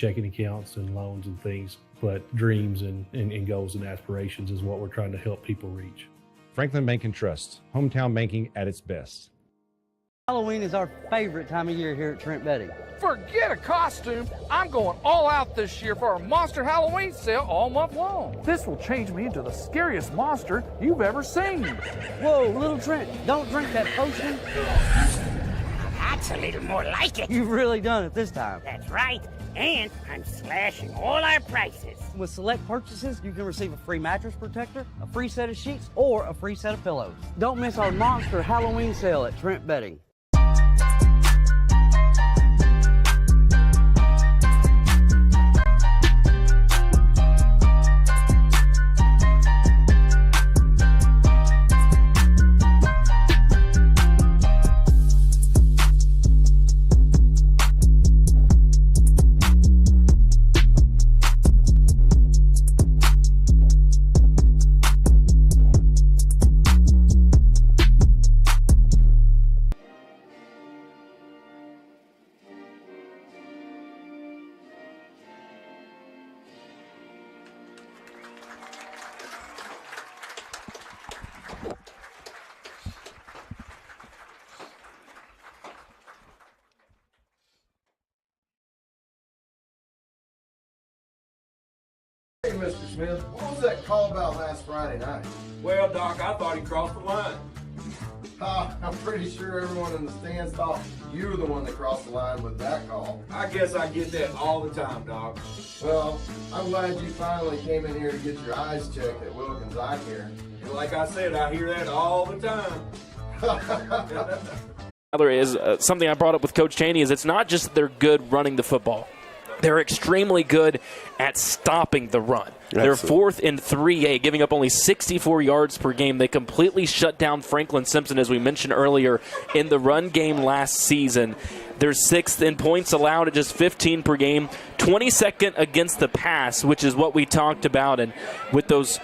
checking accounts and loans and things, but dreams and goals and aspirations is what we're trying to help people reach. Franklin Bank and Trust, hometown banking at its best. Halloween is our favorite time of year here at Trent Bedding. Forget a costume. I'm going all out this year for our Monster Halloween sale all month long. This will change me into the scariest monster you've ever seen. Whoa, little Trent, don't drink that potion. That's a little more like it. You've really done it this time. That's right. And I'm slashing all our prices. With select purchases, you can receive a free mattress protector, a free set of sheets, or a free set of pillows. Don't miss our Monster Halloween sale at Trent Bedding. Hey, Mr. Smith, what was that call about last Friday night? Well, Doc, I thought he crossed the line. I'm pretty sure everyone in the stands thought you were the one that crossed the line with that call. I guess I get that all the time, Doc. Well, I'm glad you finally came in here to get your eyes checked at Wilkins Eye Care. And like I said, I hear that all the time. Is something I brought up with Coach Chaney is it's not just that they're good running the football. They're extremely good at stopping the run. Absolutely. They're fourth in 3A, giving up only 64 yards per game. They completely shut down Franklin Simpson, as we mentioned earlier, in the run game last season. They're sixth in points allowed at just 15 per game, 22nd against the pass, which is what we talked about. And with those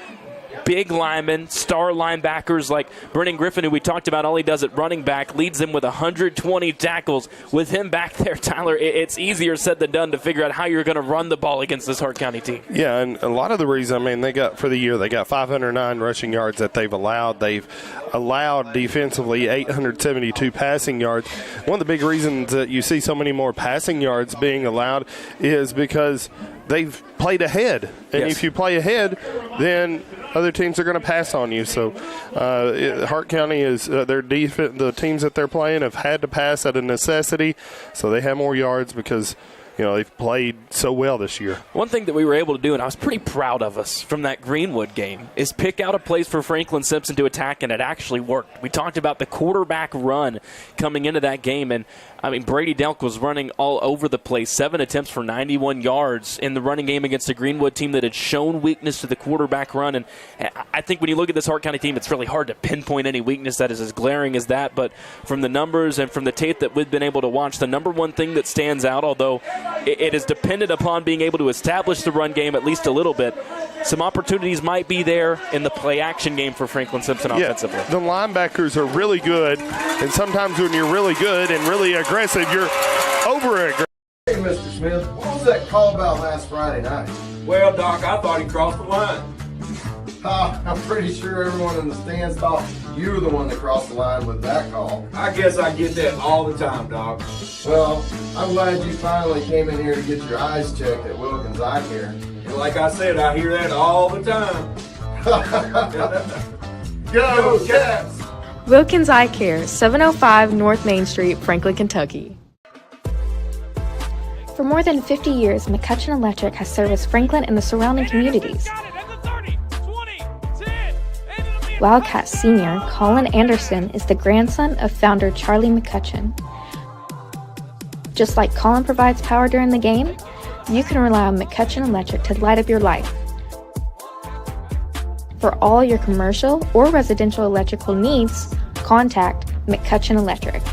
big linemen, star linebackers like Brennan Griffin, who we talked about, all he does at running back, leads them with 120 tackles. With him back there, Tyler, it's easier said than done to figure out how you're going to run the ball against this Hart County team. Yeah, and a lot of the reason, they got for the year, they got 509 rushing yards that they've allowed. They've allowed defensively 872 passing yards. One of the big reasons that you see so many more passing yards being allowed is because they've played ahead. And yes. If you play ahead, then other teams are going to pass on you. So Hart County is the teams that they're playing have had to pass at a necessity, so they have more yards because they've played so well this year. One thing that we were able to do, and I was pretty proud of us from that Greenwood game, is pick out a place for Franklin Simpson to attack, and it actually worked. We talked about the quarterback run coming into that game, and Brady Delk was running all over the place. 7 attempts for 91 yards in the running game against a Greenwood team that had shown weakness to the quarterback run. And I think when you look at this Hart County team, it's really hard to pinpoint any weakness that is as glaring as that. But from the numbers and from the tape that we've been able to watch, the number one thing that stands out, although it is dependent upon being able to establish the run game at least a little bit, some opportunities might be there in the play-action game for Franklin Simpson offensively. The linebackers are really good, and sometimes when you're really good and really aggressive, you're over-aggressive. Hey, Mr. Smith, what was that call about last Friday night? Well, Doc, I thought he crossed the line. I'm pretty sure everyone in the stands thought you were the one that crossed the line with that call. I guess I get that all the time, Doc. Well, I'm glad you finally came in here to get your eyes checked at Wilkins Eye Care. And like I said, I hear that all the time. Go, Cats! Wilkins Eye Care, 705 North Main Street, Franklin, Kentucky. For more than 50 years, McCutcheon Electric has serviced Franklin and the surrounding communities. Wildcat Sr. Colin Anderson is the grandson of founder Charlie McCutcheon. Just like Colin provides power during the game, you can rely on McCutcheon Electric to light up your life. For all your commercial or residential electrical needs, contact McCutcheon Electric.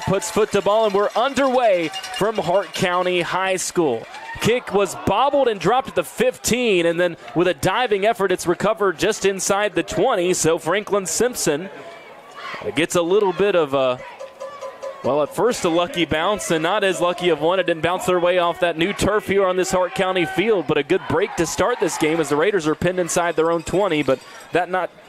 puts foot to ball, and we're underway from Hart County High School. Kick was bobbled and dropped at the 15, and then with a diving effort, it's recovered just inside the 20. So Franklin Simpson gets a little bit of a, well, at first a lucky bounce, and not as lucky of one. It didn't bounce their way off that new turf here on this Hart County field, but a good break to start this game as the Raiders are pinned inside their own 20, but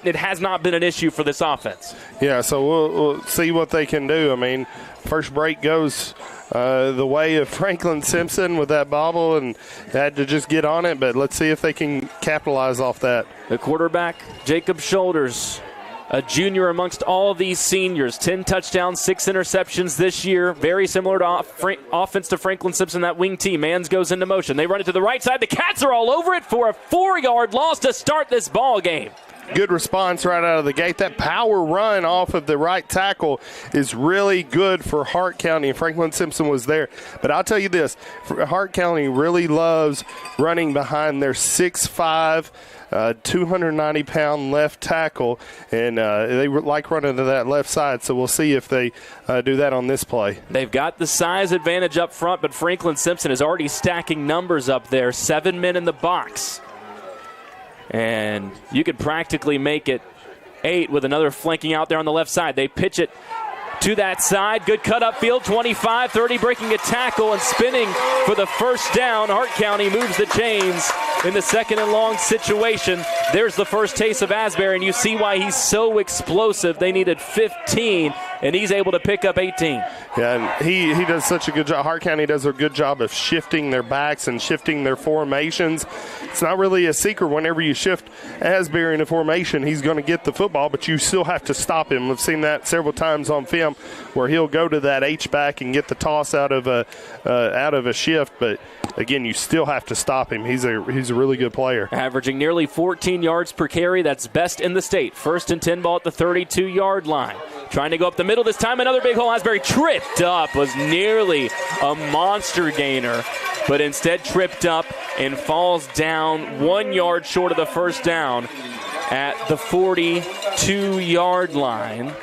it has not been an issue for this offense. Yeah, so we'll see what they can do. I mean, first break goes the way of Franklin Simpson with that bobble and had to just get on it, but let's see if they can capitalize off that. The quarterback, Jacob Shoulders, a junior amongst all of these seniors. 10 touchdowns, 6 interceptions this year. Very similar to offense to Franklin Simpson, that wing team. Mans goes into motion. They run it to the right side. The Cats are all over it for a 4-yard loss to start this ball game. Good response right out of the gate. That power run off of the right tackle is really good for Hart County, and Franklin Simpson was there. But I'll tell you this, Hart County really loves running behind their 6'5", 290-pound left tackle, and they like running to that left side, so we'll see if they do that on this play. They've got the size advantage up front, but Franklin Simpson is already stacking numbers up there. 7 men in the box. And you could practically make it 8 with another flanking out there on the left side. They pitch it to that side. Good cut upfield, 25-30, breaking a tackle and spinning for the first down. Hart County moves the chains in the second and long situation. There's the first taste of Asbury, and you see why he's so explosive. They needed 15, and he's able to pick up 18. Yeah, and he does such a good job. Hart County does a good job of shifting their backs and shifting their formations. It's not really a secret. Whenever you shift Asbury in a formation, he's going to get the football, but you still have to stop him. We've seen that several times on film where he'll go to that H-back and get the toss out of a shift, but again, you still have to stop him. He's a really good player. Averaging nearly 14 yards per carry. That's best in the state. 1st and 10 ball at the 32-yard line. Trying to go up the middle this time. Another big hole. Asbury tripped up. Was nearly a monster gainer, but instead tripped up and falls down 1 yard short of the first down at the 42-yard line.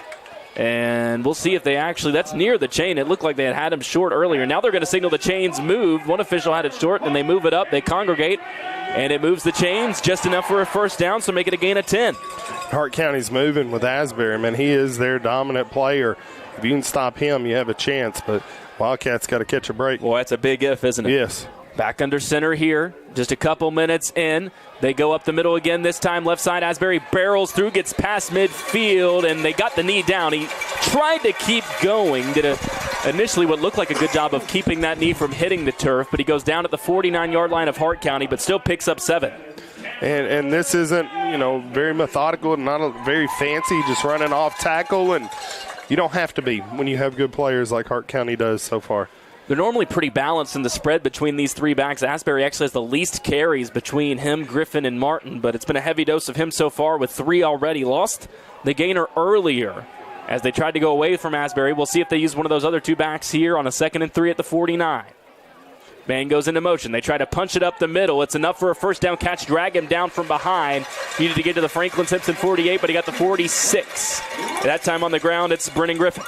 And we'll see if they actually, that's near the chain. It looked like they had him short earlier. Now they're going to signal the chains moved. One official had it short, and they move it up. They congregate, and it moves the chains just enough for a first down, so make it a gain of 10. Hart County's moving with Asbury. Man, he is their dominant player. If you can stop him, you have a chance, but Wildcats got to catch a break. Well, that's a big if, isn't it? Yes. Back under center here, just a couple minutes in. They go up the middle again, this time left side. Asbury barrels through, gets past midfield, and they got the knee down. He tried to keep going, did initially what looked like a good job of keeping that knee from hitting the turf, but he goes down at the 49-yard line of Hart County, but still picks up 7. And this isn't, very methodical, not very fancy, just running off tackle, and you don't have to be when you have good players like Hart County does so far. They're normally pretty balanced in the spread between these three backs. Asbury actually has the least carries between him, Griffin, and Martin, but it's been a heavy dose of him so far with 3 already. Lost the gainer earlier as they tried to go away from Asbury. We'll see if they use one of those other 2 backs here on a 2nd and 3 at the 49. Man goes into motion. They try to punch it up the middle. It's enough for a first down catch. Drag him down from behind. Needed to get to the Franklin Simpson 48, but he got the 46. That time on the ground, it's Brennan Griffin.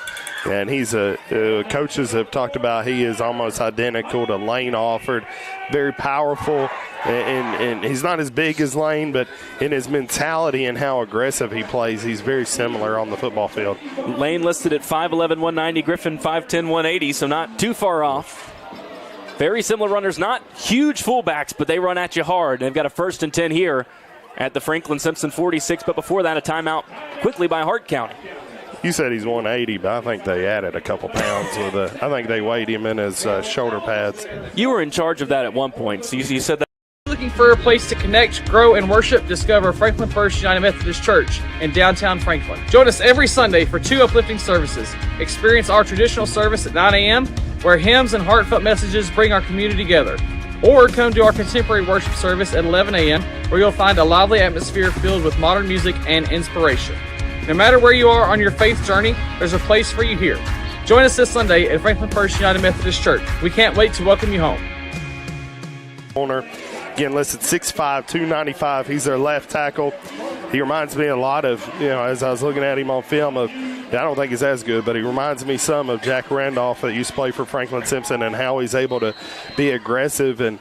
And he's coaches have talked about he is almost identical to Lane Alford. Very powerful, and he's not as big as Lane, but in his mentality and how aggressive he plays, he's very similar on the football field. Lane listed at 5'11", 190. Griffin 5'10", 180, so not too far off. Very similar runners, not huge fullbacks, but they run at you hard. They've got a 1st and 10 here at the Franklin Simpson 46, but before that, a timeout quickly by Hart County. You said he's 180, but I think they added a couple pounds I think they weighed him in his shoulder pads. You were in charge of that at one point, so you said that. Looking for a place to connect, grow, and worship? Discover Franklin First United Methodist Church in downtown Franklin. Join us every Sunday for 2 uplifting services. Experience our traditional service at 9 a.m., where hymns and heartfelt messages bring our community together. Or come to our contemporary worship service at 11 a.m., where you'll find a lively atmosphere filled with modern music and inspiration. No matter where you are on your faith journey, there's a place for you here. Join us this Sunday at Franklin First United Methodist Church. We can't wait to welcome you home. Corner, again, listed 6'5", 295. He's their left tackle. He reminds me a lot of, as I was looking at him on film, of I don't think he's as good, but he reminds me some of Jack Randolph that used to play for Franklin Simpson and how he's able to be aggressive and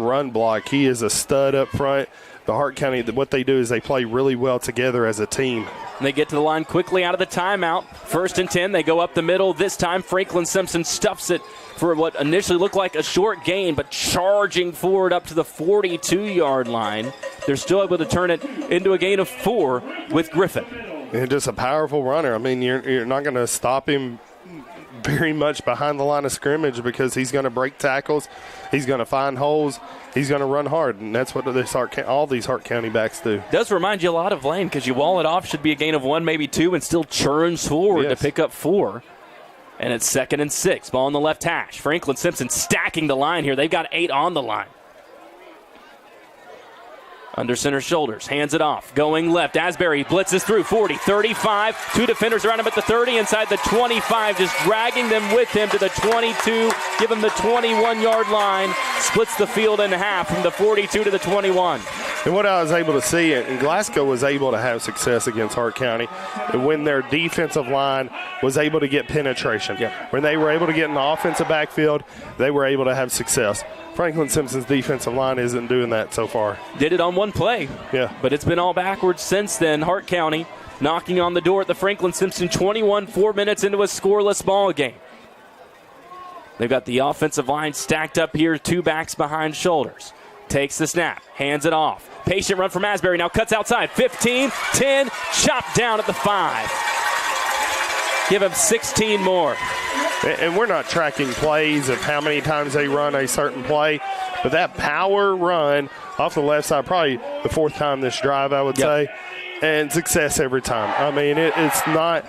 run block. He is a stud up front. The Hart County, what they do is they play really well together as a team. They get to the line quickly out of the timeout. 1st and 10. They go up the middle. This time, Franklin Simpson stuffs it for what initially looked like a short gain, but charging forward up to the 42-yard line. They're still able to turn it into a gain of 4 with Griffin. And just a powerful runner. I mean, you're not going to stop him very much behind the line of scrimmage because he's going to break tackles, he's going to find holes, he's going to run hard, and that's what all these Hart County backs do. Does remind you a lot of Lane because you wall it off, should be a gain of 1, maybe 2, and still churns forward to pick up 4. And it's 2nd and 6. Ball on the left hash. Franklin Simpson stacking the line here. They've got 8 on the line. Under center shoulders, hands it off, going left. Asbury blitzes through 40, 35. 2 defenders around him at the 30, inside the 25, just dragging them with him to the 22. Give him the 21-yard line. Splits the field in half from the 42 to the 21. And what I was able to see, and Glasgow was able to have success against Hart County when their defensive line was able to get penetration. When they were able to get in the offensive backfield, they were able to have success. Franklin Simpson's defensive line isn't doing that so far. Did it on one play. Yeah. But it's been all backwards since then. Hart County knocking on the door at the Franklin Simpson 21, 4 minutes into a scoreless ball game. They've got the offensive line stacked up here, 2 backs behind shoulders. Takes the snap, hands it off. Patient run from Asbury, now cuts outside. 15, 10, chopped down at the 5. Give him 16 more. And we're not tracking plays of how many times they run a certain play, but that power run off the left side, probably the 4th time this drive, I would say, and success every time. I mean, it's not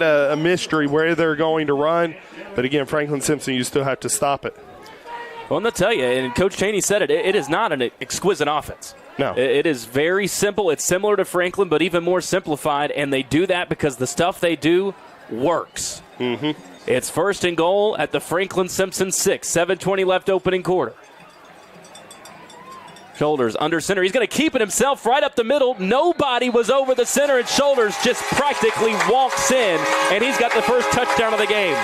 a mystery where they're going to run, but again, Franklin Simpson, you still have to stop it. Well, I'm going to tell you, and Coach Cheney said it is not an exquisite offense. No. It is very simple. It's similar to Franklin, but even more simplified, and they do that because the stuff they do works. Mm-hmm. It's 1st and goal at the Franklin Simpson 6. 7:20 left opening quarter. Shoulders under center. He's going to keep it himself right up the middle. Nobody was over the center, and Shoulders just practically walks in, and he's got the first touchdown of the game.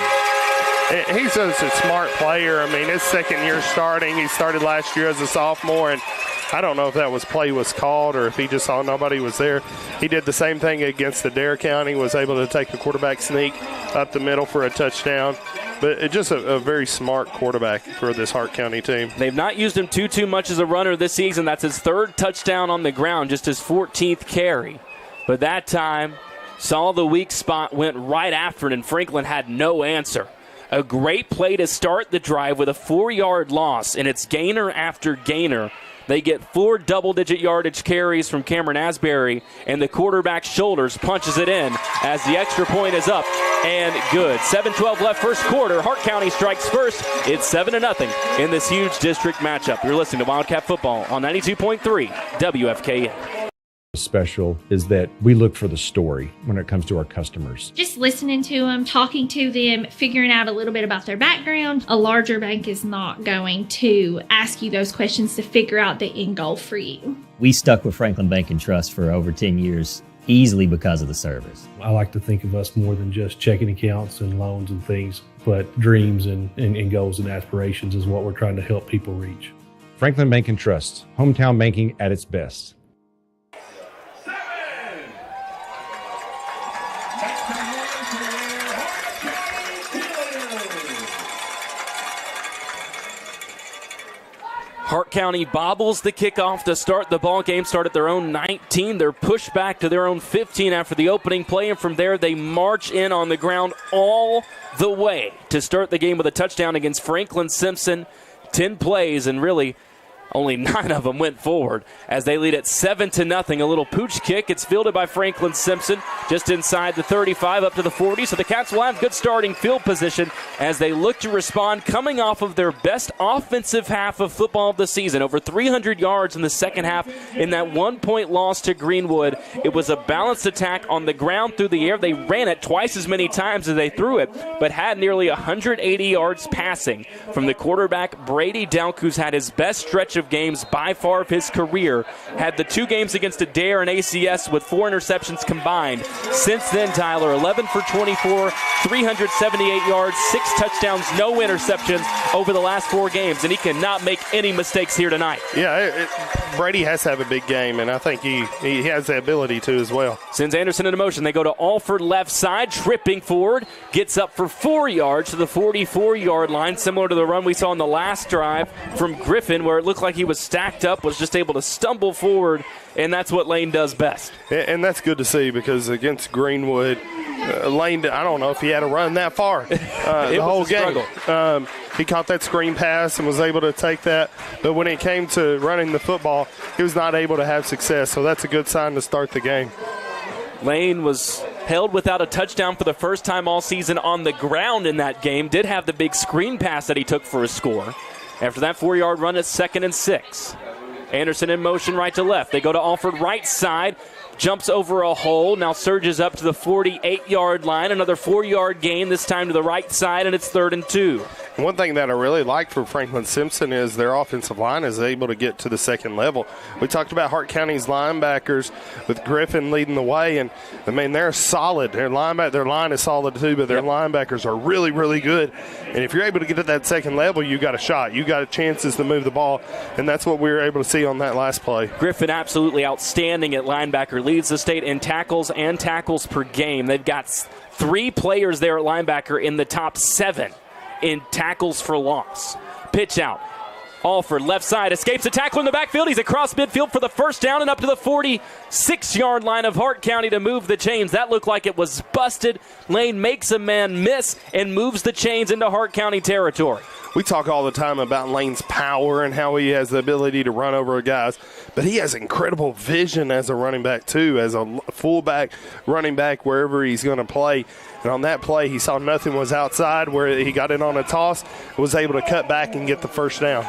He's such a smart player. I mean, his 2nd year starting. He started last year as a sophomore, and I don't know if that play was called or if he just saw nobody was there. He did the same thing against Adair County, was able to take the quarterback sneak up the middle for a touchdown. But it's just a very smart quarterback for this Hart County team. They've not used him too much as a runner this season. That's his 3rd touchdown on the ground, just his 14th carry. But that time, saw the weak spot, went right after it, and Franklin had no answer. A great play to start the drive with a 4-yard loss, and it's gainer after gainer. They get 4 double-digit yardage carries from Cameron Asbury, and the quarterback Shoulders punches it in as the extra point is up and good. 7:12 left first quarter. Hart County strikes first. It's 7-0 in this huge district matchup. You're listening to Wildcat Football on 92.3 WFKN. Special is that we look for the story when it comes to our customers. Just listening to them, talking to them, figuring out a little bit about their background. A larger bank is not going to ask you those questions to figure out the end goal for you. We stuck with Franklin Bank and Trust for over 10 years, easily because of the service. I like to think of us more than just checking accounts and loans and things, but dreams and goals and aspirations is what we're trying to help people reach. Franklin Bank and Trust, hometown banking at its best. Hart County bobbles the kickoff to start the ball game. Start at their own 19. They're pushed back to their own 15 after the opening play, and from there they march in on the ground all the way to start the game with a touchdown against Franklin Simpson. 10 plays, and really only 9 of them went forward as they lead at 7-0. A little pooch kick. It's fielded by Franklin Simpson just inside the 35 up to the 40. So the Cats will have good starting field position as they look to respond, coming off of their best offensive half of football of the season. Over 300 yards in the second half in that 1-point loss to Greenwood. It was a balanced attack on the ground through the air. They ran it twice as many times as they threw it, but had nearly 180 yards passing from the quarterback, Brady Delk, who's had his best stretch stretch of games by far of his career. Had the 2 games against Adair and ACS with 4 interceptions combined. Since then, Tyler, 11 for 24, 378 yards, 6 touchdowns, no interceptions over the last 4 games, and he cannot make any mistakes here tonight. Yeah, Brady has to have a big game, and I think he has the ability to as well. Sends Anderson into motion. They go to Alford left side, tripping forward, gets up for 4 yards to the 44-yard line, similar to the run we saw in the last drive from Griffin, where it looked like he was stacked up, was just able to stumble forward, and that's what Lane does best. And that's good to see, because against Greenwood, Lane, I don't know if he had to run that far the whole game. He caught that screen pass and was able to take that, but when it came to running the football, he was not able to have success, so that's a good sign to start the game. Lane was held without a touchdown for the first time all season on the ground in that game. Did have the big screen pass that he took for a score. After that 4-yard run, it's 2nd and 6. Anderson in motion right to left. They go to Alford right side. Jumps over a hole, now surges up to the 48-yard line. Another 4-yard gain, this time to the right side, and it's 3rd and 2. One thing that I really like for Franklin Simpson is their offensive line is able to get to the second level. We talked about Hart County's linebackers with Griffin leading the way, and I mean, they're solid. Their line is solid too, but their linebackers are really, really good. And if you're able to get to that second level, you got a shot. You got chances to move the ball, and that's what we were able to see on that last play. Griffin absolutely outstanding at linebacker, leads the state in tackles and tackles per game. They've got 3 players there at linebacker in the top 7 in tackles for loss. Pitch out. Alford, left side, escapes a tackle in the backfield. He's across midfield for the first down and up to the 46-yard line of Hart County to move the chains. That looked like it was busted. Lane makes a man miss and moves the chains into Hart County territory. We talk all the time about Lane's power and how he has the ability to run over guys, but he has incredible vision as a running back too, as a fullback, running back, wherever he's going to play. And on that play, he saw nothing was outside, where he got it on a toss, was able to cut back and get the first down.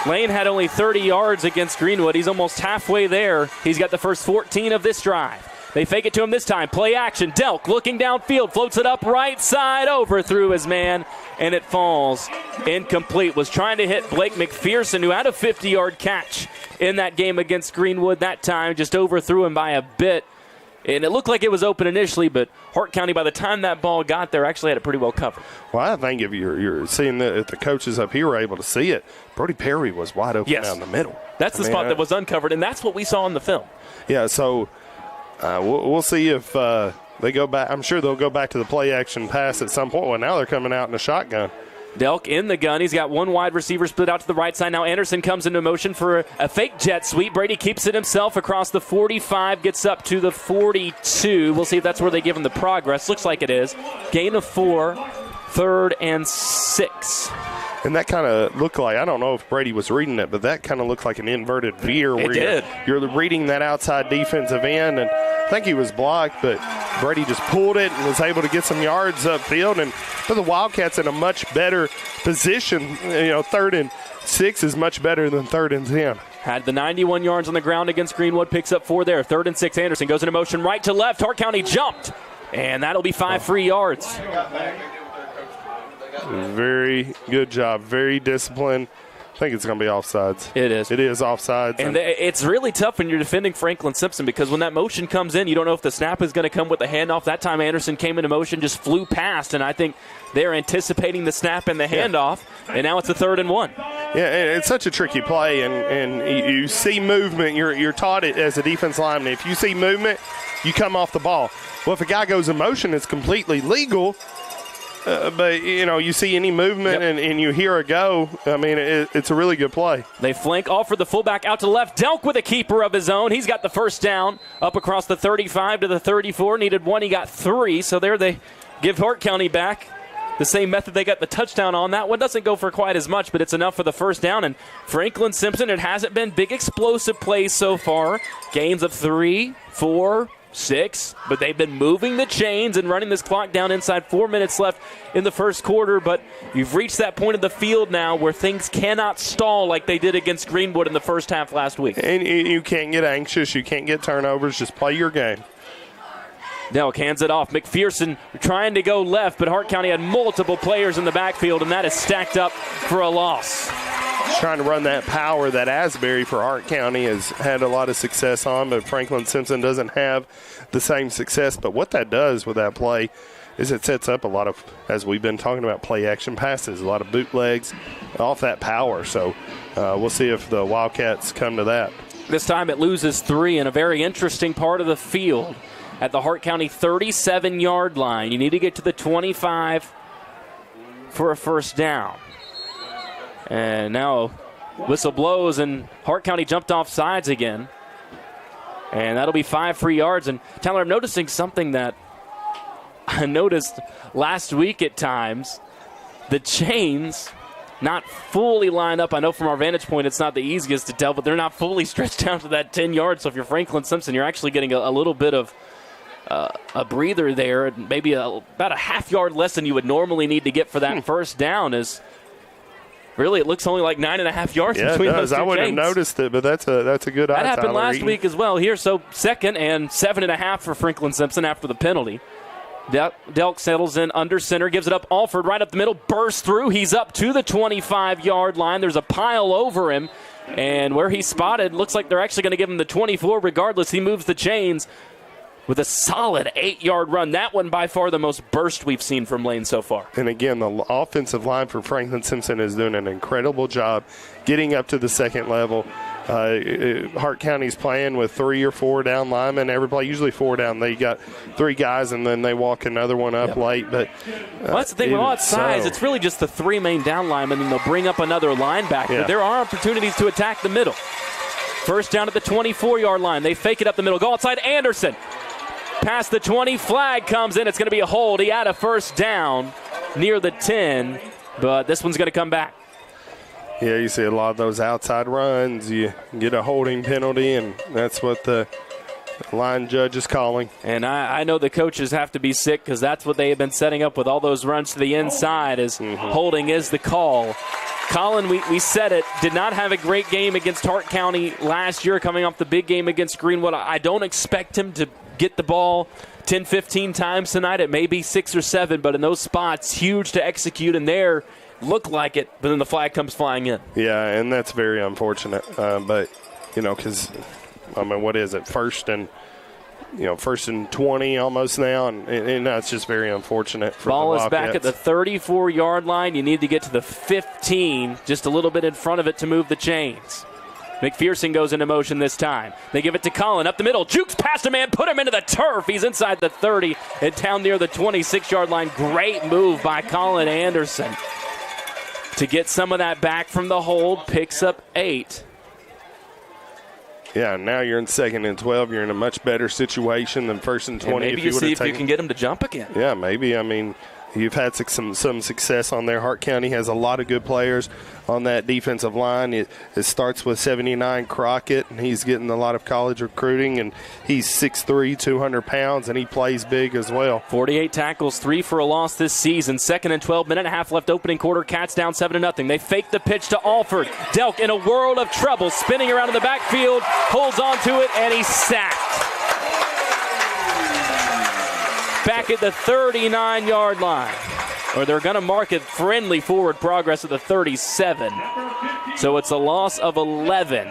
Lane had only 30 yards against Greenwood. He's almost halfway there. He's got the first 14 of this drive. They fake it to him this time. Play action. Delk looking downfield. Floats it up right side. Overthrew his man, and it falls incomplete. Was trying to hit Blake McPherson, who had a 50-yard catch in that game against Greenwood that time. Just overthrew him by a bit. And it looked like it was open initially, but Hart County, by the time that ball got there, actually had it pretty well covered. Well, I think if you're seeing if the coaches up here were able to see it, Brody Perry was wide open down the middle. That's the spot that was uncovered, and that's what we saw in the film. Yeah, so we'll see if they go back. I'm sure they'll go back to the play action pass at some point. Well, now they're coming out in a shotgun. Delk in the gun. He's got one wide receiver split out to the right side. Now Anderson comes into motion for a fake jet sweep. Brady keeps it himself across the 45, gets up to the 42. We'll see if that's where they give him the progress. Looks like it is. Gain of 4, 3rd and 6. And that kind of looked like, I don't know if Brady was reading it, but that kind of looked like an inverted veer where you're reading that outside defensive end. And I think he was blocked, but Brady just pulled it and was able to get some yards upfield. And for the Wildcats in a much better position, 3rd and 6 is much better than 3rd and 10. Had the 91 yards on the ground against Greenwood, picks up 4 there. 3rd and 6, Anderson goes into motion right to left. Hart County jumped, and that'll be 5 free yards. Very good job. Very disciplined. I think it's going to be offsides. It is. It is offsides. And it's really tough when you're defending Franklin Simpson, because when that motion comes in, you don't know if the snap is going to come with the handoff. That time Anderson came into motion, just flew past, and I think they're anticipating the snap and the handoff, and now it's a 3rd and 1. Yeah, it's such a tricky play, and you see movement. You're taught it as a defense lineman. If you see movement, you come off the ball. Well, if a guy goes in motion, it's completely legal. But, you see any movement and you hear a go, I mean, it's a really good play. They flank off for the fullback out to the left. Delk with a keeper of his own. He's got the first down up across the 35 to the 34. Needed 1, he got 3. So there they give Hart County back the same method they got the touchdown on. That one doesn't go for quite as much, but it's enough for the first down. And Franklin Simpson, it hasn't been big explosive plays so far. Gains of 3, 4, 6, but they've been moving the chains and running this clock down inside 4 minutes left in the first quarter. But you've reached that point of the field now where things cannot stall like they did against Greenwood in the first half last week. And you can't get anxious. You can't get turnovers. Just play your game. Delk hands it off. McPherson trying to go left, but Hart County had multiple players in the backfield, and that is stacked up for a loss. trying to run that power that Asbury for Hart County has had a lot of success on, but Franklin Simpson doesn't have the same success. But what that does with that play is it sets up a lot of, as we've been talking about, play action passes, a lot of bootlegs off that power. So we'll see if the Wildcats come to that. This time it loses 3 in a very interesting part of the field at the Hart County 37-yard line. You need to get to the 25 for a first down. And now whistle blows, and Hart County jumped off sides again. And that'll be 5 free yards. And Tyler, I'm noticing something that I noticed last week at times. The chains not fully lined up. I know from our vantage point it's not the easiest to tell, but they're not fully stretched down to that 10 yards. So if you're Franklin Simpson, you're actually getting a little bit of a breather there, and maybe about a half-yard less than you would normally need to get for that first down. Is really, it looks only like 9.5 yards between those two. I wouldn't have noticed it, but that's a good eye. That happened last week as well here. So 2nd and 7.5 for Franklin Simpson after the penalty. Delk settles in under center, gives it up. Alford right up the middle, bursts through. He's up to the 25-yard line. There's a pile over him, and where he's spotted, looks like they're actually going to give him the 24 regardless. He moves the chains with a solid 8-yard run. That one by far the most burst we've seen from Lane so far. And again, the offensive line for Franklin Simpson is doing an incredible job getting up to the second level. Hart County's playing with 3 or 4 down linemen. Every play, usually 4 down. They got 3 guys, and then they walk another one up late. But well, that's the thing with all its size. It's really just the 3 main down linemen, and they'll bring up another linebacker. Yeah. There are opportunities to attack the middle. First down at the 24-yard line. They fake it up the middle. Go outside Anderson. Past the 20, flag comes in. It's going to be a hold. He had a first down near the 10, but this one's going to come back. Yeah, you see a lot of those outside runs. You get a holding penalty, and that's what the line judge is calling. And I know the coaches have to be sick because that's what they have been setting up with all those runs to the inside is holding is the call. Colin, we said it, did not have a great game against Hart County last year coming off the big game against Greenwood. I don't expect him to get the ball 10, 15 times tonight. It may be 6 or 7, but in those spots, huge to execute, and there look like it, but then the flag comes flying in. Yeah, and that's very unfortunate. But, because, what is it, first and 20 almost now, and that's just very unfortunate for Ball the is Wildcats. back at the 34-yard line. You need to get to the 15, just a little bit in front of it to move the chains. McPherson goes into motion this time. They give it to Colin up the middle. Jukes past a man, put him into the turf. He's inside the 30 and down near the 26-yard line. Great move by Colin Anderson to get some of that back from the hold. Picks up 8. Yeah, now you're in 2nd and 12. You're in a much better situation than 1st and 20. And maybe you see if you can get him to jump again. Yeah, maybe. You've had some success on there. Hart County has a lot of good players on that defensive line. It starts with 79 Crockett, and he's getting a lot of college recruiting, and he's 6'3", 200 pounds, and he plays big as well. 48 tackles, 3 for a loss this season. 2nd and 12, minute and a half left opening quarter. Cats down 7-0. They fake the pitch to Alford. Delk in a world of trouble, spinning around in the backfield, holds on to it, and he's sacked. Back at the 39-yard line, or they're going to mark it friendly forward progress at the 37. So it's a loss of 11.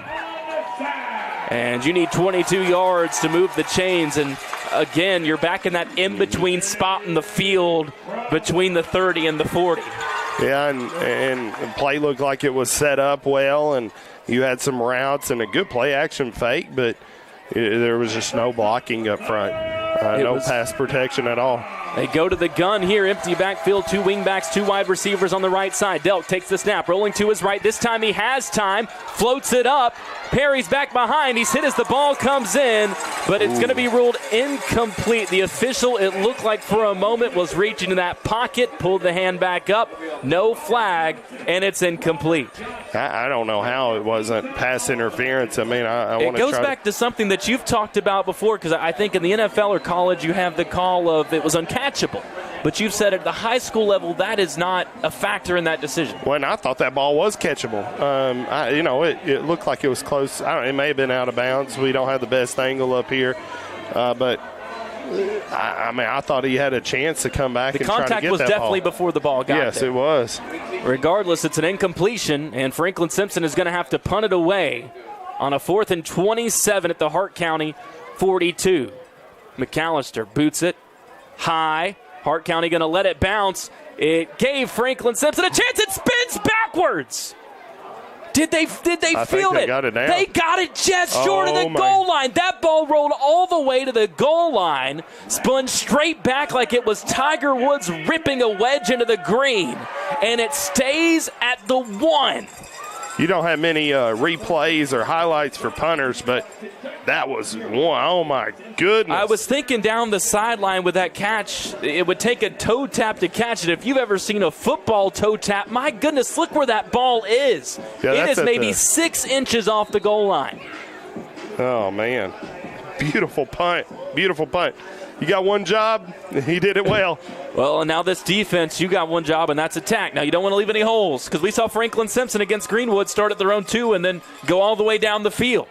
And you need 22 yards to move the chains. And again, you're back in that in-between spot in the field between the 30 and the 40. Yeah, and the play looked like it was set up well, and you had some routes and a good play-action fake, but there was just no blocking up front. No pass protection at all. They go to the gun here. Empty backfield. 2 wingbacks, 2 wide receivers on the right side. Delk takes the snap. Rolling to his right. This time he has time. Floats it up. Perry's back behind. He's hit as the ball comes in, but it's going to be ruled incomplete. The official, it looked like for a moment, was reaching in that pocket. Pulled the hand back up. No flag, and it's incomplete. I don't know how it wasn't pass interference. I want to It goes back to something that you've talked about before, because I think in the NFL or college you have the call of it was uncatchable. But you've said at the high school level that is not a factor in that decision. Well, and I thought that ball was catchable. It looked like it was close. It may have been out of bounds. We don't have the best angle up here. But I thought he had a chance to come back The and try to contact get was that definitely ball. before the ball got Yes, there. it was. Regardless, it's an incompletion, and Franklin Simpson is going to have to punt it away on a 4th and 27 at the Hart County 42. McAllister boots it high. Hart County going to let it bounce. It gave Franklin Simpson a chance. It spins backwards. Did they field it? Got it down. They got it just short of the my. goal line. That ball rolled all the way to the goal line, spun straight back like it was Tiger Woods ripping a wedge into the green, and it stays at the 1. You don't have many replays or highlights for punters, but that was one. Oh, my goodness. I was thinking down the sideline with that catch, it would take a toe tap to catch it. If you've ever seen a football toe tap, my goodness, look where that ball is. Yeah, it that's is maybe the 6 inches off the goal line. Oh, man. Beautiful punt. Beautiful punt. You got one job. He did it well. Well, and now this defense, you got one job, and that's attack. Now, you don't want to leave any holes because we saw Franklin Simpson against Greenwood start at their own 2 and then go all the way down the field.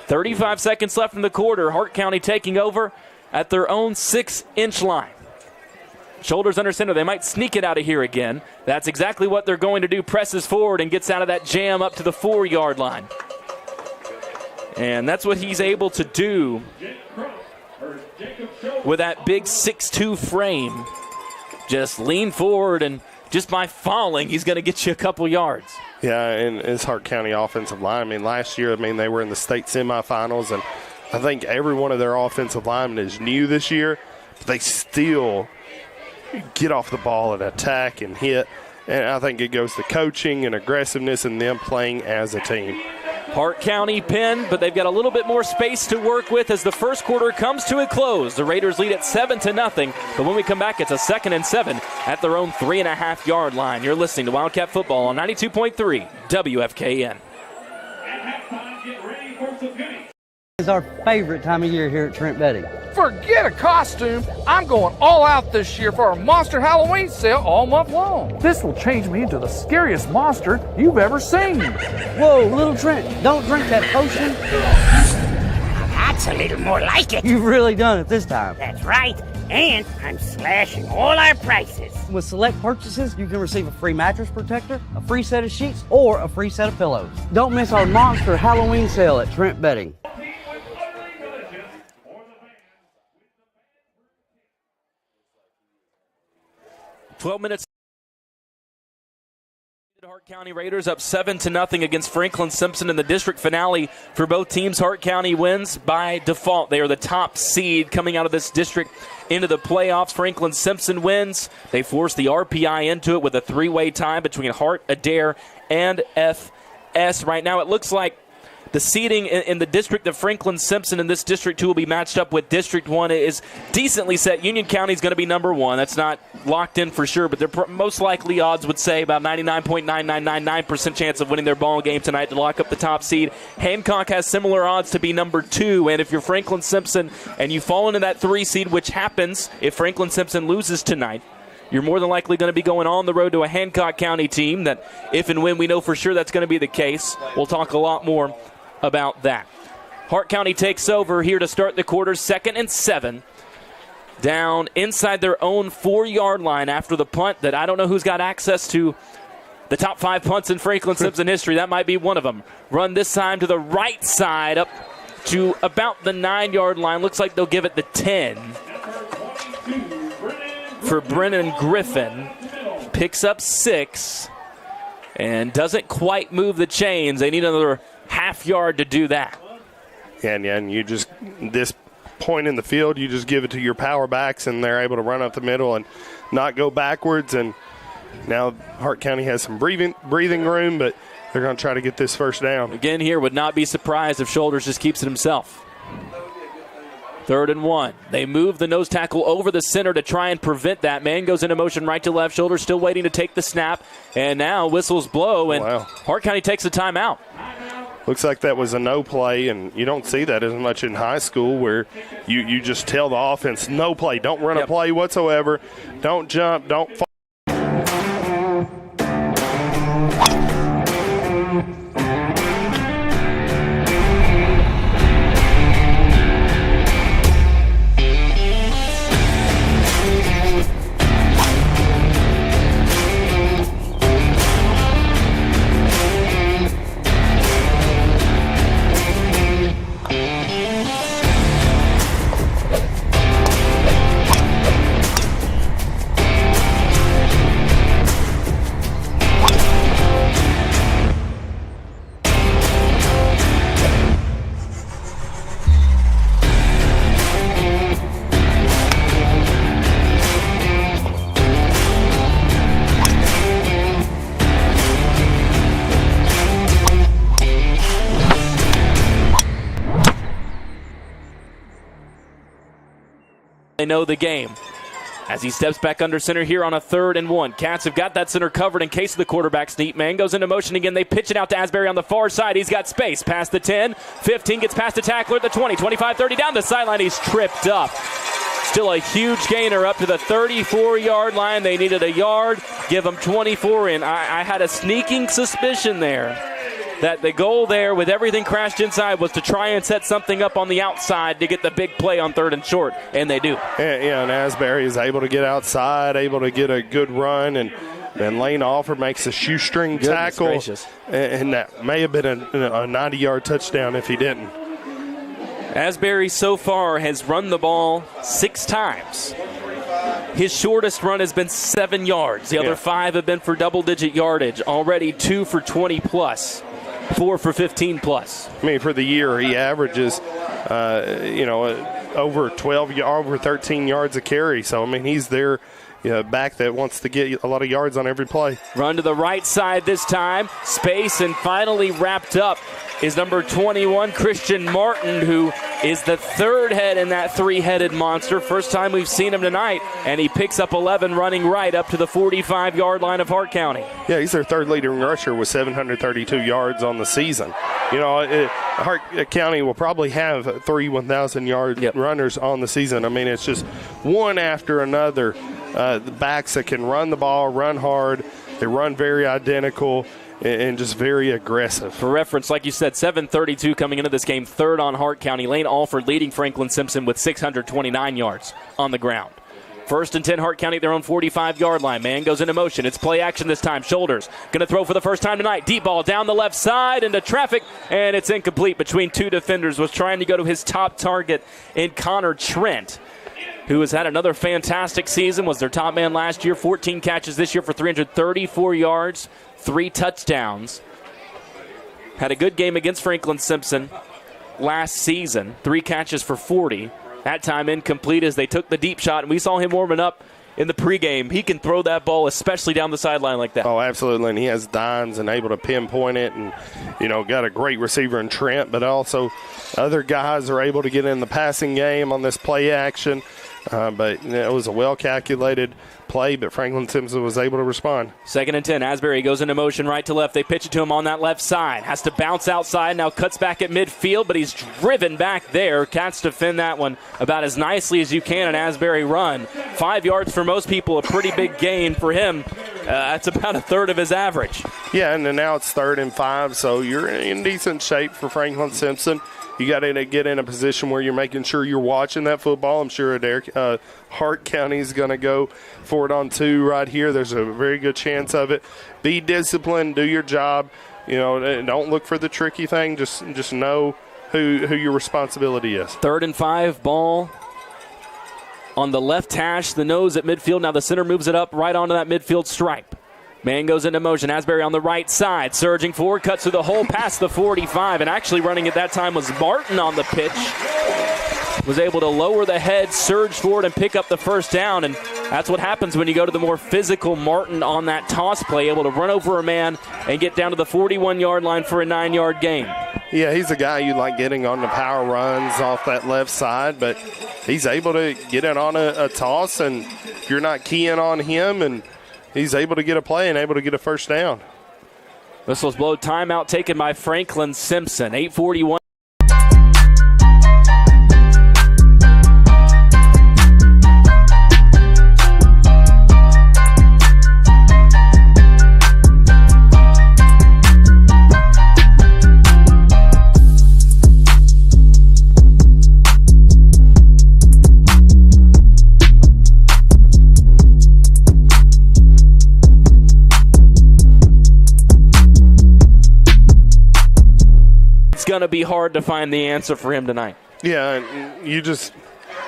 35 seconds left in the quarter. Hart County taking over at their own 6-inch line. Shoulders under center. They might sneak it out of here again. That's exactly what they're going to do. Presses forward and gets out of that jam up to the 4-yard line. And that's what he's able to do with that big 6'2 frame. Just lean forward, and just by falling, he's going to get you a couple yards. Yeah, and it's Hart County offensive line. I mean, last year, they were in the state semifinals, and I think every one of their offensive linemen is new this year, but they still get off the ball and attack and hit. And I think it goes to coaching and aggressiveness and them playing as a team. Hart County pinned, but they've got a little bit more space to work with as the first quarter comes to a close. The Raiders lead at 7-0, but when we come back, it's a 2nd and 7 at their own 3.5-yard line. You're listening to Wildcat Football on 92.3 WFKN. It's our favorite time of year here at Trent Bedding. Forget a costume. I'm going all out this year for our Monster Halloween sale all month long. This will change me into the scariest monster you've ever seen. Whoa, little Trent, don't drink that potion. That's a little more like it. You've really done it this time. That's right. And I'm slashing all our prices. With select purchases, you can receive a free mattress protector, a free set of sheets, or a free set of pillows. Don't miss our Monster Halloween sale at Trent Bedding. 12 minutes. Hart County Raiders up 7-0 against Franklin Simpson in the district finale for both teams. Hart County wins by default. They are the top seed coming out of this district into the playoffs. Franklin Simpson wins. They force the RPI into it with a 3-way tie between Hart, Adair, and FS. Right now it looks like the seeding in the district of Franklin Simpson in this District 2 will be matched up with District 1. It is decently set. Union County is going to be number 1. That's not locked in for sure, but their most likely odds would say about 99.9999% chance of winning their ball game tonight to lock up the top seed. Hancock has similar odds to be number 2, and if you're Franklin Simpson and you fall into that 3 seed, which happens if Franklin Simpson loses tonight, you're more than likely going to be going on the road to a Hancock County team that, if and when we know for sure that's going to be the case, we'll talk a lot more about that. Hart County takes over here to start the quarter, 2nd and 7. Down inside their own 4-yard line after the punt that I don't know who's got access to the top 5 punts in Franklin Simpson history. That might be one of them. Run this time to the right side up to about the 9-yard line. Looks like they'll give it the 10 for Brennan Griffin. Picks up 6 and doesn't quite move the chains. They need another half yard to do that. And you just, this point in the field, you just give it to your power backs, and they're able to run up the middle and not go backwards. And now Hart County has some breathing room, but they're going to try to get this first down. Again here, would not be surprised if Shoulders just keeps it himself. 3rd and 1. They move the nose tackle over the center to try and prevent that. Man goes into motion right to left. Shoulders still waiting to take the snap. And now whistles blow, and Hart County takes a timeout. Looks like that was a no play, and you don't see that as much in high school where you just tell the offense, no play, don't run a play whatsoever, don't jump, don't fall. know the game. As he steps back under center here on a 3rd and 1. Cats have got that center covered in case of the quarterback sneak. Man goes into motion again. They pitch it out to Asbury on the far side. He's got space. Past the 10, 15, gets past the tackler at the 20, 25, 30, down the sideline. He's tripped up. Still a huge gainer up to the 34-yard line. They needed a yard. Give them 24 in. I had a sneaking suspicion there that the goal there, with everything crashed inside, was to try and set something up on the outside to get the big play on 3rd and short, and they do. And Asbury is able to get outside, able to get a good run, and Lane Alford makes a shoestring tackle. Gracious. And that may have been a 90-yard touchdown if he didn't. Asbury so far has run the ball 6 times. His shortest run has been 7 yards. The other 5 have been for double-digit yardage. Already 2 for 20-plus. 4 for 15-plus. I mean, for the year, he averages, over 13 yards a carry. So, I mean, he's their back that wants to get a lot of yards on every play. Run to the right side this time. Space, and finally wrapped up is number 21, Christian Martin, who is the 3rd head in that 3-headed monster. First time we've seen him tonight, and he picks up 11 running right up to the 45-yard line of Hart County. Yeah, he's their 3rd leading rusher with 732 yards on the season. Hart County will probably have 3 1,000-yard runners on the season. I mean, it's just one after another. The backs that can run the ball, run hard, they run very identical, and just very aggressive. For reference, like you said, 7:32 coming into this game, 3rd on Hart County. Lane Alford leading Franklin Simpson with 629 yards on the ground. 1st and 10, Hart County at their own 45-yard line. Man goes into motion. It's play action this time. Shoulders going to throw for the first time tonight. Deep ball down the left side into traffic, and it's incomplete between 2 defenders. Was trying to go to his top target in Connor Trent, who has had another fantastic season, was their top man last year. 14 catches this year for 334 yards, 3 touchdowns. Had a good game against Franklin Simpson last season. 3 catches for 40. That time incomplete as they took the deep shot, and we saw him warming up in the pregame. He can throw that ball, especially down the sideline like that. Oh, absolutely, and he has dimes and able to pinpoint it, and, got a great receiver in Trent, but also other guys are able to get in the passing game on this play action. But it was a well-calculated play, but Franklin Simpson was able to respond. 2nd and 10. Asbury goes into motion right to left. They pitch it to him on that left side. Has to bounce outside. Now cuts back at midfield, but he's driven back there. Cats defend that one about as nicely as you can an Asbury run. 5 yards for most people, a pretty big gain for him. That's about a 1/3 of his average. Yeah, and then now it's 3rd and 5, so you're in decent shape for Franklin Simpson. You got to get in a position where you're making sure you're watching that football. I'm sure Hart County is going to go for it on 2 right here. There's a very good chance of it. Be disciplined. Do your job. Don't look for the tricky thing. Just know who your responsibility is. 3rd and 5, ball on the left hash, the nose at midfield. Now the center moves it up right onto that midfield stripe. Man goes into motion. Asbury on the right side. Surging forward. Cuts through the hole past the 45. And actually running at that time was Martin on the pitch. Was able to lower the head, surge forward, and pick up the first down. And that's what happens when you go to the more physical Martin on that toss play. Able to run over a man and get down to the 41-yard line for a 9-yard gain. Yeah, he's a guy you like getting on the power runs off that left side. But he's able to get it on a toss. And if you're not keying on him, and he's able to get a play and able to get a first down. Whistles blow. Timeout taken by Franklin Simpson. 8:41. Going to be hard to find the answer for him tonight. Yeah,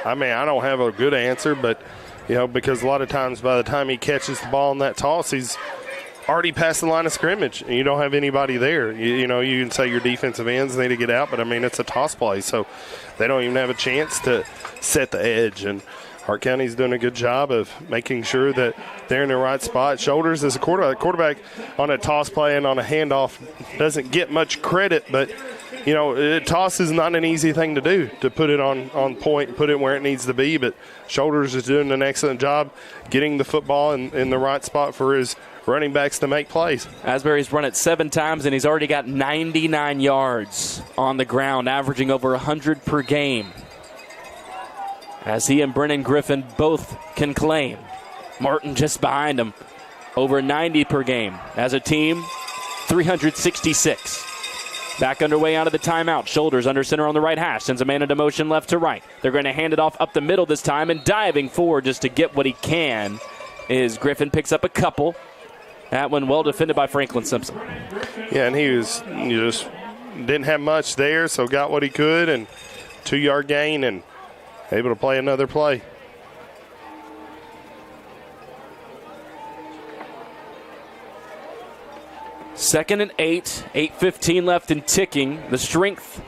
I don't have a good answer, but because a lot of times by the time he catches the ball in that toss, he's already past the line of scrimmage and you don't have anybody there. You can say your defensive ends need to get out, but it's a toss play, so they don't even have a chance to set the edge. And Hart County's doing a good job of making sure that they're in the right spot. Shoulders as a quarterback on a toss play and on a handoff doesn't get much credit, but toss is not an easy thing to do, to put it on point, put it where it needs to be. But Shoulders is doing an excellent job getting the football in the right spot for his running backs to make plays. Asbury's run it 7 times, and he's already got 99 yards on the ground, averaging over 100 per game, as he and Brennan Griffin both can claim. Martin just behind him, over 90 per game. As a team, 366. Back underway out of the timeout. Shoulders under center on the right hash. Sends a man into motion left to right. They're going to hand it off up the middle this time, and diving forward just to get what he can is Griffin. Picks up a couple. That one well defended by Franklin Simpson. Yeah, and he just didn't have much there, so got what he could, and 2-yard gain and able to play another play. Second and 8, 8:15 left and ticking. The strength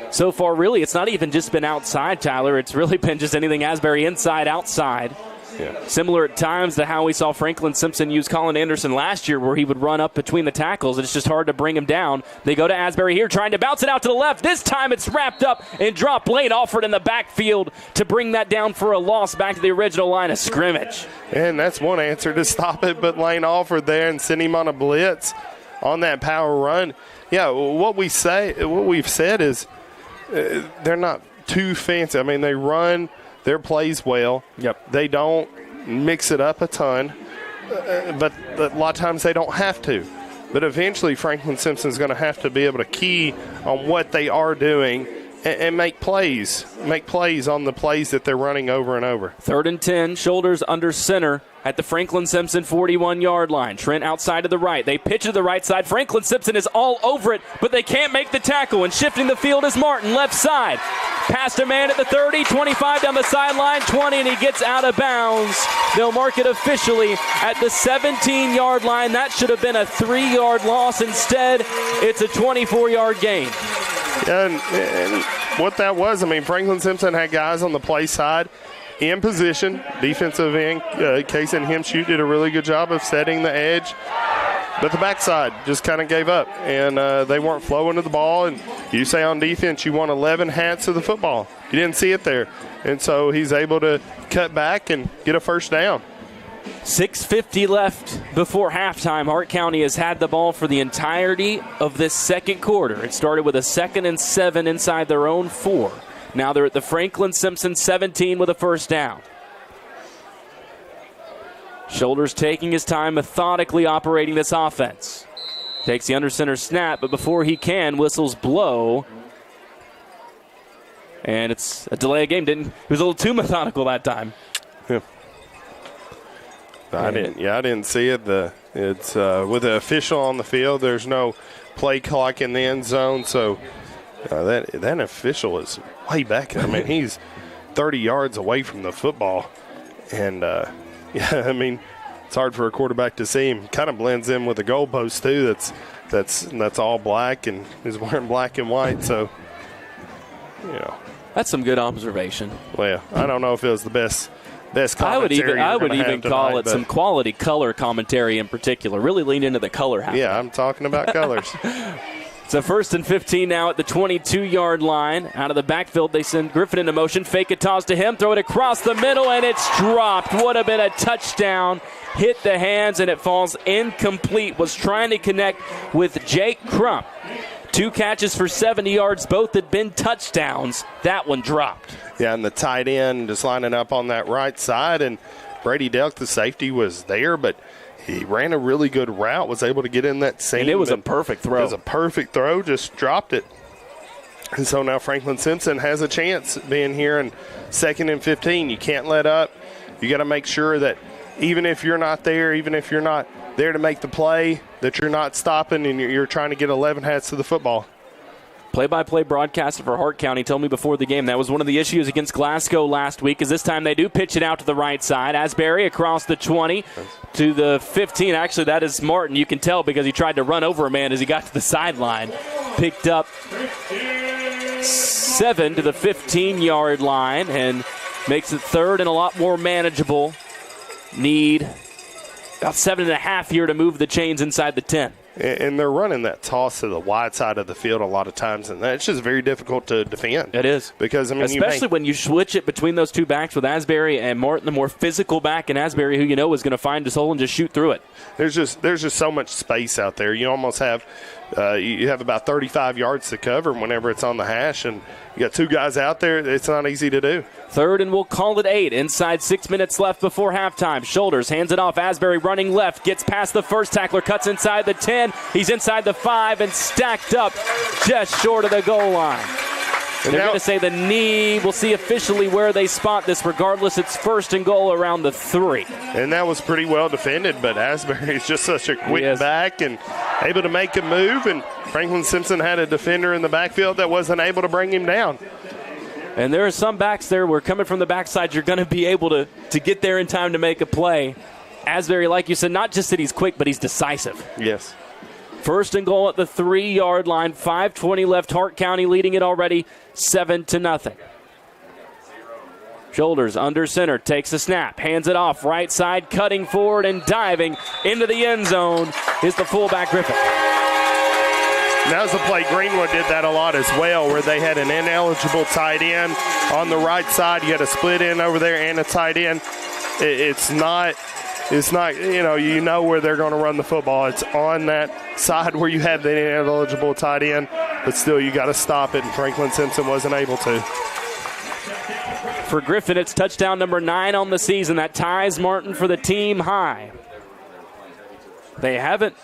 so far, really, it's not even just been outside, Tyler. It's really been just anything Asbury inside, outside. Yeah. Similar at times to how we saw Franklin Simpson use Colin Anderson last year, where he would run up between the tackles. It's just hard to bring him down. They go to Asbury here, trying to bounce it out to the left. This time it's wrapped up and dropped. Lane Alford in the backfield to bring that down for a loss back to the original line of scrimmage. And that's one answer to stop it, but Lane Alford there and send him on a blitz on that power run. Yeah, what we've said is they're not too fancy. I mean, they run their plays well. Yep. They don't mix it up a ton, but a lot of times they don't have to. But eventually Franklin Simpson's going to have to be able to key on what they are doing and make plays on the plays that they're running over and over. 3rd and 10, Shoulders under center at the Franklin Simpson 41-yard line. Trent outside to the right. They pitch to the right side. Franklin Simpson is all over it, but they can't make the tackle. And shifting the field is Martin, left side. Past a man at the 30, 25 down the sideline, 20, and he gets out of bounds. They'll mark it officially at the 17-yard line. That should have been a 3-yard loss. Instead, it's a 24-yard gain. And what that was, I mean, Franklin Simpson had guys on the play side in position. Defensive end, Case and Hemshoot did a really good job of setting the edge. But the backside just kind of gave up, and they weren't flowing to the ball. And you say on defense you want 11 hats to the football. You didn't see it there. And so he's able to cut back and get a first down. 6:50 left before halftime. Hart County has had the ball for the entirety of this second quarter. It started with a 2nd and 7 inside their own 4. Now they're at the Franklin Simpson 17 with a first down. Shoulders taking his time, methodically operating this offense. Takes the under center snap, but before he can, whistles blow. And it's a delay of game. He was a little too methodical that time. Yeah. I didn't see it. It's with the official on the field. There's no play clock in the end zone, so that official is way back. I mean, he's 30 yards away from the football, and I mean, it's hard for a quarterback to see him. Kind of blends in with the goalpost too. That's all black, and he's wearing black and white. So, that's some good observation. Well, I don't know if it was the best commentary. I would even call it some quality color commentary in particular. Really lean into the color half. Yeah, I'm talking about colors. It's a 1st and 15 now at the 22-yard line. Out of the backfield, they send Griffin into motion. Fake a toss to him. Throw it across the middle, and it's dropped. Would have been a touchdown. Hit the hands, and it falls incomplete. Was trying to connect with Jake Crump. 2 catches for 70 yards. Both had been touchdowns. That one dropped. Yeah, and the tight end just lining up on that right side, and Brady Delk, the safety, was there, but he ran a really good route, was able to get in that seam. And it was a perfect throw. It was a perfect throw, just dropped it. And so now Franklin Simpson has a chance being here in 2nd and 15. You can't let up. You got to make sure that even if you're not there, even if you're not there to make the play, that you're not stopping and you're trying to get 11 hats to the football. Play-by-play broadcaster for Hart County told me before the game that was one of the issues against Glasgow last week, is this time they do pitch it out to the right side. Asbury across the 20 to the 15. Actually, that is Martin. You can tell because he tried to run over a man as he got to the sideline. Picked up 7 to the 15-yard line, and Makes it third and a lot more manageable. Need about 7.5 here to move the chains inside the 10. And they're running that toss to the wide side of the field a lot of times, and that's just very difficult to defend. It is. Because, I mean, especially when you switch it between those two backs with Asbury and Martin, the more physical back, and Asbury, who you know is going to find his hole and just shoot through it. There's just so much space out there. You almost have you have about 35 yards to cover whenever it's on the hash, and you got two guys out there. It's not easy to do. Third, and we'll call it 8. Inside 6 minutes left before halftime. Shoulders, hands it off. Asbury running left, gets past the first tackler, cuts inside the 10. He's inside the 5 and stacked up just short of the goal line. They're going to say the knee. We'll see officially where they spot this. Regardless, it's first and goal around the 3. And that was pretty well defended, but Asbury is just such a quick back and able to make a move, and Franklin Simpson had a defender in the backfield that wasn't able to bring him down. And there are some backs there where coming from the backside, you're going to be able to get there in time to make a play. Asbury, like you said, not just that he's quick, but he's decisive. Yes. First and goal at the 3-yard line. 5:20 left. Hart County leading it already 7-0. Shoulders under center, takes a snap, hands it off, right side, cutting forward and diving into the end zone is the fullback Griffin. Now's the play. Greenwood did that a lot as well, where they had an ineligible tight end on the right side. You had a split end over there and a tight end. It's not, you know where they're going to run the football. It's on that side where you have the ineligible tight end, but still you got to stop it, and Franklin Simpson wasn't able to. For Griffin, it's touchdown number 9 on the season. That ties Martin for the team high. They haven't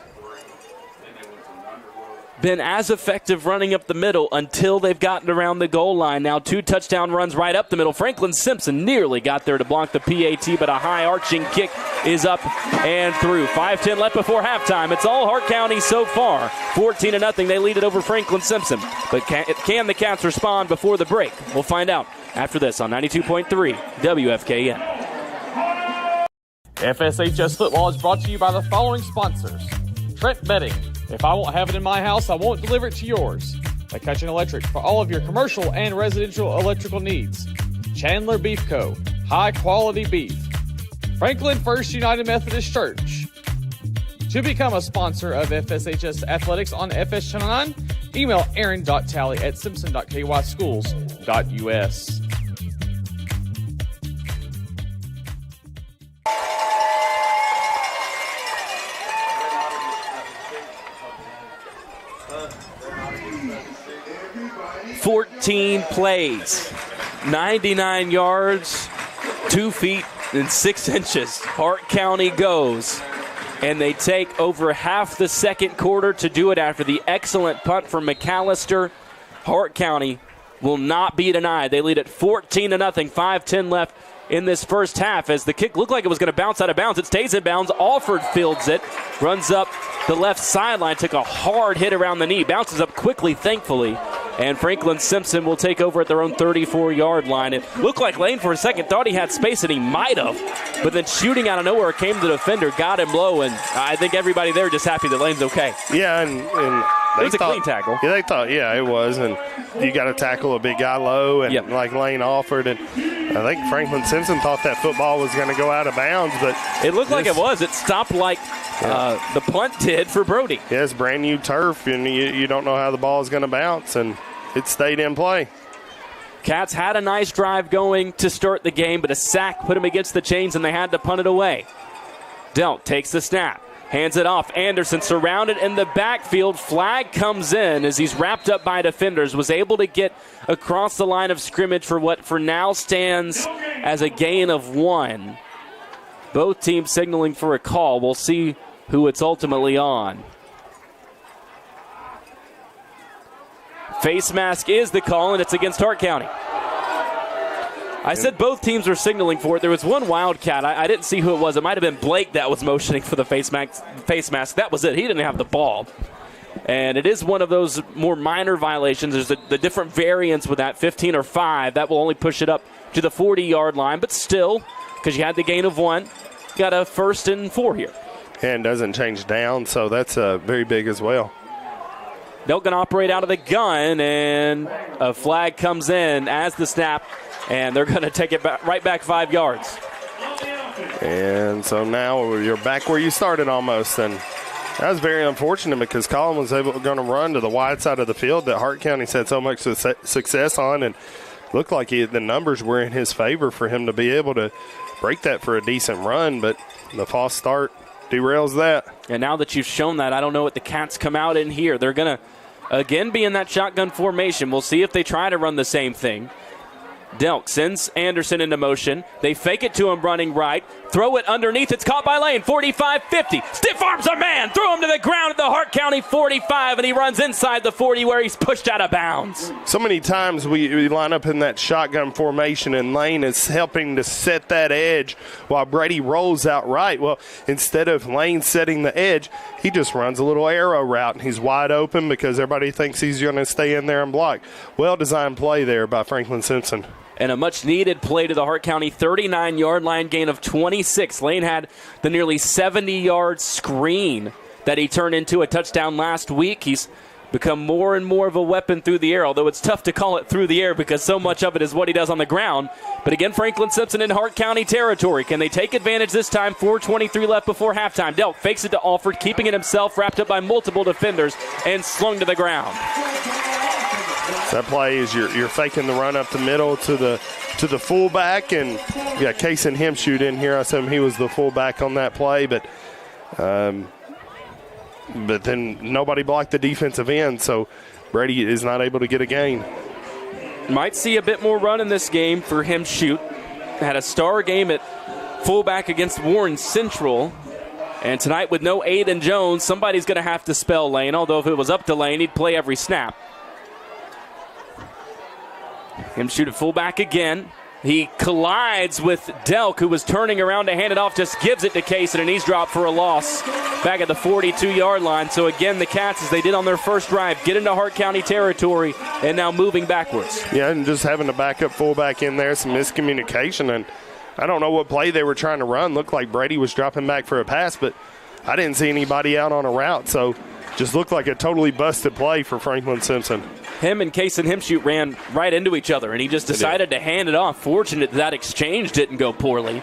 been as effective running up the middle until they've gotten around the goal line. Now 2 touchdown runs right up the middle. Franklin Simpson nearly got there to block the PAT, but a high arching kick is up and through. 5:10 left before halftime. It's all Hart County so far. 14-0. They lead it over Franklin Simpson. But can the Cats respond before the break? We'll find out after this on 92.3 WFKN. FSHS football is brought to you by the following sponsors: Trent Bedding. If I won't have it in my house, I won't deliver it to yours. McCutcheon Electric for all of your commercial and residential electrical needs. Chandler Beef Co. High quality beef. Franklin First United Methodist Church. To become a sponsor of FSHS Athletics on FS Channel 9, email aaron.talley@simpson.kyschools.us. "14 plays, 99 yards, 2 feet and 6 inches. Hart County goes, and they take over half the second quarter to do it after the excellent punt from McAllister. Hart County will not be denied. They lead at 14-0, 5:10 left in this first half as the kick looked like it was going to bounce out of bounds. It stays in bounds. Alford fields it, runs up the left sideline, took a hard hit around the knee, bounces up quickly, thankfully, and Franklin Simpson will take over at their own 34-yard line. It looked like Lane for a second thought he had space, and he might have, but then shooting out of nowhere came the defender, got him low, and I think everybody there just happy that Lane's okay. Yeah, and it was a clean tackle. Yeah, they thought, it was, and you got to tackle a big guy low, and like Lane offered, and I think Franklin Simpson thought that football was going to go out of bounds, but it looked like it was. It stopped like the punt did for Brody. Yeah, it's brand new turf, and you don't know how the ball is going to bounce, and it stayed in play. Cats had a nice drive going to start the game, but a sack put them against the chains, and they had to punt it away. Delt takes the snap, hands it off. Anderson surrounded in the backfield. Flag comes in as he's wrapped up by defenders, was able to get across the line of scrimmage for what for now stands as a gain of 1. Both teams signaling for a call. We'll see who it's ultimately on. Face mask is the call, and it's against Hart County. I said both teams were signaling for it. There was one Wildcat. I didn't see who it was. It might have been Blake that was motioning for the face mask. That was it. He didn't have the ball. And it is one of those more minor violations. There's the different variants with that, 15 or 5. That will only push it up to the 40-yard line. But still, because you had the gain of 1, you got a 1st and 4 here. And doesn't change down, so that's very big as well. They're going to operate out of the gun, and a flag comes in as the snap, and they're going to take it back, right back 5 yards. And so now you're back where you started almost, and that was very unfortunate because Colin was going to run to the wide side of the field that Hart County's had so much success on, and looked like the numbers were in his favor for him to be able to break that for a decent run, but the false start derails that. And now that you've shown that, I don't know what the Cats come out in here. They're going to, again, be in that shotgun formation. We'll see if they try to run the same thing. Delk sends Anderson into motion. They fake it to him running right. Throw it underneath. It's caught by Lane. 45-50. Stiff arms a man. Throw him to the ground at the Hart County 45, and he runs inside the 40 where he's pushed out of bounds. So many times we line up in that shotgun formation, and Lane is helping to set that edge while Brady rolls out right. Well, instead of Lane setting the edge, he just runs a little arrow route, and he's wide open because everybody thinks he's going to stay in there and block. Well-designed play there by Franklin Simpson. And a much-needed play to the Hart County 39-yard line gain of 26. Lane had the nearly 70-yard screen that he turned into a touchdown last week. He's become more and more of a weapon through the air, although it's tough to call it through the air because so much of it is what he does on the ground. But again, Franklin Simpson in Hart County territory. Can they take advantage this time? 4:23 left before halftime. Delk fakes it to Alford, keeping it himself, wrapped up by multiple defenders, and slung to the ground. That play is you're faking the run up the middle to the fullback, and you got Case and Hemshoot in here. I assume he was the fullback on that play, but then nobody blocked the defensive end, so Brady is not able to get a gain. Might see a bit more run in this game for Hemshoot. Had a star game at fullback against Warren Central. And tonight with no Aiden Jones, somebody's going to have to spell Lane, although if it was up to Lane, he'd play every snap. Hemshoot at fullback again. He collides with Delk, who was turning around to hand it off, just gives it to Kaysen, and he's dropped for a loss back at the 42-yard line. So again, the Cats, as they did on their first drive, get into Hart County territory and now moving backwards. Yeah, and just having a backup fullback in there, some miscommunication, and I don't know what play they were trying to run. Looked like Brady was dropping back for a pass, but I didn't see anybody out on a route, so just looked like a totally busted play for Franklin Simpson. Him and Case and Hemshoot ran right into each other, and he just decided to hand it off. Fortunate that exchange didn't go poorly.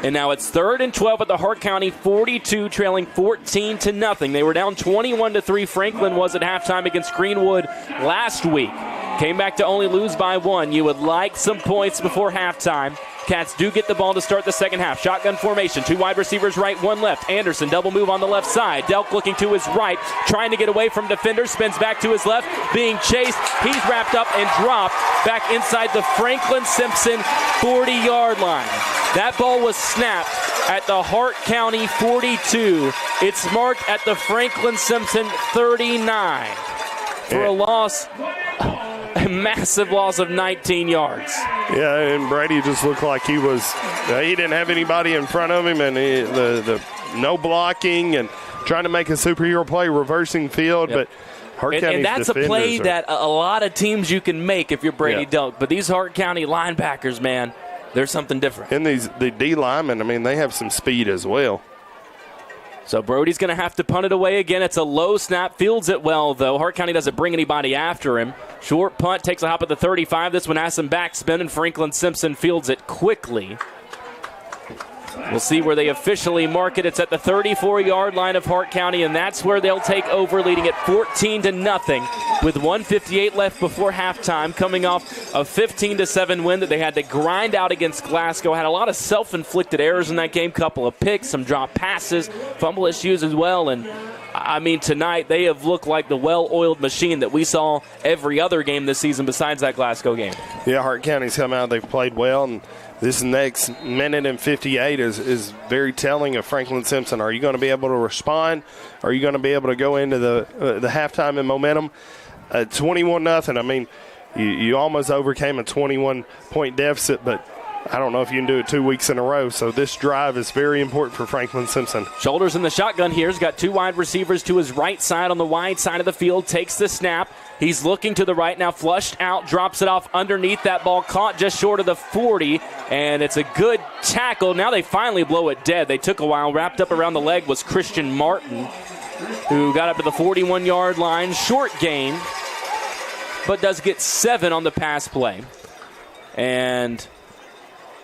And now it's 3rd and 12 at the Hart County 42, trailing 14-0. They were down 21-3. Franklin was at halftime against Greenwood last week. Came back to only lose by 1. You would like some points before halftime. Cats do get the ball to start the second half. Shotgun formation, 2 wide receivers right, 1 left. Anderson, double move on the left side. Delk looking to his right, trying to get away from defenders, spins back to his left, being chased. He's wrapped up and dropped back inside the Franklin Simpson 40-yard line. That ball was snapped at the Hart County 42. It's marked at the Franklin Simpson 39 for a loss. A massive loss of 19 yards. Yeah, and Brady just looked like he didn't have anybody in front of him, and the no blocking and trying to make a superhero play, reversing field, but Hart County's and that's a play that a lot of teams you can make if you're Brady Delk, but these Hart County linebackers, man, they're something different. And the D linemen, I mean, they have some speed as well. So Brody's going to have to punt it away again. It's a low snap. Fields it well, though. Hart County doesn't bring anybody after him. Short punt, takes a hop at the 35. This one has some backspin, and Franklin Simpson fields it quickly. We'll see where they officially mark it. It's at the 34-yard line of Hart County, and that's where they'll take over, leading it 14-0 with 1:58 left before halftime, coming off a 15-7 win that they had to grind out against Glasgow. Had a lot of self-inflicted errors in that game, couple of picks, some drop passes, fumble issues as well, and I mean, tonight they have looked like the well-oiled machine that we saw every other game this season besides that Glasgow game. Yeah, Hart County's come out, they've played well, and this next minute and 58 is very telling of Franklin Simpson. Are you going to be able to respond? Are you going to be able to go into the halftime in momentum? 21-0. I mean, you almost overcame a 21-point deficit, but I don't know if you can do it 2 weeks in a row. So this drive is very important for Franklin Simpson. Shoulders in the shotgun here. He's got 2 wide receivers to his right side on the wide side of the field. Takes the snap. He's looking to the right now, flushed out, drops it off underneath. That ball caught just short of the 40, and it's a good tackle. Now they finally blow it dead. They took a while. Wrapped up around the leg was Christian Martin, who got up to the 41-yard line. Short gain, but does get 7 on the pass play. And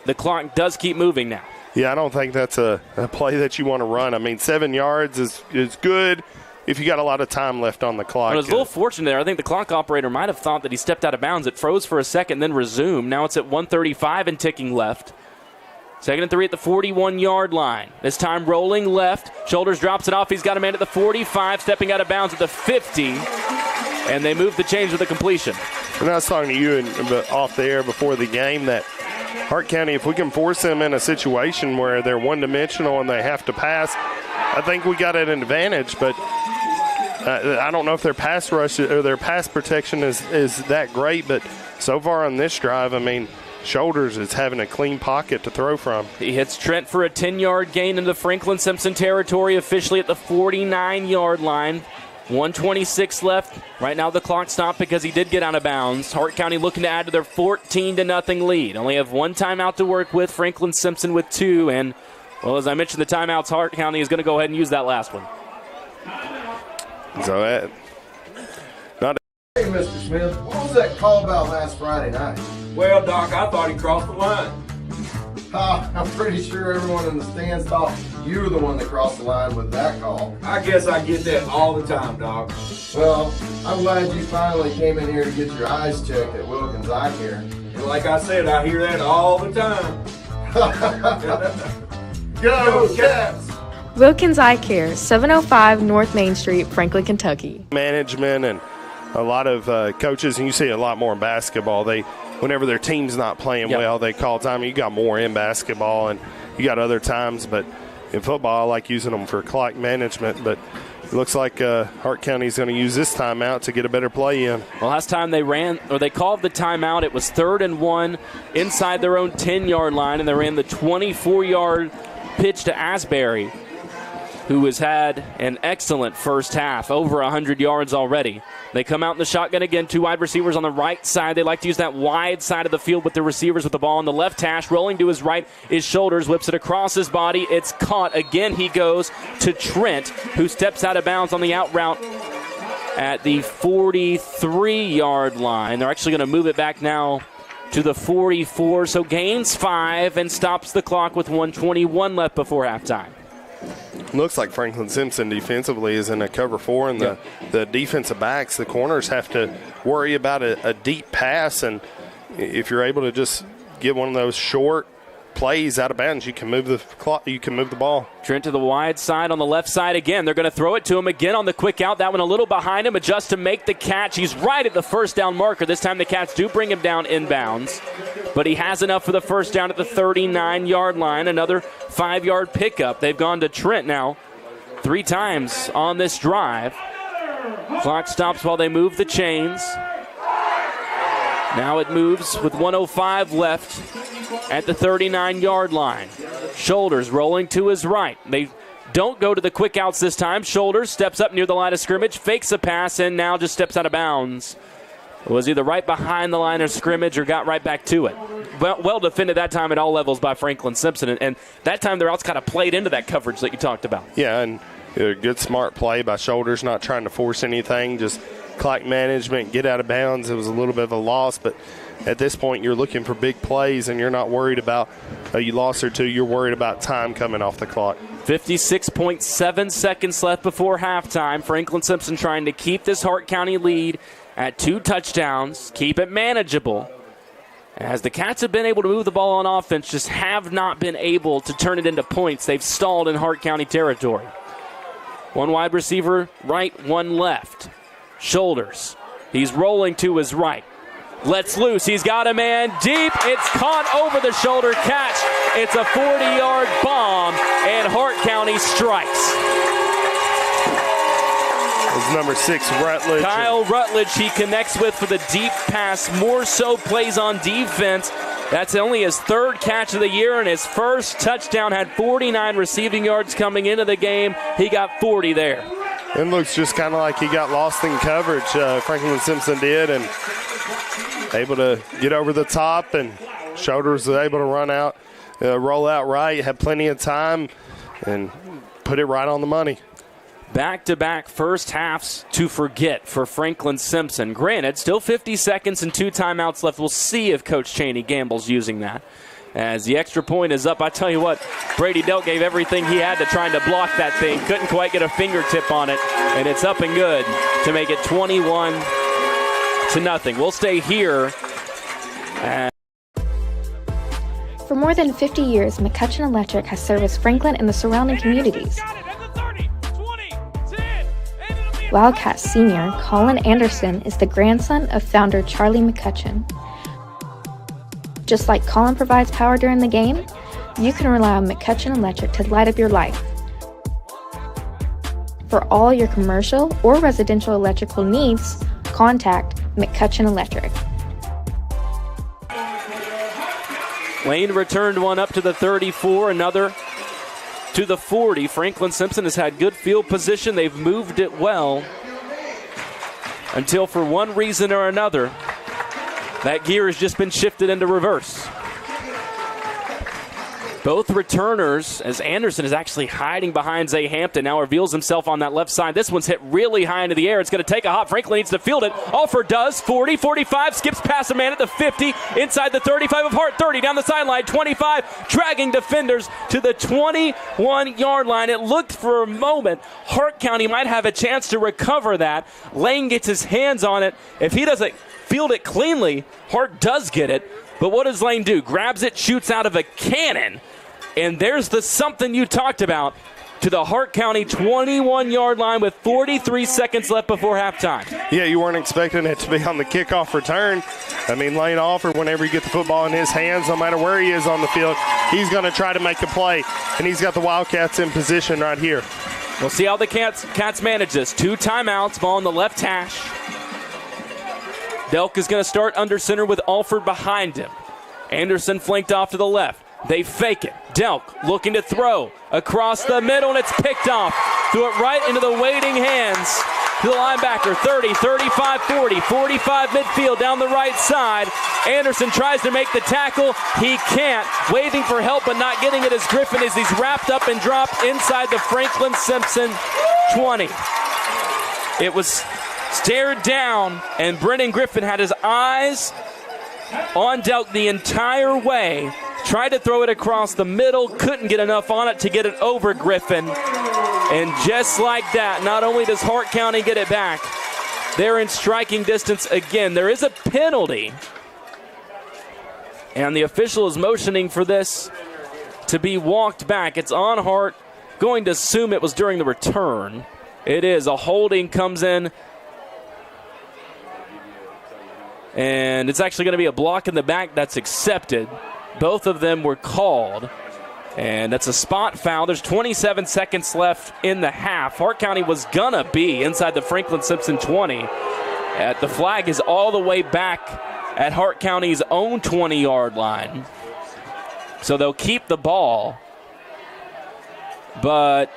the clock does keep moving now. Yeah, I don't think that's a play that you want to run. I mean, 7 yards is good if you got a lot of time left on the clock. It was a little fortunate there. I think the clock operator might have thought that he stepped out of bounds. It froze for a second, then resumed. Now it's at 1:35 and ticking left. 2nd and 3 at the 41-yard line. This time rolling left. Shoulders drops it off. He's got a man at the 45, stepping out of bounds at the 50. And they move the chains with a completion. And I was talking to you off the air before the game that Hart County, if we can force them in a situation where they're one-dimensional and they have to pass, I think we got an advantage. But I don't know if their pass rush or their pass protection is that great. But so far on this drive, I mean, Shoulders is having a clean pocket to throw from. He hits Trent for a 10-yard gain into Franklin Simpson territory, officially at the 49-yard line. 1:26 left. Right now the clock stopped because he did get out of bounds. Hart County looking to add to their 14-0 lead. Only have one timeout to work with. Franklin Simpson with 2. And, well, as I mentioned, the timeouts, Hart County is going to go ahead and use that last one. So Hey, Mr. Smith, what was that call about last Friday night? Well, Doc, I thought he crossed the line. I'm pretty sure everyone in the stands thought you were the one that crossed the line with that call. I guess I get that all the time, Doc. Well, I'm glad you finally came in here to get your eyes checked at Wilkins Eye Care. And like I said, I hear that all the time. Go, Cats! Wilkins Eye Care, 705 North Main Street, Franklin, Kentucky. Management and a lot of coaches, and you see a lot more in basketball, whenever their team's not playing well, they call time. You got more in basketball, and you got other times. But in football, I like using them for clock management. But it looks like Hart County's going to use this timeout to get a better play in. Well, last time they called the timeout, it was 3rd and 1 inside their own 10-yard line, and they ran the 24-yard pitch to Asbury, who has had an excellent first half, over 100 yards already. They come out in the shotgun again, 2 wide receivers on the right side. They like to use that wide side of the field with the receivers with the ball on the left hash. Rolling to his right is Shoulders, whips it across his body. It's caught. Again, he goes to Trent, who steps out of bounds on the out route at the 43-yard line. They're actually going to move it back now to the 44, so gains 5 and stops the clock with 1:21 left before halftime. Looks like Franklin Simpson defensively is in a cover 4, and the defensive backs, the corners, have to worry about a deep pass. And if you're able to just get one of those short plays out of bounds, you can move the clock, you can move the ball. Trent to the wide side on the left side again. They're going to throw it to him again on the quick out. That one a little behind him, adjusts to make the catch. He's right at the first down marker. This time the Cats do bring him down inbounds, but he has enough for the first down at the 39-yard line. Another 5-yard pickup. They've gone to Trent now 3 times on this drive. Clock stops while they move the chains. Now it moves with 1:05 left at the 39-yard line. Shoulders rolling to his right. They don't go to the quick outs this time. Shoulders steps up near the line of scrimmage, fakes a pass, and now just steps out of bounds. It was either right behind the line of scrimmage or got right back to it. Well defended that time at all levels by Franklin Simpson, and that time their outs kind of played into that coverage that you talked about. Yeah, and a good smart play by Shoulders, not trying to force anything, just clock management, get out of bounds. It was a little bit of a loss, but at this point you're looking for big plays and you're not worried about a loss or 2. You're worried about time coming off the clock. 56.7 seconds left before halftime. Franklin Simpson trying to keep this Hart County lead at 2 touchdowns, keep it manageable. As the Cats have been able to move the ball on offense, just have not been able to turn it into points. They've stalled in Hart County territory. 1 wide receiver right, 1 left. Shoulders. He's rolling to his right. Lets loose. He's got a man deep. It's caught over the shoulder catch. It's a 40-yard bomb, and Hart County strikes. It's number 6, Rutledge. Kyle Rutledge he connects with for the deep pass. More so plays on defense. That's only his 3rd catch of the year, and his first touchdown. Had 49 receiving yards coming into the game. He got 40 there. It looks just kind of like he got lost in coverage. Franklin Simpson did, and able to get over the top, and Shoulders was able to run out, roll out right, had plenty of time, and put it right on the money. Back-to-back first halves to forget for Franklin Simpson. Granted, still 50 seconds and 2 timeouts left. We'll see if Coach Cheney gambles using that. As the extra point is up, I tell you what, Brady Delk gave everything he had to trying to block that thing. Couldn't quite get a fingertip on it, and it's up and good to make it 21-0. We'll stay here. For more than 50 years, McCutcheon Electric has serviced Franklin and the surrounding communities. Wildcat senior Colin Anderson is the grandson of founder Charlie McCutcheon. Just like Colin provides power during the game, you can rely on McCutcheon Electric to light up your life. For all your commercial or residential electrical needs, contact McCutcheon Electric. Lane returned one up to the 34, another to the 40. Franklin Simpson has had good field position. They've moved it well until for one reason or another, that gear has just been shifted into reverse. Both returners, as Anderson is actually hiding behind Zay Hampton, now reveals himself on that left side. This one's hit really high into the air. It's going to take a hop. Franklin needs to field it. Alford does. 40, 45, skips past a man at the 50, inside the 35 of Hart, 30, down the sideline, 25, dragging defenders to the 21-yard line. It looked for a moment Hart County might have a chance to recover that. Lane gets his hands on it. If he doesn't field it cleanly, Hart does get it. But what does Lane do? Grabs it, shoots out of a cannon. And there's the something you talked about to the Hart County 21-yard line with 43 seconds left before halftime. Yeah, you weren't expecting it to be on the kickoff return. I mean, Lane Alford, whenever you get the football in his hands, no matter where he is on the field, he's going to try to make a play. And he's got the Wildcats in position right here. We'll see how the Cats manage this. 2 timeouts, ball on the left hash. Delk is going to start under center with Alford behind him. Anderson flanked off to the left. They fake it. Delk looking to throw across the middle, and it's picked off. Threw it right into the waiting hands to the linebacker. 30, 35, 40, 45 midfield down the right side. Anderson tries to make the tackle. He can't. Waving for help but not getting it as Griffin as he's wrapped up and dropped inside the Franklin Simpson 20. It was stared down, and Brennan Griffin had his eyes on Delk the entire way. Tried to throw it across the middle, couldn't get enough on it to get it over Griffin. And just like that, not only does Hart County get it back, they're in striking distance again. There is a penalty, and the official is motioning for this to be walked back. It's on Hart. Going to assume it was during the return. It is. A holding comes in, and it's actually going to be a block in the back that's accepted. Both of them were called, and that's a spot foul. There's 27 seconds left in the half. Hart County was going to be inside the Franklin Simpson 20. The flag is all the way back at Hart County's own 20-yard line. So they'll keep the ball, but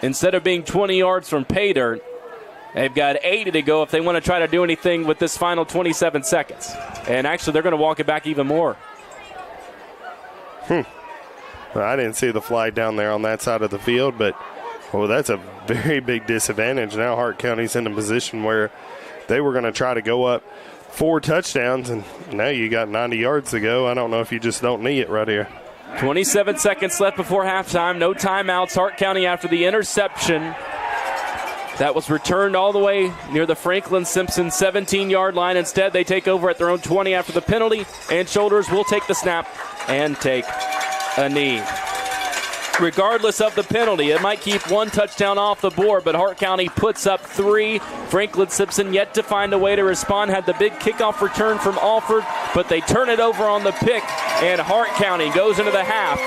instead of being 20 yards from pay dirt, they've got 80 to go if they want to try to do anything with this final 27 seconds. And actually, they're going to walk it back even more. Well, I didn't see the flag down there on that side of the field, but that's a very big disadvantage. Now Hart County's in a position where they were going to try to go up 4 touchdowns, and now you got 90 yards to go. I don't know if you just don't need it right here. 27 seconds left before halftime. No timeouts. Hart County after the interception that was returned all the way near the Franklin Simpson 17-yard line. Instead, they take over at their own 20 after the penalty, and Shoulders will take the snap and take a knee. Regardless of the penalty, it might keep 1 touchdown off the board, but Hart County puts up 3. Franklin Simpson yet to find a way to respond. Had the big kickoff return from Alford, but they turn it over on the pick, and Hart County goes into the half,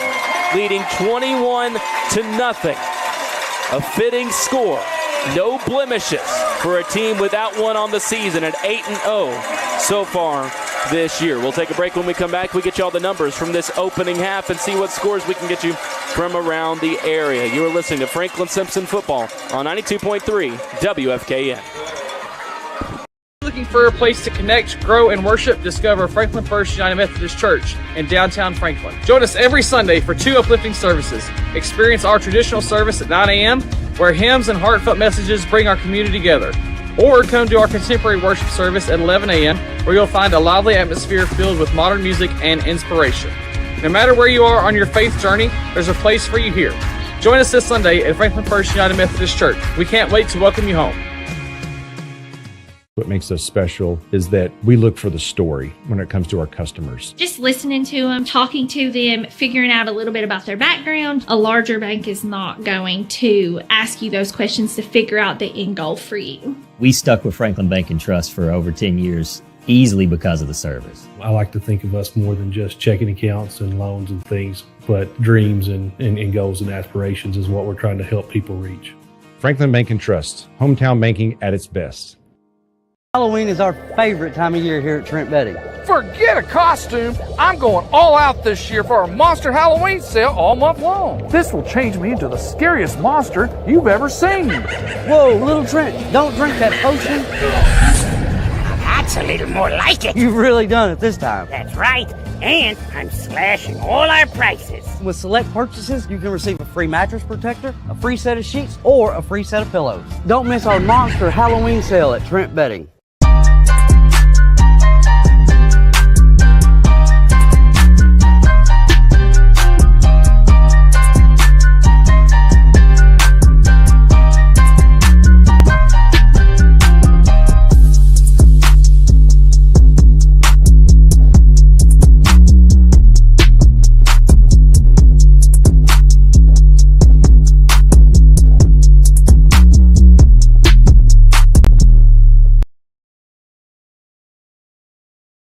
leading 21-0. A fitting score. No blemishes for a team without one on the season at 8-0 so far this year. We'll take a break. When we come back, we get you all the numbers from this opening half and see what scores we can get you from around the area. You are listening to Franklin Simpson Football on 92.3 WFKN. Looking for a place to connect, grow, and worship? Discover Franklin First United Methodist Church in downtown Franklin. Join us every Sunday for 2 uplifting services. Experience our traditional service at 9 a.m., where hymns and heartfelt messages bring our community together. Or come to our contemporary worship service at 11 a.m., where you'll find a lively atmosphere filled with modern music and inspiration. No matter where you are on your faith journey, there's a place for you here. Join us this Sunday at Franklin First United Methodist Church. We can't wait to welcome you home. What makes us special is that we look for the story when it comes to our customers. Just listening to them, talking to them, figuring out a little bit about their background. A larger bank is not going to ask you those questions to figure out the end goal for you. We stuck with Franklin Bank and Trust for over 10 years, easily because of the service. I like to think of us more than just checking accounts and loans and things, but dreams and goals and aspirations is what we're trying to help people reach. Franklin Bank and Trust, hometown banking at its best. Halloween is our favorite time of year here at Trent Bedding. Forget a costume. I'm going all out this year for our Monster Halloween sale all month long. This will change me into the scariest monster you've ever seen. Whoa, little Trent, don't drink that potion. That's a little more like it. You've really done it this time. That's right. And I'm slashing all our prices. With select purchases, you can receive a free mattress protector, a free set of sheets, or a free set of pillows. Don't miss our Monster Halloween sale at Trent Bedding.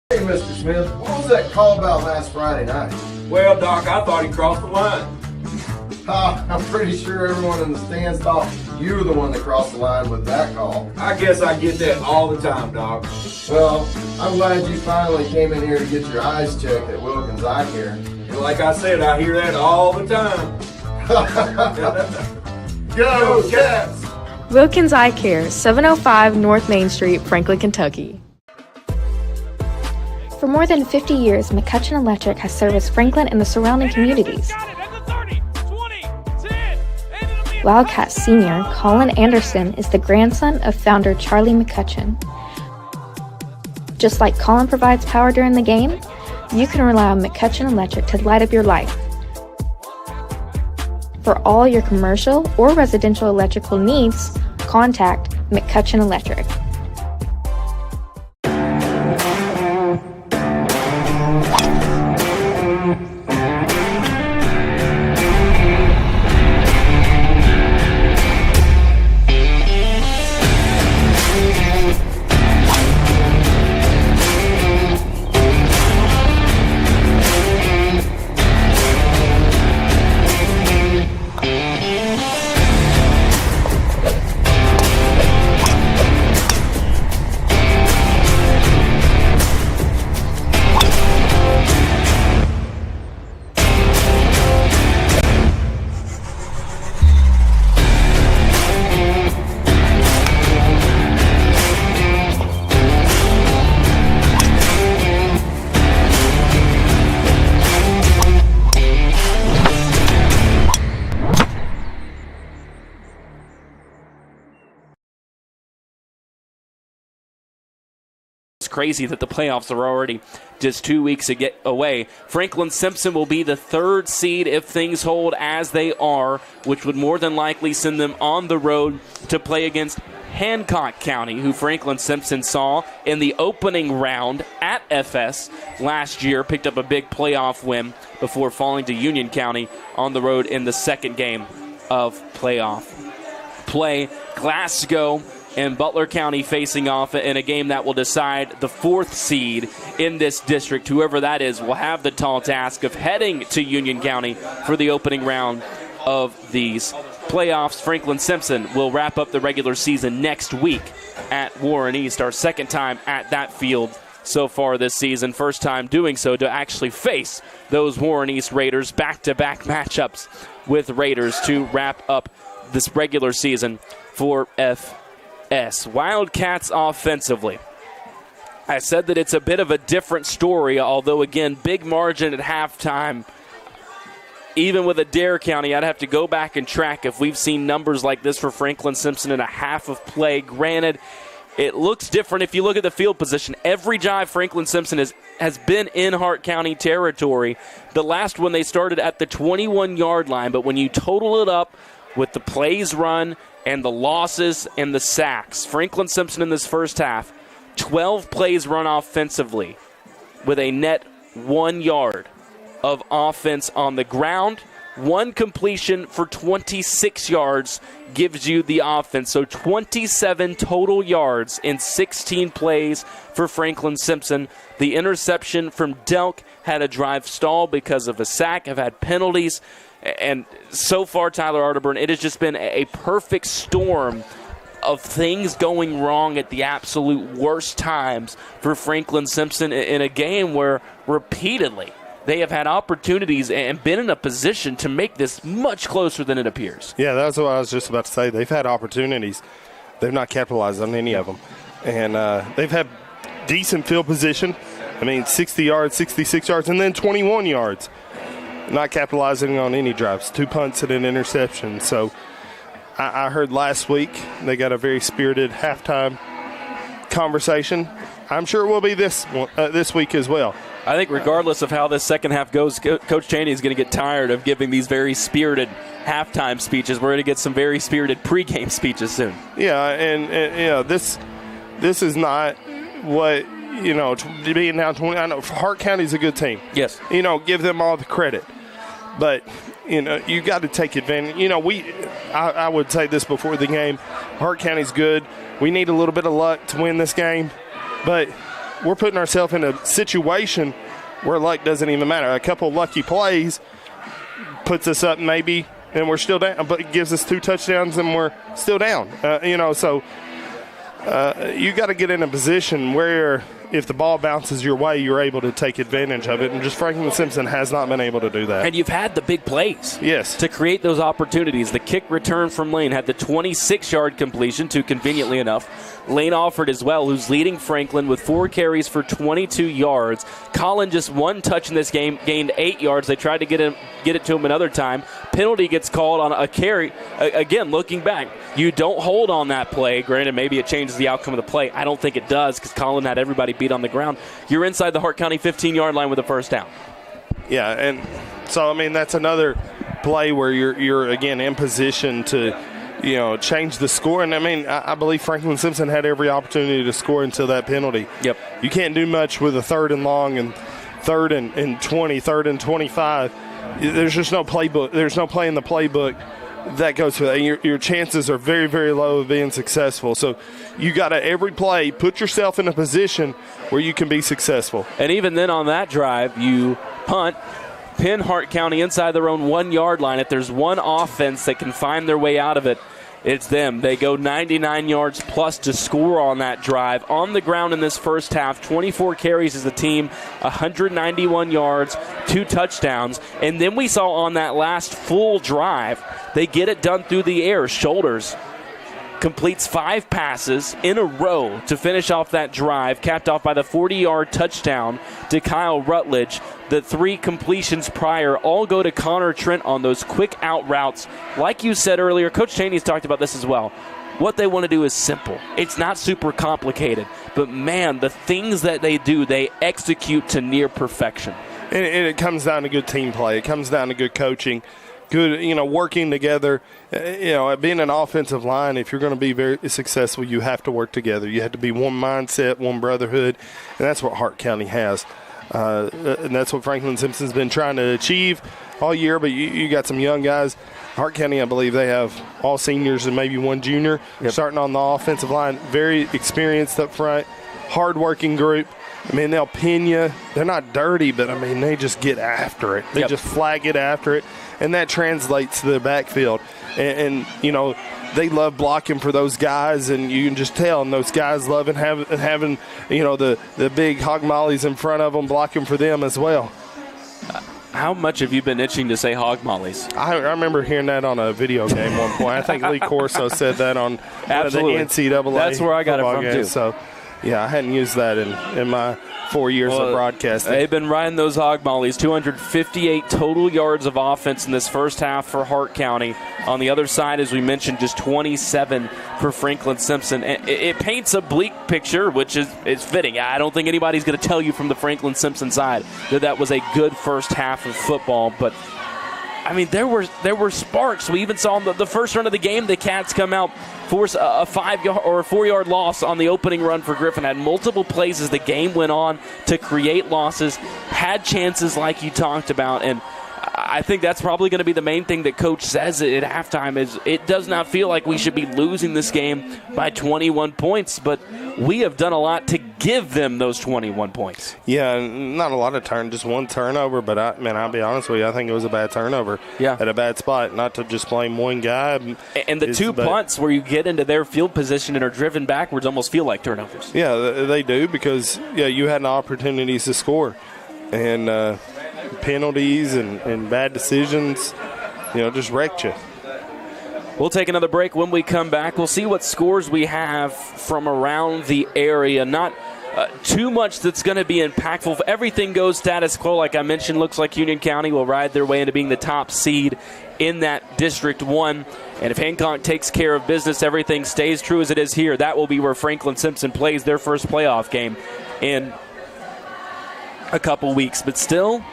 Hey, Mr. Smith, what was that call about last Friday night? Well, Doc, I thought he crossed the line. I'm pretty sure everyone in the stands thought you were the one that crossed the line with that call. I guess I get that all the time, Doc. Well, I'm glad you finally came in here to get your eyes checked at Wilkins Eye Care. And like I said, I hear that all the time. Go, Cats! Wilkins Eye Care, 705 North Main Street, Franklin, Kentucky. For more than 50 years, McCutcheon Electric has serviced Franklin and the surrounding communities. Wildcat senior Colin Anderson is the grandson of founder Charlie McCutcheon. Just like Colin provides power during the game, you can rely on McCutcheon Electric to light up your life. For all your commercial or residential electrical needs, contact McCutcheon Electric. Crazy that the playoffs are already just 2 weeks away. Franklin Simpson will be the 3rd seed if things hold as they are, which would more than likely send them on the road to play against Hancock County, who Franklin Simpson saw in the opening round at FS last year, picked up a big playoff win before falling to Union County on the road in the 2nd game of playoff play. Glasgow and Butler County facing off in a game that will decide the 4th seed in this district. Whoever that is will have the tall task of heading to Union County for the opening round of these playoffs. Franklin Simpson will wrap up the regular season next week at Warren East, our 2nd time at that field so far this season. First time doing so to actually face those Warren East Raiders. Back-to-back matchups with Raiders to wrap up this regular season for FS. Wildcats offensively I said that it's a bit of a different story, although, again, big margin at halftime. Even with Adair County, I'd have to go back and track if we've seen numbers like this for Franklin Simpson in a half of play. Granted, it looks different if you look at the field position. Every drive Franklin Simpson has been in Hart County territory. The last one they started at the 21-yard line, but when you total it up with the plays run and the losses and the sacks, Franklin Simpson in this first half, 12 plays run offensively with a net 1 yard of offense on the ground. 1 completion for 26 yards gives you the offense. So 27 total yards in 16 plays for Franklin Simpson. The interception from Delk had a drive stall because of a sack. Have had penalties. And so far, Tyler Arterburn, it has just been a perfect storm of things going wrong at the absolute worst times for Franklin Simpson in a game where repeatedly they have had opportunities and been in a position to make this much closer than it appears. Yeah, that's what I was just about to say. They've had opportunities. They've not capitalized on any of them. And they've had decent field position. 60 yards, 66 yards, and then 21 yards. Not capitalizing on any drives. 2 punts and an interception. So I heard last week they got a very spirited halftime conversation. I'm sure it will be this week as well. I think regardless of how this second half goes, Coach Cheney is going to get tired of giving these very spirited halftime speeches. We're going to get some very spirited pregame speeches soon. Yeah, and this is not what, being down 20. I know Hart County's a good team. Yes. Give them all the credit. But, you got to take advantage. I would say this before the game. Hart County's good. We need a little bit of luck to win this game. But we're putting ourselves in a situation where luck doesn't even matter. A couple of lucky plays puts us up maybe, and we're still down. But it gives us 2 touchdowns, and we're still down. So you got to get in a position where if the ball bounces your way, you're able to take advantage of it. And just Franklin Simpson has not been able to do that. And you've had the big plays. Yes. To create those opportunities. The kick return from Lane had the 26-yard completion to, conveniently enough, Lane Alford as well, who's leading Franklin with 4 carries for 22 yards. Colin just 1 touch in this game, gained 8 yards. They tried to get it to him another time. Penalty gets called on a carry. Again, looking back, you don't hold on that play. Granted, maybe it changes the outcome of the play. I don't think it does because Colin had everybody beat on the ground. You're inside the Hart County 15-yard line with a first down. Yeah, and so, that's another play where you're again, in position to, change the score. And, I believe Franklin Simpson had every opportunity to score until that penalty. Yep. You can't do much with a 3rd and long and 3rd and 20, 3rd and 25. There's just no playbook. There's no play in the playbook that goes for that. And your chances are very, very low of being successful. So you got to, every play, put yourself in a position where you can be successful. And even then on that drive, you punt, pin Hart County inside their own 1-yard line. If there's one offense that can find their way out of it, it's them. They go 99 yards plus to score on that drive. On the ground in this first half, 24 carries as a team, 191 yards, 2 touchdowns. And then we saw on that last full drive, they get it done through the air. Shoulders completes 5 passes in a row to finish off that drive, capped off by the 40-yard touchdown to Kyle Rutledge. The 3 completions prior all go to Connor Trent on those quick out routes. Like you said earlier, Coach Cheney's talked about this as well. What they want to do is simple. It's not super complicated. But, man, the things that they do, they execute to near perfection. And it comes down to good team play. It comes down to good coaching. Good, working together. Being an offensive line, if you're going to be very successful, you have to work together. You have to be one mindset, one brotherhood, and that's what Hart County has. And that's what Franklin Simpson's been trying to achieve all year, but you got some young guys. Hart County, I believe they have all seniors and maybe 1 junior starting on the offensive line. Very experienced up front, hard-working group. They'll pin you. They're not dirty, but, they just get after it. They just flag it after it. And that translates to the backfield. And they love blocking for those guys, and you can just tell. And those guys love having the big hog mollies in front of them blocking for them as well. How much have you been itching to say hog mollies? I remember hearing that on a video game one point. I think Lee Corso said that on the NCAA. That's where I got it from, game. too. So, Yeah, I hadn't used that in my 4 years of broadcasting. They've been riding those hog mollies. 258 total yards of offense in this first half for Hart County. On the other side, as we mentioned, just 27 for Franklin Simpson. It paints a bleak picture, which is fitting. I don't think anybody's going to tell you from the Franklin Simpson side that was a good first half of football, but I mean, there were sparks. We even saw the first run of the game, the Cats come out, force a 5-yard or a 4-yard loss on the opening run for Griffin. Had multiple plays as the game went on to create losses, had chances like you talked about, and I think that's probably going to be the main thing that Coach says at halftime is it does not feel like we should be losing this game by 21 points, but we have done a lot to give them those 21 points. Yeah, not a lot of just one turnover, but I'll be honest with you, I think it was a bad turnover at a bad spot, not to just blame one guy. And the two punts where you get into their field position and are driven backwards almost feel like turnovers. Yeah, they do because, you had opportunities to score. And penalties and bad decisions, just wrecked you. We'll take another break. When we come back, we'll see what scores we have from around the area. Not too much that's going to be impactful. If everything goes status quo, like I mentioned, looks like Union County will ride their way into being the top seed in that District 1. And if Hancock takes care of business, everything stays true as it is here. That will be where Franklin Simpson plays their first playoff game in a couple weeks. But still,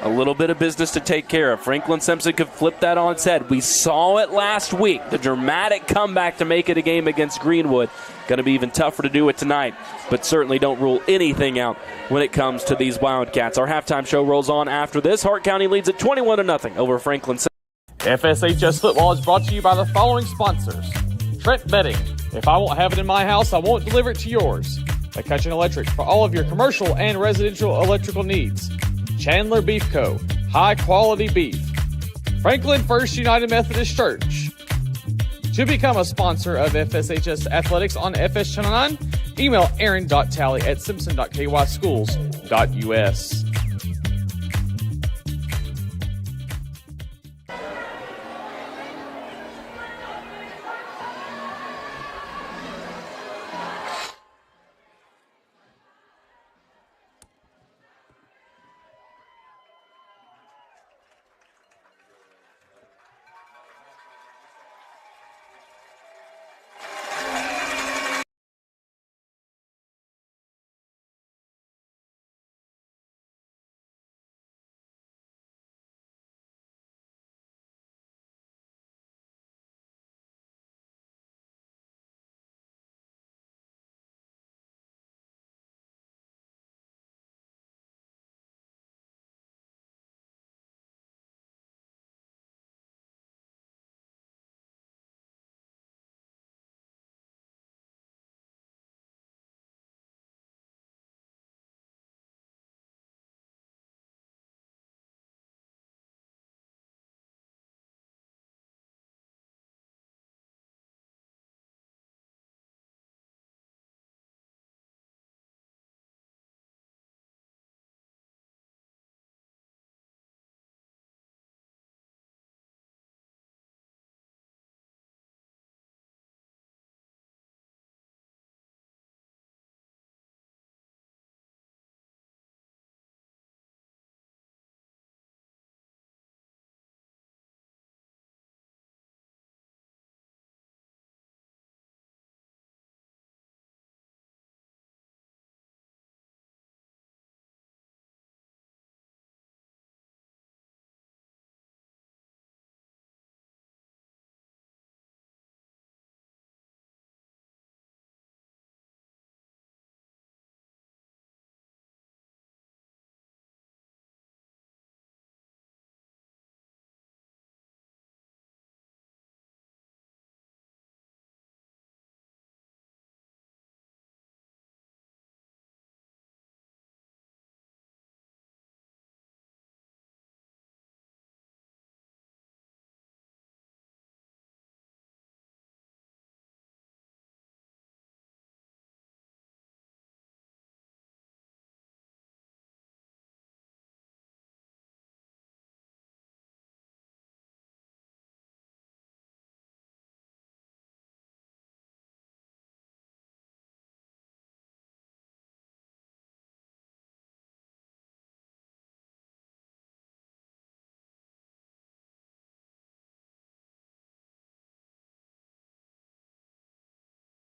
a little bit of business to take care of. Franklin Simpson could flip that on its head. We saw it last week, the dramatic comeback to make it a game against Greenwood. Going to be even tougher to do it tonight, but certainly don't rule anything out when it comes to these Wildcats. Our halftime show rolls on after this. Hart County leads at 21-0 over Franklin Simpson. FSHS football is brought to you by the following sponsors. Trent Bedding. If I won't have it in my house, I won't deliver it to yours. McCutcheon Electric for all of your commercial and residential electrical needs. Chandler Beef Co. High quality beef. Franklin First United Methodist Church. To become a sponsor of FSHS Athletics on FS Channel 9, email aaron.talley@simpson.kyschools.us.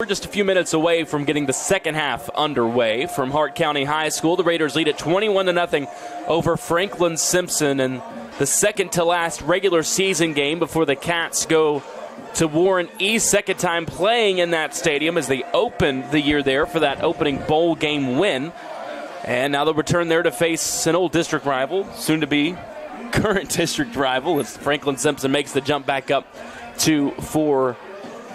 We're just a few minutes away from getting the second half underway from Hart County High School. The Raiders lead at 21-0 over Franklin Simpson, and the second to last regular season game before the Cats go to Warren East. Second time playing in that stadium as they opened the year there for that opening bowl game win. And now they'll return there to face an old district rival, soon to be current district rival, as Franklin Simpson makes the jump back up to 4A.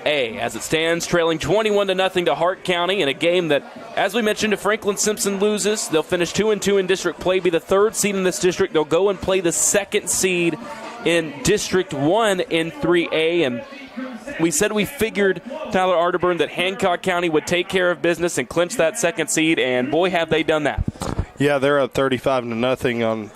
As it stands, trailing 21-0 to Hart County in a game that, as we mentioned, if Franklin Simpson loses, they'll finish 2-2 in district play, be the third seed in this district. They'll go and play the second seed in District 1 in 3A. And we said we figured, Tyler Arterburn, that Hancock County would take care of business and clinch that second seed, and boy, have they done that. Yeah, they're up 35-0 on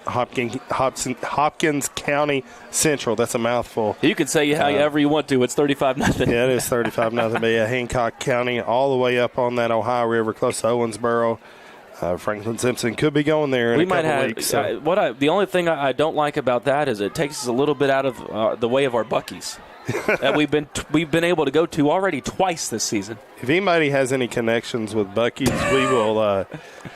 Hopkins County Central. That's a mouthful. You can say however you want to. It's 35-0. Yeah, it is 35-0. But yeah, Hancock County all the way up on that Ohio River, close to Owensboro. Franklin Simpson could be going there in a couple weeks. So. The only thing I don't like about that is it takes us a little bit out of the way of our Buc-ee's that we've been able to go to already twice this season. If anybody has any connections with Buc-ee's,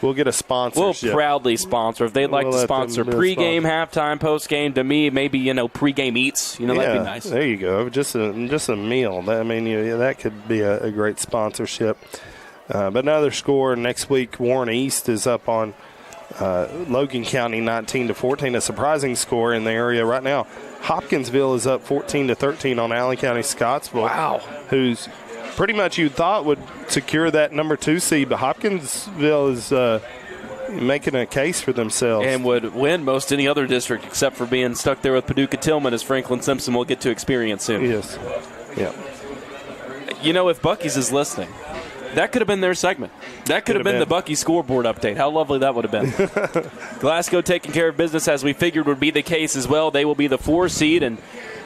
we'll get a sponsorship. We'll proudly sponsor. If they'd like to sponsor pregame, halftime, postgame, to me, maybe pregame eats. That'd be nice. There you go. Just a meal. That could be a great sponsorship. But another score next week, Warren East is up on Logan County 19-14, a surprising score in the area right now. Hopkinsville is up 14-13 on Allen County Scottsville. Wow. Who's pretty much you thought would secure that number 2 seed, but Hopkinsville is making a case for themselves. And would win most any other district except for being stuck there with Paducah Tillman, as Franklin Simpson will get to experience soon. Yes. Yeah. If Buc-ee's is listening, that could have been their segment. That could have been the Buc-ee scoreboard update. How lovely that would have been. Glasgow taking care of business, as we figured would be the case as well. They will be the 4 seed and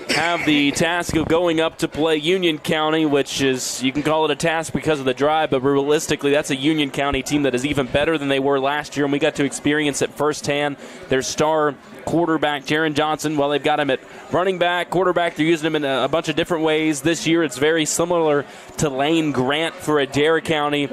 have the task of going up to play Union County, which is, you can call it a task because of the drive, but realistically that's a Union County team that is even better than they were last year, and we got to experience it firsthand. Their star quarterback, Jaron Johnson, while they've got him at running back, quarterback, they're using him in a bunch of different ways. This year it's very similar to Lane Grant for Adair County.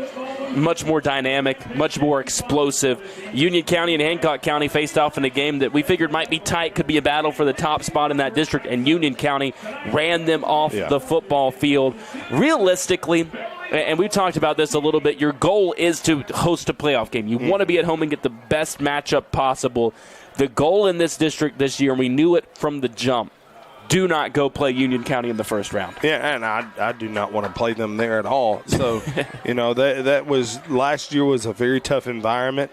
Much more dynamic, much more explosive. Union County and Hancock County faced off in a game that we figured might be tight, could be a battle for the top spot in that district, and Union County ran them off the football field. Realistically, and we've talked about this a little bit, your goal is to host a playoff game. You want to be at home and get the best matchup possible. The goal in this district this year, and we knew it from the jump, do not go play Union County in the first round. Yeah, and I do not want to play them there at all. So, that was last year was a very tough environment.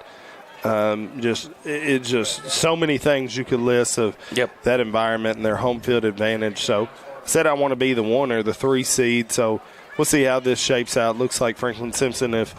It's just so many things you could list of that environment and their home field advantage. So, I said I want to be the 1 or the 3 seed. So, we'll see how this shapes out. Looks like Franklin Simpson, if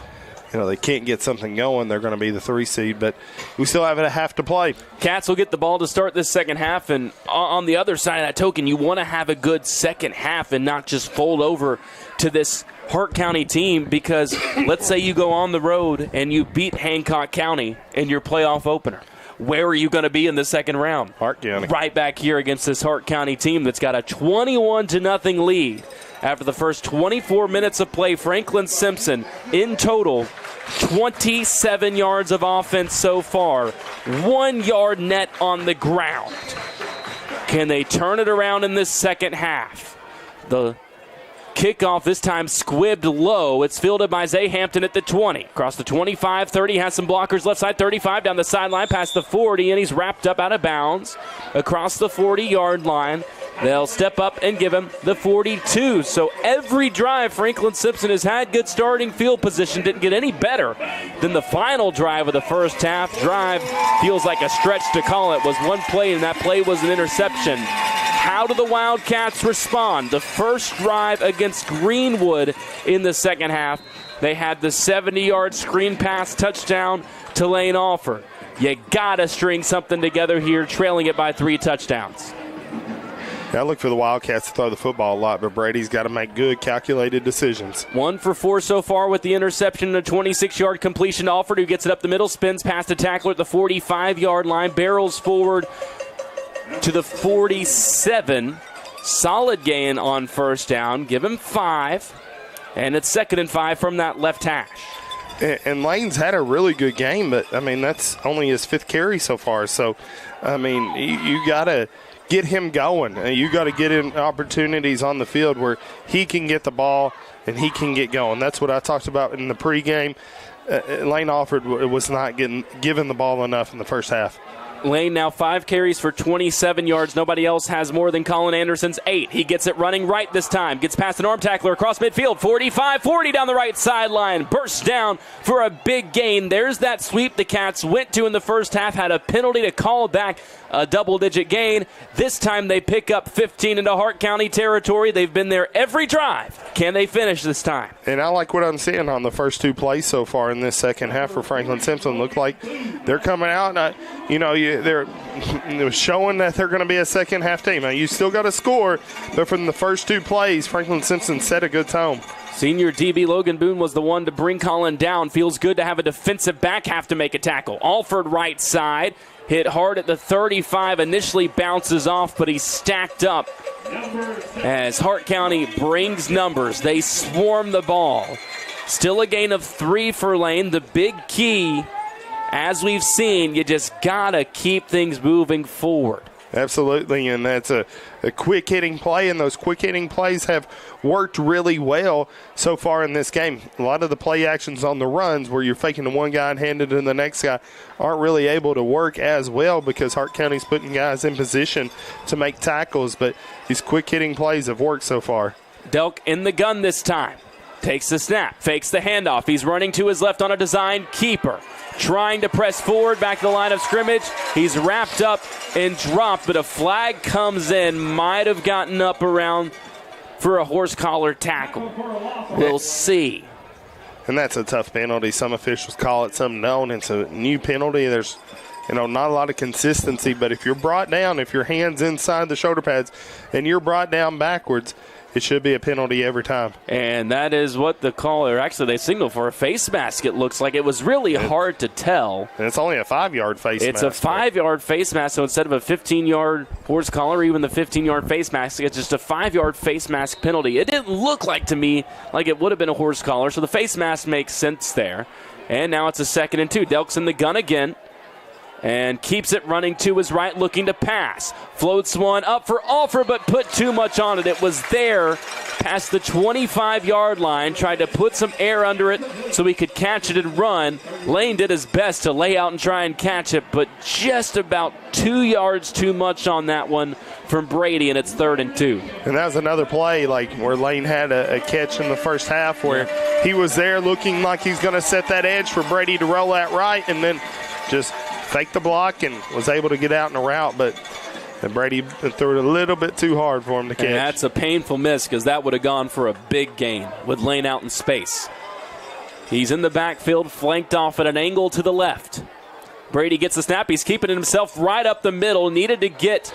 they can't get something going, they're going to be the 3 seed, but we still have a half to play. Cats will get the ball to start this second half, and on the other side of that token, you want to have a good second half and not just fold over to this Hart County team, because let's say you go on the road and you beat Hancock County in your playoff opener. Where are you going to be in the second round? Hart County. Right back here against this Hart County team that's got a 21-0 lead. After the first 24 minutes of play, Franklin Simpson, in total, 27 yards of offense so far, 1 yard net on the ground. Can they turn it around in this second half? The kickoff this time squibbed low. It's fielded by Zay Hampton at the 20. Across the 25, 30, has some blockers left side, 35, down the sideline, past the 40, and he's wrapped up out of bounds. Across the 40-yard line, they'll step up and give him the 42. So every drive, Franklin Simpson has had good starting field position. Didn't get any better than the final drive of the first half. Drive feels like a stretch to call it. Was one play, and that play was an interception. How do the Wildcats respond? The first drive against Greenwood in the second half, they had the 70-yard screen pass touchdown to Lane Alford. You got to string something together here, trailing it by 3 touchdowns. I look for the Wildcats to throw the football a lot, but Brady's got to make good, calculated decisions. 1 for 4 so far with the interception and a 26-yard completion to Alford, who gets it up the middle, spins past the tackler at the 45-yard line, barrels forward to the 47. Solid gain on first down. Give him 5. And it's 2nd and 5 from that left hash. And Lane's had a really good game, but, I mean, that's only his 5th carry so far. So, I mean, you got to get him going. You got to get him opportunities on the field where he can get the ball and he can get going. That's what I talked about in the pregame. Lane Alford was not given the ball enough in the first half. Lane now 5 carries for 27 yards. Nobody else has more than Colin Anderson's 8. He gets it running right this time. Gets past an arm tackler across midfield. 45-40 down the right sideline. Bursts down for a big gain. There's that sweep the Cats went to in the first half. Had a penalty to call back a double-digit gain. This time they pick up 15 into Hart County territory. They've been there every drive. Can they finish this time? And I like what I'm seeing on the first 2 plays so far in this second half for Franklin Simpson. Look like they're coming out, and they're showing that they're going to be a second half team. Now, you still got to score, but from the first 2 plays, Franklin Simpson set a good tone. Senior DB Logan Boone was the one to bring Colin down. Feels good to have a defensive back have to make a tackle. Alford right side. Hit hard at the 35, initially bounces off, but he's stacked up as Hart County brings numbers. They swarm the ball. Still a gain of 3 for Lane. The big key, as we've seen, you just got to keep things moving forward. Absolutely, and that's a quick-hitting play, and those quick-hitting plays have worked really well so far in this game. A lot of the play actions on the runs where you're faking to one guy and handing it to the next guy aren't really able to work as well because Hart County's putting guys in position to make tackles, but these quick-hitting plays have worked so far. Delk in the gun this time. Takes the snap, fakes the handoff. He's running to his left on a design keeper. Trying to press forward back to the line of scrimmage. He's wrapped up and dropped, but a flag comes in. Might have gotten up around for a horse collar tackle. We'll see. And that's a tough penalty. Some officials call it, some don't. It's a new penalty. There's not a lot of consistency, but if you're brought down, if your hand's inside the shoulder pads and you're brought down backwards, it should be a penalty every time. And that is what the caller, actually they signaled for a face mask, it looks like. It was really hard to tell. And it's only a 5-yard face mask. It's a 5-yard face mask, so instead of a 15-yard horse collar or even the 15-yard face mask, it's just a 5-yard face mask penalty. It didn't look like to me like it would have been a horse collar, so the face mask makes sense there. And now it's a 2nd and 2. Delk's in the gun again. And keeps it running to his right, looking to pass. Floats one up for Alford, but put too much on it. It was there past the 25-yard line. Tried to put some air under it so he could catch it and run. Lane did his best to lay out and try and catch it, but just about 2 yards too much on that one from Brady, and it's 3rd and 2. And that was another play like where Lane had a catch in the first half where he was there looking like he's going to set that edge for Brady to roll that right and then just faked the block and was able to get out in a route, but Brady threw it a little bit too hard for him to catch. And that's a painful miss because that would have gone for a big gain with Lane out in space. He's in the backfield, flanked off at an angle to the left. Brady gets the snap. He's keeping it himself right up the middle. Needed to get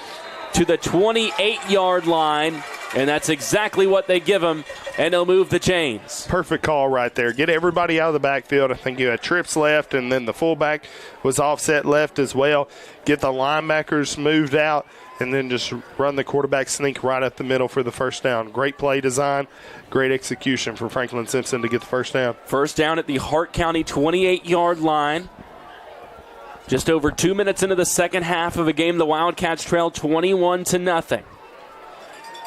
to the 28-yard line, and that's exactly what they give him, and they'll move the chains. Perfect call right there. Get everybody out of the backfield. I think you had trips left, and then the fullback was offset left as well. Get the linebackers moved out, and then just run the quarterback sneak right up the middle for the first down. Great play design, great execution for Franklin Simpson to get the first down. First down at the Hart County 28-yard line. Just over 2 minutes into the second half of a game, the Wildcats trail 21-0.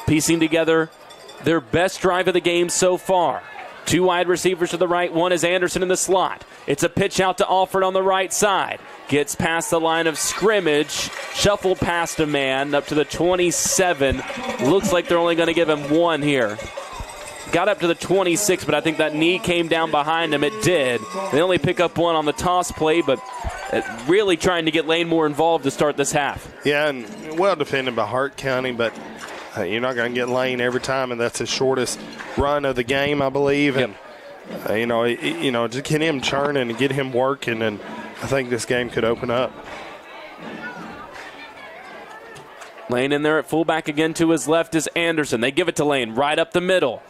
Piecing together their best drive of the game so far. 2 wide receivers to the right, one is Anderson in the slot. It's a pitch out to Alford on the right side. Gets past the line of scrimmage, shuffled past a man up to the 27. Looks like they're only going to give him 1 here. Got up to the 26, but I think that knee came down behind him. It did. They only pick up 1 on the toss play, but really trying to get Lane more involved to start this half. Yeah, and well defended by Hart County, but you're not going to get Lane every time, and that's his shortest run of the game, I believe. Yep. And just get him churning and get him working, and I think this game could open up. Lane in there at fullback again. To his left is Anderson. They give it to Lane right up the middle.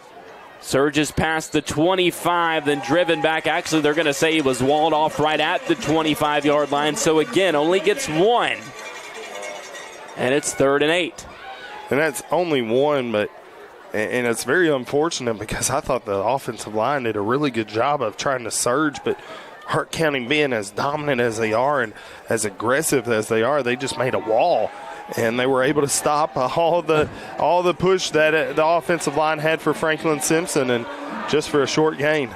Surges past the 25, then driven back. Actually, they're going to say he was walled off right at the 25-yard line. So, again, only gets 1. And it's 3rd and 8. And that's only 1, but And it's very unfortunate because I thought the offensive line did a really good job of trying to surge, but Hart County being as dominant as they are and as aggressive as they are, they just made a wall. And they were able to stop all the push that the offensive line had for Franklin Simpson, and just for a short gain.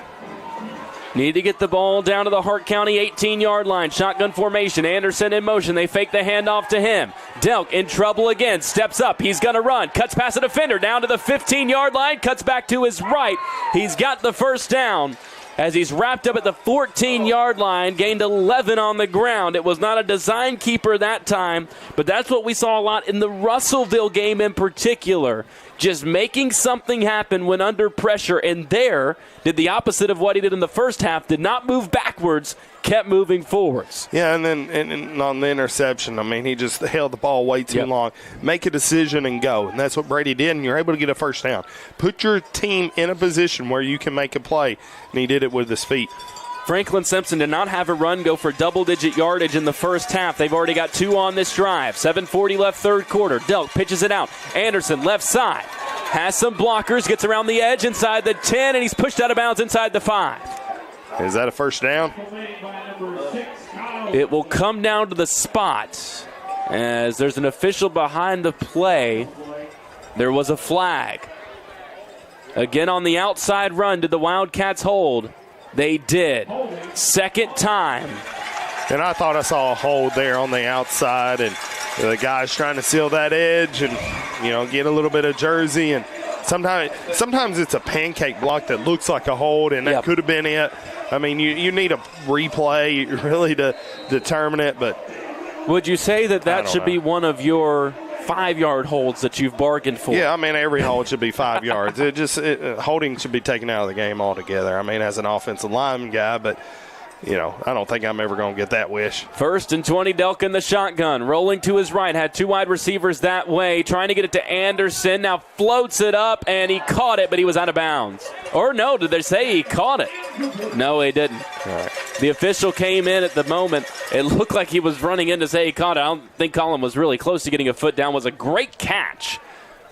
Need to get the ball down to the Hart County 18-yard line. Shotgun formation. Anderson in motion. They fake the handoff to him. Delk in trouble again. Steps up. He's going to run. Cuts past a defender down to the 15-yard line. Cuts back to his right. He's got the first down as he's wrapped up at the 14-yard line. Gained 11 on the ground. It was not a design keeper that time, but that's what we saw a lot in the Russellville game in particular. Just making something happen when under pressure, and there did the opposite of what he did in the first half. Did not move backwards, kept moving forwards. Yeah, and then and on the interception, I mean, he just held the ball way too long. Make a decision and go, and that's what Brady did, and you're able to get a first down. Put your team in a position where you can make a play, and he did it with his feet. Franklin Simpson did not have a run go for double-digit yardage in the first half. They've already got 2 on this drive. 7:40 left third quarter. Delk pitches it out. Anderson left side. Has some blockers. Gets around the edge inside the 10, and he's pushed out of bounds inside the 5. Is that a first down? It will come down to the spot as there's an official behind the play. There was a flag. Again on the outside run, did the Wildcats hold? They did. Second time. And I thought I saw a hold there on the outside, and the guy's trying to seal that edge and, get a little bit of jersey. And sometimes it's a pancake block that looks like a hold, and that could have been it. I mean, you need a replay really to determine it. But would you say that should be one of your 5-yard holds that you've bargained for? Yeah, I mean, every hold should be 5 yards. Holding should be taken out of the game altogether. I mean, as an offensive lineman guy, but I don't think I'm ever going to get that wish. 1st and 20, Delk in the shotgun. Rolling to his right. Had 2 wide receivers that way. Trying to get it to Anderson. Now floats it up, and he caught it, but he was out of bounds. Or no, did they say he caught it? No, he didn't. All right. The official came in at the moment. It looked like he was running in to say he caught it. I don't think Colin was really close to getting a foot down. It was a great catch,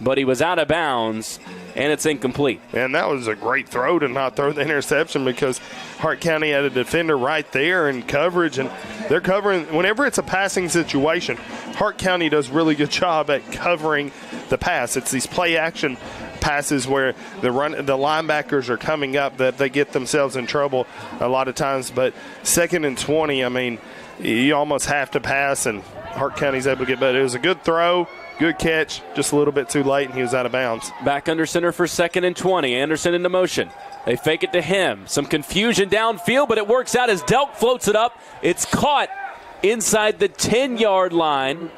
but he was out of bounds, and it's incomplete. And that was a great throw to not throw the interception because Hart County had a defender right there in coverage, and they're covering. Whenever it's a passing situation, Hart County does a really good job at covering the pass. It's these play-action passes where the linebackers are coming up that they get themselves in trouble a lot of times. But 2nd and 20, I mean, you almost have to pass, and Hart County's able to get better. It was a good throw. Good catch, just a little bit too late, and he was out of bounds. Back under center for 2nd and 20. Anderson into motion. They fake it to him. Some confusion downfield, but it works out as Delk floats it up. It's caught inside the 10-yard line.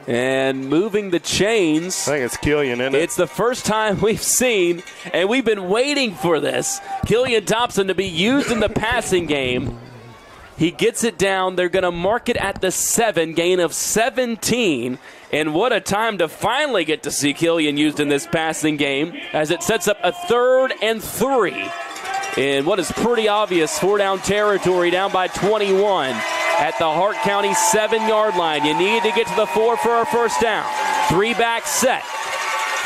And moving the chains. I think it's Killian, isn't it? It's the first time we've seen, and we've been waiting for this, Killian Dobson to be used in the passing game. He gets it down. They're going to mark it at the 7, gain of 17. And what a time to finally get to see Killian used in this passing game as it sets up a 3rd and 3 in what is pretty obvious 4-down territory, down by 21 at the Hart County 7-yard line. You need to get to the 4 for a first down. 3-back set.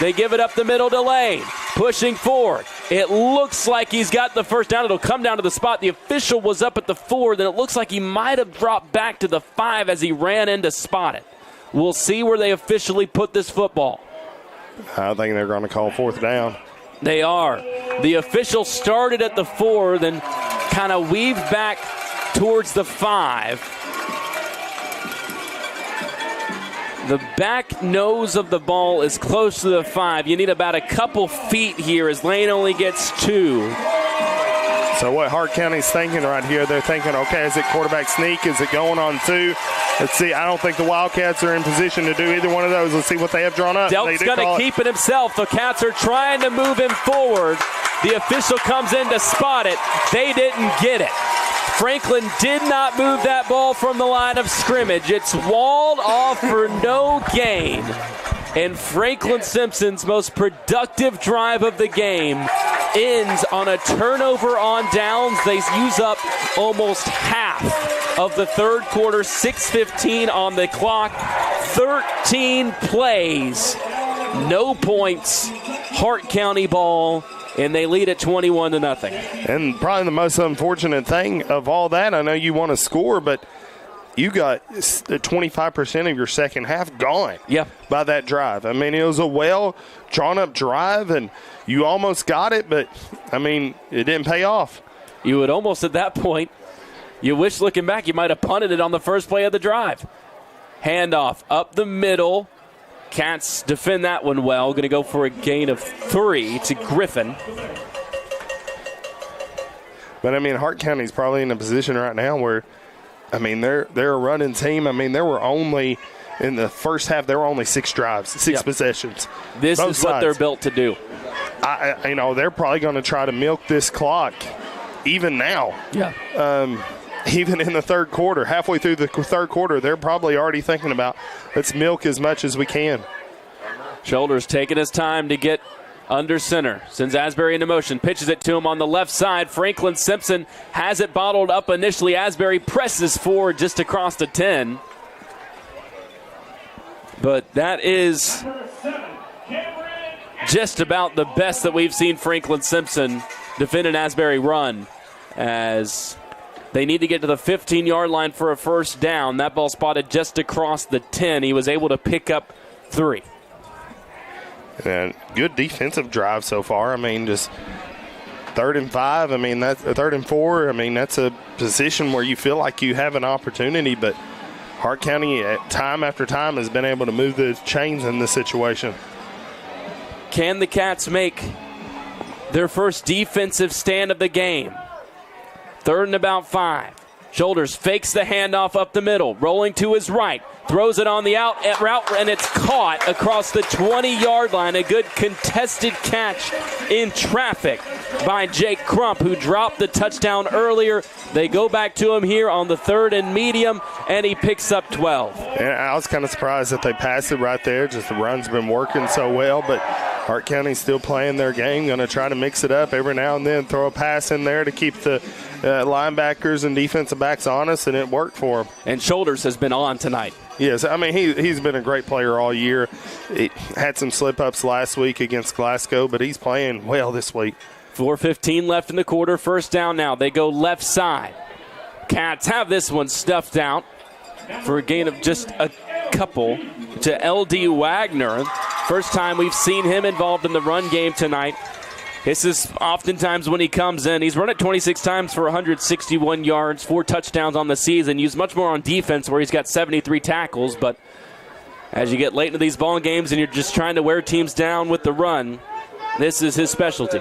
They give it up the middle to Lane. Pushing forward. It looks like he's got the first down. It'll come down to the spot. The official was up at the 4. Then it looks like he might have dropped back to the 5 as he ran in to spot it. We'll see where they officially put this football. I think they're going to call 4th down. They are. The official started at the 4, then kind of weaved back towards the 5. The back nose of the ball is close to the 5. You need about a couple feet here as Lane only gets 2. So what Hart County's thinking right here, they're thinking, okay, is it quarterback sneak? Is it going on 2? Let's see. I don't think the Wildcats are in position to do either one of those. Let's see what they have drawn up. Delk's going to keep it himself. The Cats are trying to move him forward. The official comes in to spot it. They didn't get it. Franklin did not move that ball from the line of scrimmage. It's walled off for no gain. And Franklin Simpson's most productive drive of the game ends on a turnover on downs. They use up almost half of the third quarter, 6:15 on the clock, 13 plays. No points. Hart County ball, and they lead at 21-0. And probably the most unfortunate thing of all that, I know you want to score, but you got 25% of your second half gone by that drive. I mean, it was a well drawn up drive, and you almost got it, but, I mean, it didn't pay off. You would almost at that point, you wish looking back you might have punted it on the first play of the drive. Handoff up the middle. Cats defend that one well. Going to go for a gain of 3 to Griffin. But, I mean, Hart County's probably in a position right now where, I mean, they're a running team. I mean, there were only, in the first half, there were only 6 drives, 6 possessions. This is what they're built to do. They're probably going to try to milk this clock even now. Even in the third quarter, halfway through the third quarter, they're probably already thinking about, let's milk as much as we can. Shoulders taking his time to get under center. Sends Asbury into motion. Pitches it to him on the left side. Franklin Simpson has it bottled up initially. Asbury presses forward just across the 10. But that is just about the best that we've seen Franklin Simpson defend an Asbury run, as they need to get to the 15-yard line for a first down. That ball spotted just across the 10. He was able to pick up 3. And good defensive drive so far. I mean, just 3rd and 5. I mean, that's 3rd and 4. I mean, that's a position where you feel like you have an opportunity, but Hart County, time after time, has been able to move the chains in this situation. Can the Cats make their first defensive stand of the game? 3rd and about 5. Shoulders fakes the handoff up the middle, rolling to his right, throws it on the out route, and it's caught across the 20-yard line. A good contested catch in traffic by Jake Crump, who dropped the touchdown earlier. They go back to him here on the 3rd and medium, and he picks up 12. And I was kind of surprised that they passed it right there. Just the run's been working so well, but Hart County's still playing their game, going to try to mix it up every now and then, throw a pass in there to keep the linebackers and defensive backs honest, and it worked for him. And Shoulders has been on tonight. Yes, I mean, he's been a great player all year. He had some slip-ups last week against Glasgow, but he's playing well this week. 4:15 left in the quarter. First down now. They go left side. Cats have this one stuffed out for a gain of just a couple to L.D. Wagner. First time we've seen him involved in the run game tonight. This is oftentimes when he comes in. He's run it 26 times for 161 yards, 4 touchdowns on the season. Used much more on defense, where he's got 73 tackles. But as you get late into these ball games and you're just trying to wear teams down with the run, this is his specialty.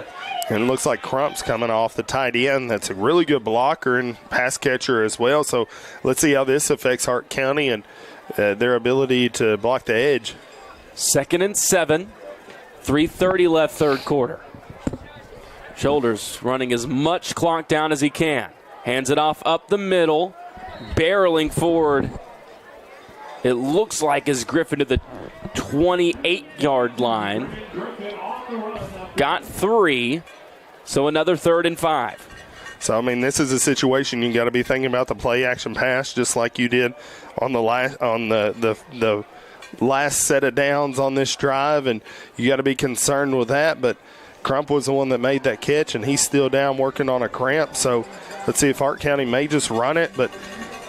And it looks like Crump's coming off the tight end. That's a really good blocker and pass catcher as well. So let's see how this affects Hart County and their ability to block the edge. 2nd and 7, 3:30 left third quarter. Shoulders running as much clock down as he can. Hands it off up the middle, barreling forward. It looks like is Griffin to the 28-yard line. Got 3, so another 3rd and 5. So, I mean, this is a situation you got to be thinking about the play-action pass, just like you did on the last set of downs on this drive, and you got to be concerned with that. But Crump was the one that made that catch, and he's still down working on a cramp. So let's see if Hart County may just run it. But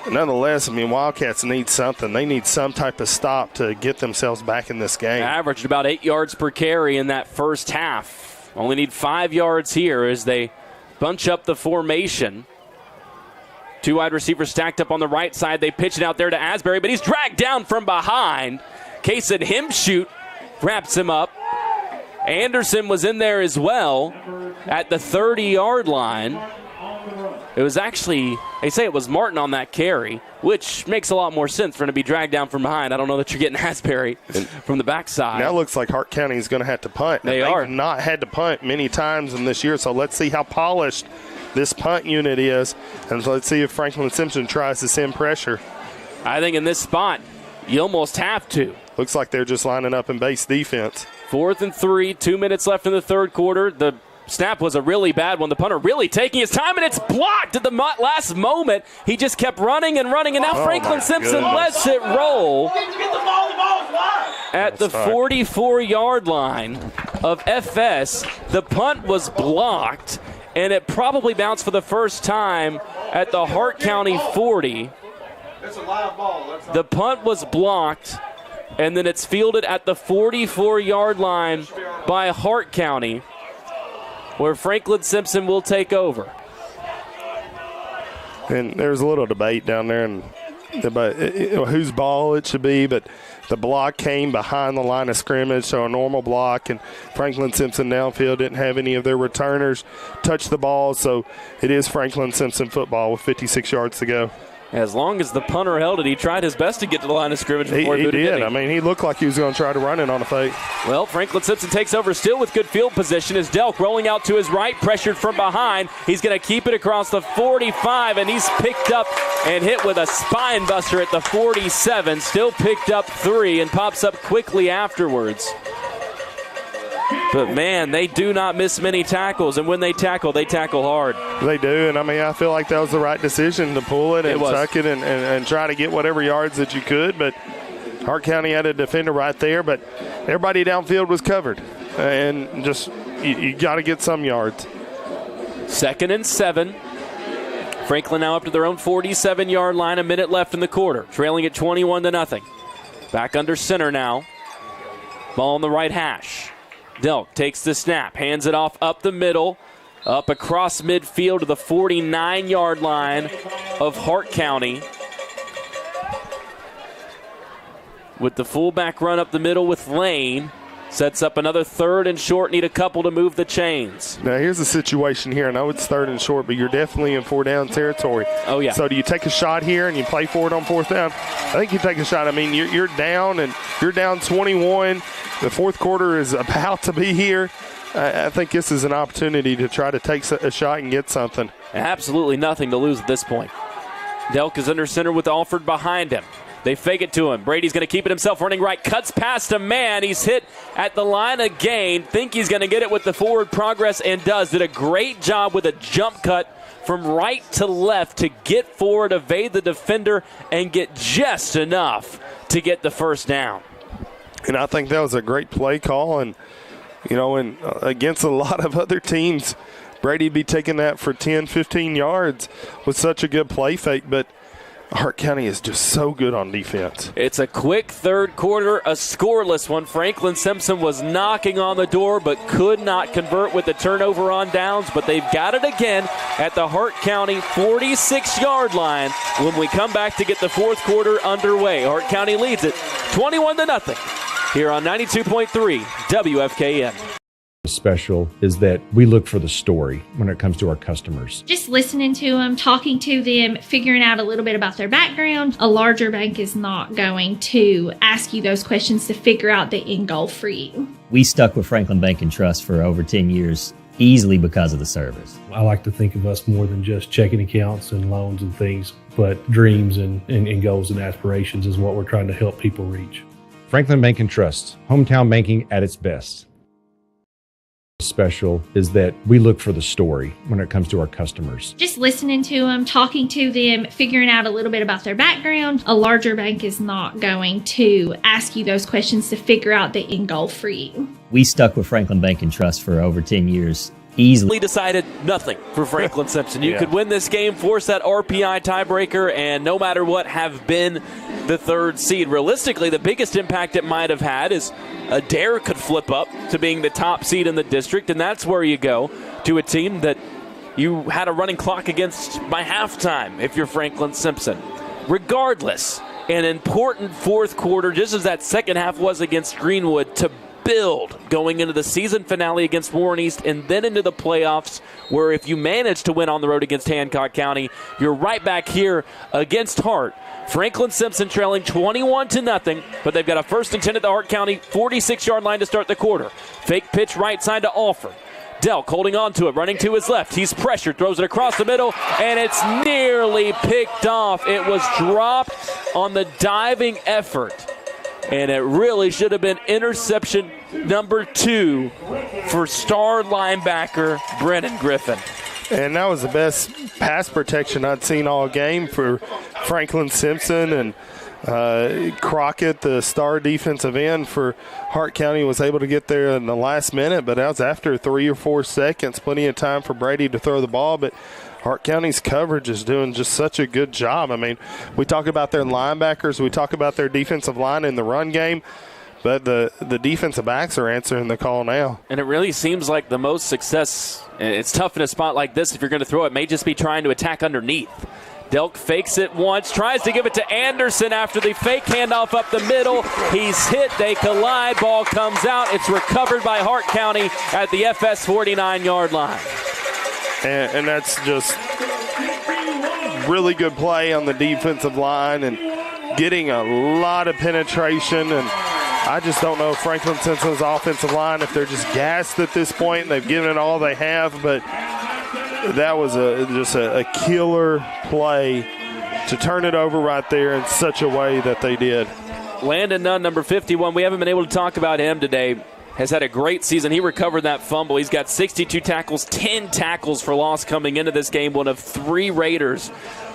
nonetheless, I mean, Wildcats need something. They need some type of stop to get themselves back in this game. Averaged about 8 yards per carry in that first half. Only need 5 yards here as they bunch up the formation. 2 wide receivers stacked up on the right side. They pitch it out there to Asbury, but he's dragged down from behind. Kason Himshoot wraps him up. Anderson was in there as well at the 30-yard line. It was actually, they say it was Martin on that carry, which makes a lot more sense for him to be dragged down from behind. I don't know that you're getting Asbury from the backside. Now it looks like Hart County is going to have to punt. They've not had to punt many times in this year, so let's see how polished this punt unit is, and so let's see if Franklin Simpson tries to send pressure. I think in this spot, you almost have to. Looks like they're just lining up in base defense. 4th and 3, 2 minutes left in the third quarter. The snap was a really bad one. The punter really taking his time, and it's blocked at the last moment. He just kept running, and now Franklin Simpson lets it roll. Get the ball, the ball's wide. at the 44-yard line of FS. The punt was blocked, and it probably bounced for the first time at the Hart County 40. It's a live ball. The punt was blocked, and then it's fielded at the 44-yard line by Hart County, where Franklin Simpson will take over. And there's a little debate down there about whose ball it should be, but the block came behind the line of scrimmage, so a normal block, and Franklin Simpson downfield didn't have any of their returners touch the ball, so it is Franklin Simpson football with 56 yards to go. As long as the punter held it, he tried his best to get to the line of scrimmage before he booted it. I mean, he looked like he was going to try to run it on a fake. Well, Franklin Simpson takes over still with good field position as Delk rolling out to his right, pressured from behind. He's going to keep it across the 45, and he's picked up and hit with a spine buster at the 47. Still picked up 3 and pops up quickly afterwards. But, man, they do not miss many tackles, and when they tackle hard. They do, and, I mean, I feel like that was the right decision to pull it and tuck it and try to get whatever yards that you could. But Hart County had a defender right there, but everybody downfield was covered. And just you got to get some yards. 2nd and 7. Franklin now up to their own 47-yard line, a minute left in the quarter, trailing at 21-0. Back under center now. Ball on the right hash. Delk takes the snap, hands it off up the middle, up across midfield to the 49-yard line of Hart County. With the fullback run up the middle with Lane. Sets up another 3rd and short, need a couple to move the chains. Now here's the situation here. I know it's 3rd and short, but you're definitely in 4-down territory. Oh, yeah. So do you take a shot here and you play for it on 4th down? I think you take a shot. I mean, you're down, and you're down 21. The 4th quarter is about to be here. I think this is an opportunity to try to take a shot and get something. Absolutely nothing to lose at this point. Delk is under center with Alford behind him. They fake it to him. Brady's going to keep it himself, running right, cuts past a man. He's hit at the line again. Think he's going to get it with the forward progress, and does. Did a great job with a jump cut from right to left to get forward, evade the defender, and get just enough to get the first down. And I think that was a great play call. And, you know, and against a lot of other teams, Brady'd be taking that for 10, 15 yards with such a good play fake. But Hart County is just so good on defense. It's a quick 3rd quarter, a scoreless one. Franklin Simpson was knocking on the door but could not convert with the turnover on downs. But they've got it again at the Hart County 46-yard line when we come back to get the 4th quarter underway. Hart County leads it 21-0 here on 92.3 WFKN. Special is that we look for the story when it comes to our customers. Just listening to them, talking to them, figuring out a little bit about their background. A larger bank is not going to ask you those questions to figure out the end goal for you. We stuck with Franklin Bank and Trust for over 10 years, easily because of the service. I like to think of us more than just checking accounts and loans and things, but dreams and goals and aspirations is what we're trying to help people reach. Franklin Bank and Trust, hometown banking at its best. Special is that we look for the story when it comes to our customers. Just listening to them, talking to them, figuring out a little bit about their background. A larger bank is not going to ask you those questions to figure out the end goal for you. We stuck with Franklin Bank and Trust for over 10 years, easily. Decided nothing for Franklin Simpson. You could win this game, force that RPI tiebreaker, and no matter what, have been the 3rd seed. Realistically, the biggest impact it might have had is Adair could flip up to being the top seed in the district, and that's where you go to a team that you had a running clock against by halftime if you're Franklin Simpson. Regardless, an important 4th quarter, just as that second half was against Greenwood, to build going into the season finale against Warren East and then into the playoffs, where if you manage to win on the road against Hancock County, you're right back here against Hart. Franklin Simpson trailing 21-0, but they've got a 1st and 10 at the Hart County 46-yard line to start the quarter. Fake pitch right side to Alford. Delk holding on to it, running to his left. He's pressured, throws it across the middle, and it's nearly picked off. It was dropped on the diving effort, and it really should have been interception number 2 for star linebacker Brennan Griffin. And that was the best pass protection I'd seen all game for Franklin Simpson and Crockett, the star defensive end for Hart County, was able to get there in the last minute, but that was after 3 or 4 seconds, plenty of time for Brady to throw the ball. But Hart County's coverage is doing just such a good job. I mean, we talk about their linebackers, we talk about their defensive line in the run game, but the defensive backs are answering the call now. And it really seems like the most success, it's tough in a spot like this if you're going to throw it, may just be trying to attack underneath. Delk fakes it once, tries to give it to Anderson after the fake handoff up the middle. He's hit, they collide, ball comes out. It's recovered by Hart County at the FS 49-yard line. And that's just really good play on the defensive line and getting a lot of penetration. And I just don't know Franklin Simpson's offensive line, if they're just gassed at this point and they've given it all they have, but that was just a killer play to turn it over right there in such a way that they did. Landon Nunn, number 51, we haven't been able to talk about him today, has had a great season. He recovered that fumble. He's got 62 tackles, 10 tackles for loss coming into this game, one of 3 Raiders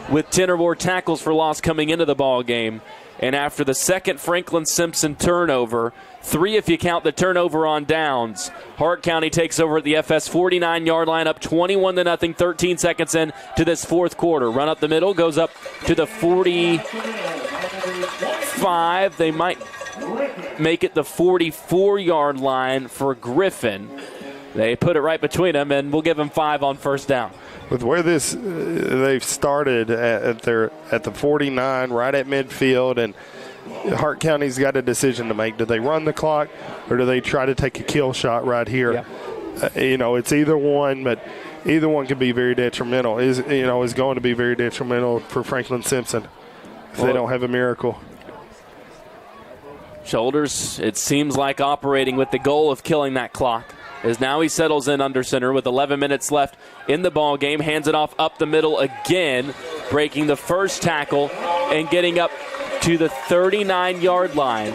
with 10 or more tackles for loss coming into the ball game. And after the second Franklin Simpson turnover, 3 if you count the turnover on downs, Hart County takes over at the FS 49-yard line, up 21-0, 13 seconds in to this fourth quarter. Run up the middle, goes up to the 45. They might make it the 44-yard line for Griffin. They put it right between them, and we'll give them 5 on first down. With where they've started at the 49, right at midfield, and Hart County's got a decision to make. Do they run the clock, or do they try to take a kill shot right here? Yeah. It's either one, but either one can be very detrimental. Is going to be very detrimental for Franklin Simpson if they don't have a miracle. Shoulders, it seems like operating with the goal of killing that clock. As now he settles in under center with 11 minutes left in the ball game. Hands it off up the middle again, breaking the first tackle and getting up to the 39-yard line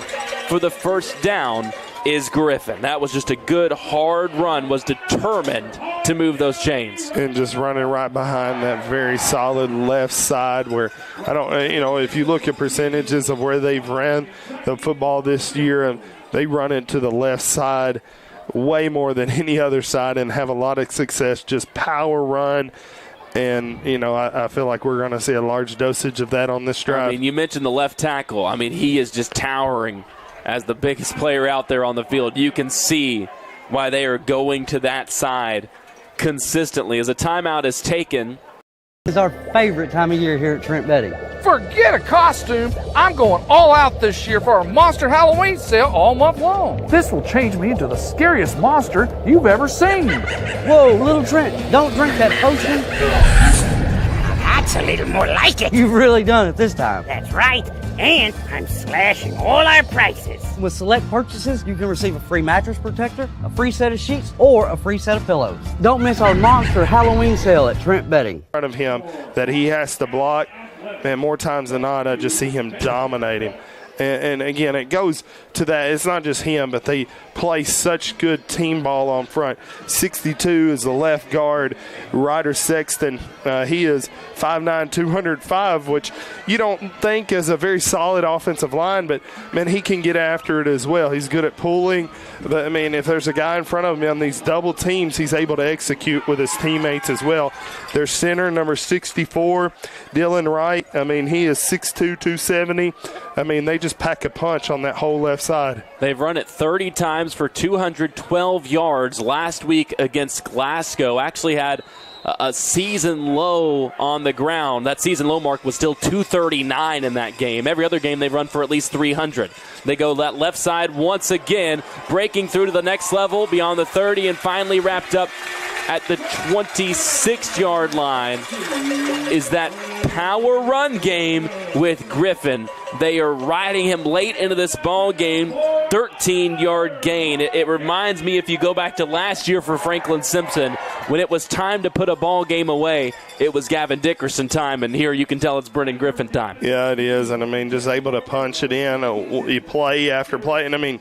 for the first down is Griffin. That was just a good, hard run, was determined to move those chains. And just running right behind that very solid left side where, if you look at percentages of where they've ran the football this year, and they run it to the left side way more than any other side and have a lot of success, just power run. And, I feel like we're going to see a large dosage of that on this drive. I mean, you mentioned the left tackle. I mean, he is just towering as the biggest player out there on the field. You can see why they are going to that side consistently. As a timeout is taken. It's our favorite time of year here at Trent Bedding. Forget a costume. I'm going all out this year for our Monster Halloween sale all month long. This will change me into the scariest monster you've ever seen. Whoa, little Trent, don't drink that potion. That's a little more like it. You've really done it this time. That's right. And I'm slashing all our prices. With select purchases, you can receive a free mattress protector, a free set of sheets, or a free set of pillows. Don't miss our Monster Halloween sale at Trent Bedding. In front of him that he has to block, man, more times than not, I just see him dominating. And again, it goes to that. It's not just him, but they play such good team ball on front. 62 is the left guard, Ryder Sexton. He is 5'9", 205, which you don't think is a very solid offensive line, but, man, he can get after it as well. He's good at pulling. But, I mean, if there's a guy in front of him on these double teams, he's able to execute with his teammates as well. Their center, number 64, Dylan Wright. I mean, he is 6'2", 270. I mean, they just pack a punch on that whole left side. They've run it 30 times for 212 yards last week against Glasgow. Actually had a season low on the ground. That season low mark was still 239 in that game. Every other game they've run for at least 300. They go that left side once again, breaking through to the next level beyond the 30 and finally wrapped up at the 26-yard line. Is that power run game with Griffin. They are riding him late into this ball game. 13-yard gain. It reminds me, if you go back to last year for Franklin Simpson, when it was time to put a ball game away, it was Gavin Dickerson time, and here you can tell it's Brennan Griffin time. Yeah, it is, and I mean, just able to punch it in, play after play, and I mean,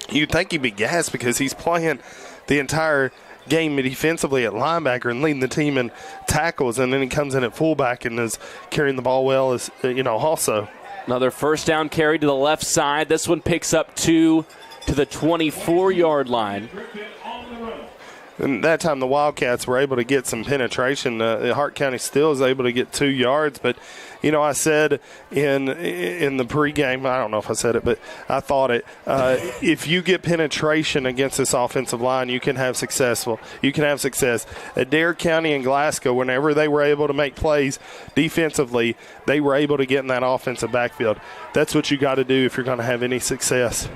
you'd think he'd be gassed because he's playing the entire game defensively at linebacker and leading the team in tackles, and then he comes in at fullback and is carrying the ball well as also. Another first down carry to the left side. This one picks up 2 to the 24-yard line. And that time the Wildcats were able to get some penetration. Hart County still is able to get 2 yards, but I said in the pregame, I don't know if I said it, but I thought it. If you get penetration against this offensive line, you can have success. At Dare County and Glasgow, whenever they were able to make plays defensively, they were able to get in that offensive backfield. That's what you got to do if you're going to have any success.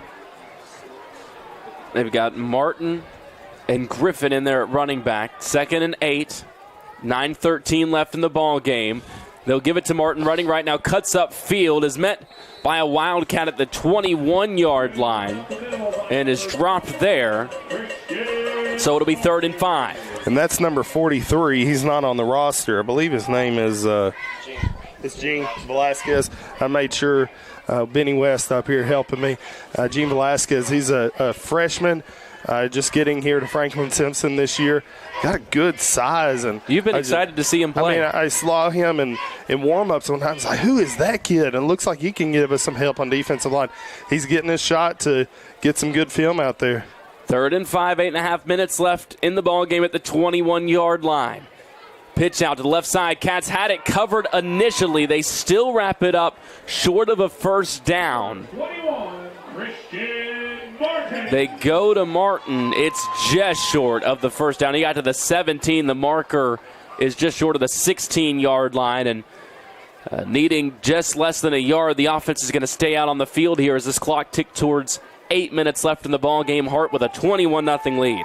They've got Martin and Griffin in there at running back. 2nd and 8. 9:13 left in the ball game. They'll give it to Martin running right now. Cuts up field. Is met by a Wildcat at the 21-yard line and is dropped there. So it'll be 3rd and 5. And that's number 43. He's not on the roster. I believe his name is it's Gene Velasquez. I made sure Benny West up here helping me. Gene Velasquez, he's a freshman. Just getting here to Franklin Simpson this year. Got a good size. And you've been excited to see him play. I saw him in warm-ups sometimes. Like, who is that kid? And it looks like he can give us some help on defensive line. He's getting his shot to get some good film out there. 3rd and 5, 8.5 minutes left in the ball game at the 21-yard line. Pitch out to the left side. Cats had it covered initially. They still wrap it up short of a first down. 21, Christian Martin. They go to Martin. It's just short of the first down. He got to the 17. The marker is just short of the 16-yard line. And needing just less than a yard, the offense is going to stay out on the field here as this clock ticks towards 8 minutes left in the ball game. Hart with a 21-0 lead.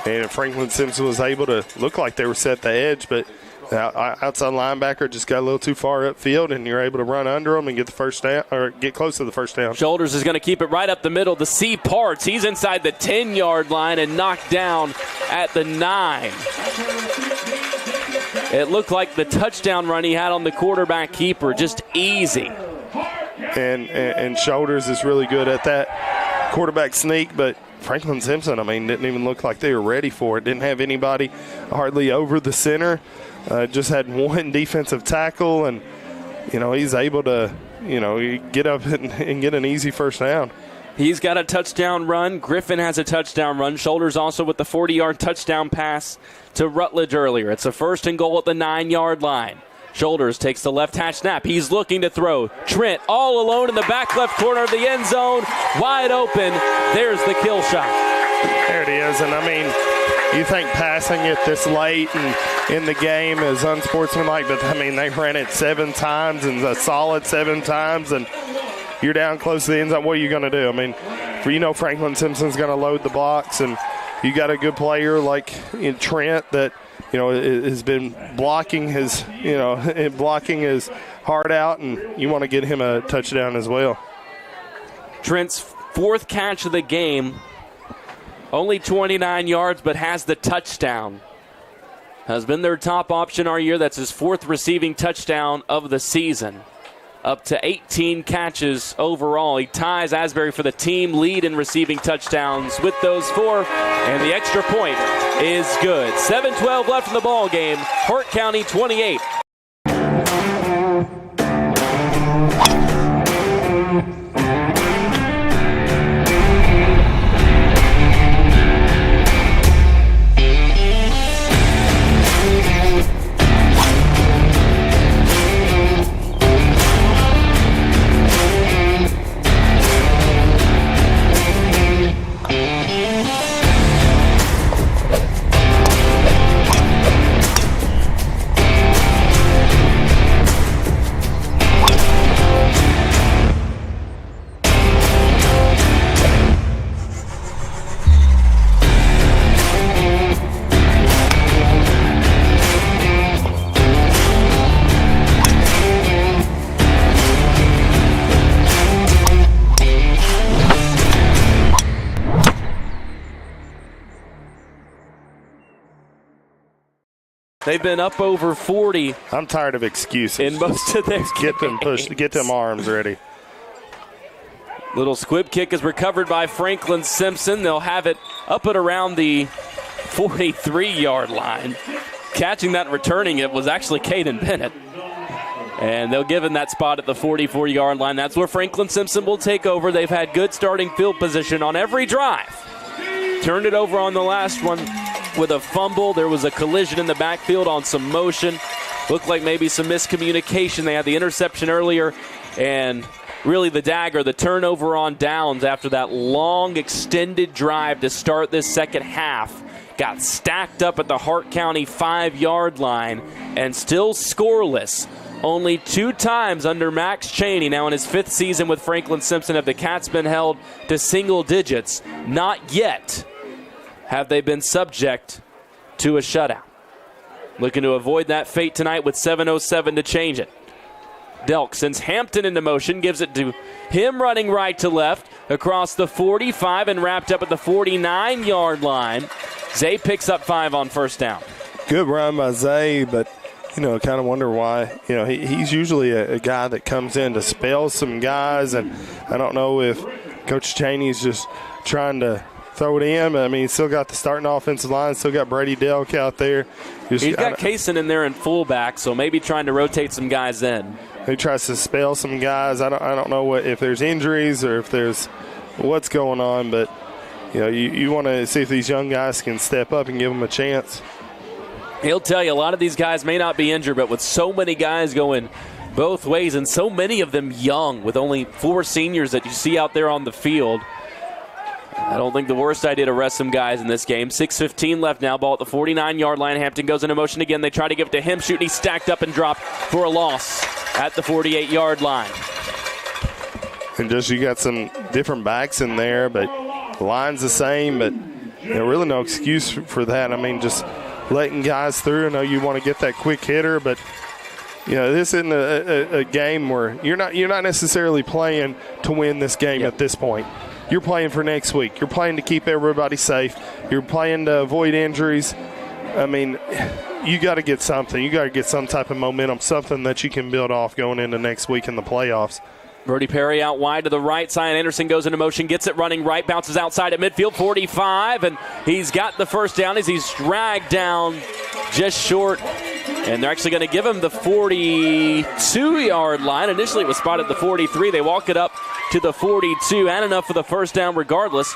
And Franklin Simpson was able to look like they were set the edge, but outside linebacker just got a little too far upfield, and you're able to run under them and get the first down, or get close to the first down. Shoulders is going to keep it right up the middle. The C parts. He's inside the 10-yard line and knocked down at the 9. It looked like the touchdown run he had on the quarterback keeper, just easy. And Shoulders is really good at that quarterback sneak, but Franklin Simpson, didn't even look like they were ready for it. Didn't have anybody hardly over the center. Just had one defensive tackle, and, he's able to, get up and get an easy first down. He's got a touchdown run. Griffin has a touchdown run. Shoulders also with the 40-yard touchdown pass to Rutledge earlier. It's a 1st and goal at the 9-yard line. Shoulders takes the left hash snap. He's looking to throw. Trent all alone in the back left corner of the end zone. Wide open. There's the kill shot. There it is. And, you think passing it this late and in the game is unsportsmanlike, but, they ran it 7 times and a solid 7 times, and you're down close to the end zone. What are you going to do? Franklin Simpson's going to load the box, and you got a good player like Trent that – has been blocking his heart out, and you want to get him a touchdown as well. Trent's 4th catch of the game, only 29 yards, but has the touchdown. Has been their top option all year. That's his 4th receiving touchdown of the season. Up to 18 catches overall. He ties Asbury for the team lead in receiving touchdowns with those 4, and the extra point is good. 7:12 left in the ball game. Hart County 28. They've been up over 40. I'm tired of excuses. In most of their get them pushed, get them arms ready. Little squib kick is recovered by Franklin Simpson. They'll have it up and around the 43-yard line. Catching that and returning it was actually Caden Bennett. And they'll give him that spot at the 44-yard line. That's where Franklin Simpson will take over. They've had good starting field position on every drive. Turned it over on the last one with a fumble. There was a collision in the backfield on some motion. Looked like maybe some miscommunication. They had the interception earlier, and really the dagger, the turnover on downs after that long extended drive to start this second half, got stacked up at the Hart County 5-yard line and still scoreless. Only 2 times under Max Chaney, now in his 5th season with Franklin Simpson, have the Cats been held to single digits. Not yet have they been subject to a shutout. Looking to avoid that fate tonight with 7:07 to change it. Delk sends Hampton into motion, gives it to him running right to left across the 45 and wrapped up at the 49-yard line. Zay picks up 5 on first down. Good run by Zay, but, kind of wonder why. He's usually a guy that comes in to spell some guys, and I don't know if Coach Chaney's just trying to throw it in. I mean, he's still got the starting offensive line, still got Brady Delk out there. He's got Kaysen in there in fullback, so maybe trying to rotate some guys in. He tries to spell some guys. I don't know if there's injuries or if there's what's going on, but you want to see if these young guys can step up and give them a chance. He'll tell you a lot of these guys may not be injured, but with so many guys going both ways and so many of them young, with only 4 seniors that you see out there on the field, I don't think the worst idea to rest some guys in this game. 6:15 left now. Ball at the 49-yard line. Hampton goes into motion again. They try to give it to him. Shooting. He's stacked up and dropped for a loss at the 48-yard line. And just you got some different backs in there, but the line's the same, but really no excuse for that. I mean, just letting guys through. I know you want to get that quick hitter, but this isn't a game where you're not necessarily playing to win this game at this point. You're playing for next week. You're playing to keep everybody safe. You're playing to avoid injuries. I mean, you got to get something. You got to get some type of momentum, something that you can build off going into next week in the playoffs. Brody Perry out wide to the right side. Anderson goes into motion, gets it running right, bounces outside at midfield, 45, and he's got the first down as he's dragged down just short. And they're actually going to give him the 42-yard line. Initially it was spotted at the 43. They walk it up to the 42, and enough for the first down regardless,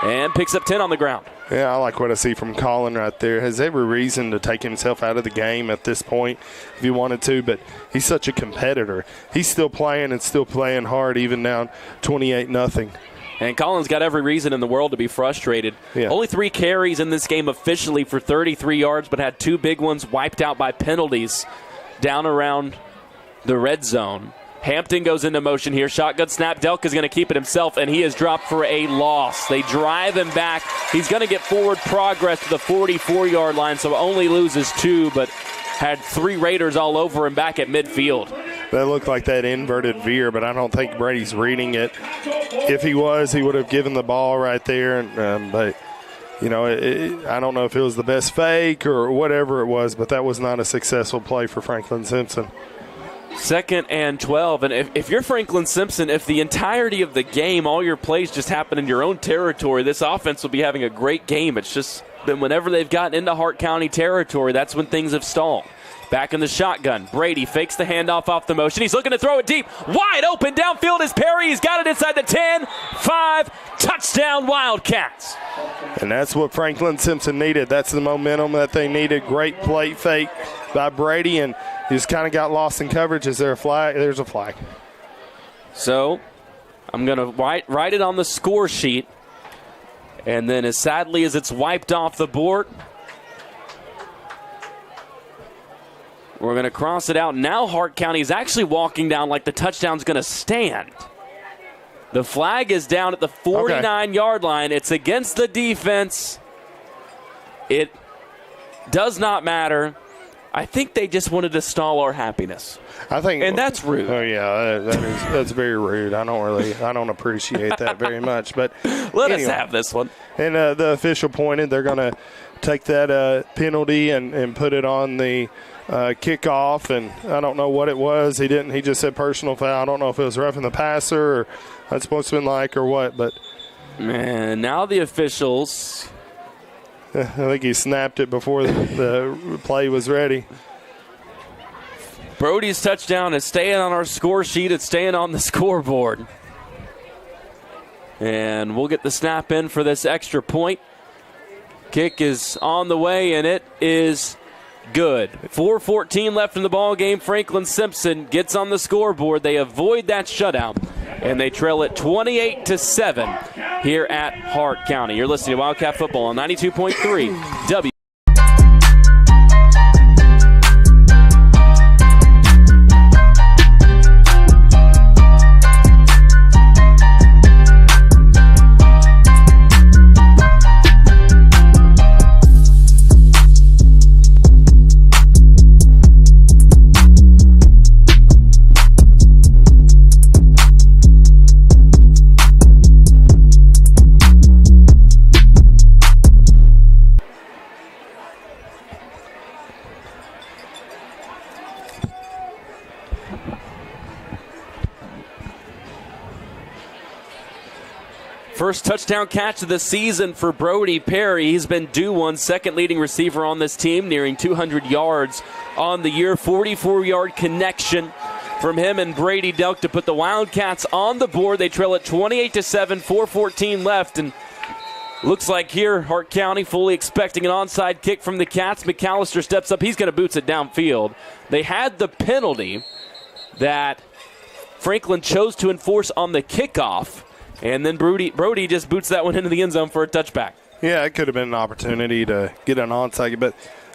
and picks up 10 on the ground. Yeah, I like what I see from Colin right there. Has every reason to take himself out of the game at this point if he wanted to, but he's such a competitor. He's still playing and still playing hard, even down 28-0. And Colin's got every reason in the world to be frustrated. Yeah. Only 3 carries in this game officially for 33 yards, but had 2 big ones wiped out by penalties down around the red zone. Hampton goes into motion here. Shotgun snap. Delk is going to keep it himself, and he is dropped for a loss. They drive him back. He's going to get forward progress to the 44-yard line, so only loses 2, but had 3 Raiders all over him back at midfield. That looked like that inverted veer, but I don't think Brady's reading it. If he was, he would have given the ball right there. But, I don't know if it was the best fake or whatever it was, but that was not a successful play for Franklin Simpson. 2nd and 12. And if you're Franklin Simpson, if the entirety of the game, all your plays just happen in your own territory, this offense will be having a great game. It's just been whenever they've gotten into Hart County territory, that's when things have stalled. Back in the shotgun. Brady fakes the handoff off the motion. He's looking to throw it deep. Wide open downfield is Perry. He's got it inside the 10, 5, touchdown Wildcats. And that's what Franklin Simpson needed. That's the momentum that they needed. Great plate fake by Brady, and he just kind of got lost in coverage. Is there a flag? There's a flag. So I'm going to write it on the score sheet. And then as sadly as it's wiped off the board, we're going to cross it out. Now Hart County is actually walking down like the touchdown's going to stand. The flag is down at the 49-yard line. It's against the defense. It does not matter. I think they just wanted to stall our happiness. And that's rude. Oh yeah, that's very rude. I don't appreciate that very much. But let us have this one. And the official pointed they're going to take that penalty and put it on the kickoff. And I don't know what it was. He didn't. He just said personal foul. I don't know if it was roughing the passer or that's supposed to be like or what. But and now the officials I think he snapped it before the play was ready. Brody's touchdown is staying on our score sheet. It's staying on the scoreboard. And we'll get the snap in for this extra point. Kick is on the way, and it is good. 4:14 left in the ball game. Franklin Simpson gets on the scoreboard. They avoid that shutout, and they trail it 28-7 here at Hart County. You're listening to Wildcat Football on 92.3 W. First touchdown catch of the season for Brody Perry. He's been due one, second leading receiver on this team, nearing 200 yards on the year. 44-yard connection from him and Brady Delk to put the Wildcats on the board. They trail it 28-7, 4:14 left, and looks like here Hart County fully expecting an onside kick from the Cats. McAllister steps up. He's going to boots it downfield. They had the penalty that Franklin chose to enforce on the kickoff. And then Brody just boots that one into the end zone for a touchback. Yeah, it could have been an opportunity to get an onside, but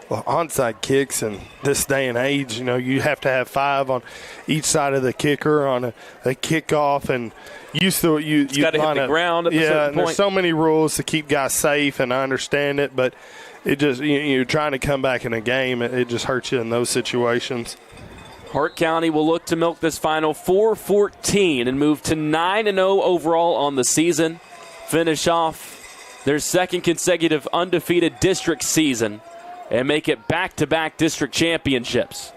onside kicks in this day and age, you have to have 5 on each side of the kicker on a kickoff, and you got to hit the ground at a certain and point. There's so many rules to keep guys safe, and I understand it, but it just you're trying to come back in a game, it just hurts you in those situations. Hart County will look to milk this final 4-14 and move to 9-0 overall on the season. Finish off their second consecutive undefeated district season and make it back-to-back district championships.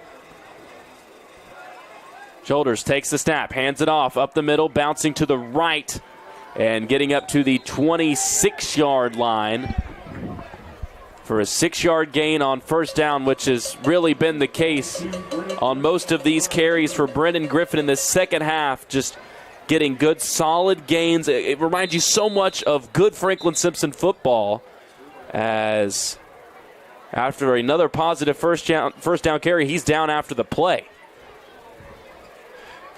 Shoulders takes the snap, hands it off, up the middle, bouncing to the right, and getting up to the 26-yard line for a 6-yard gain on first down, which has really been the case on most of these carries for Brendan Griffin in the second half, just getting good, solid gains. It reminds you so much of good Franklin Simpson football, as after another positive first down carry, he's down after the play.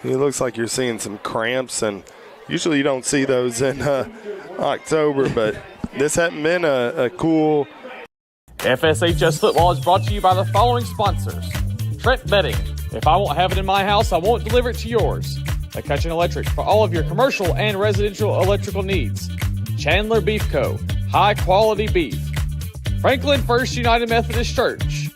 It looks like you're seeing some cramps, and usually you don't see those in October, but this hasn't been a cool. FSHS football is brought to you by the following sponsors: Trent Bedding. If I won't have it in my house, I won't deliver it to yours. McCutcheon Electric for all of your commercial and residential electrical needs. Chandler Beef Co. High quality beef. Franklin First United Methodist Church.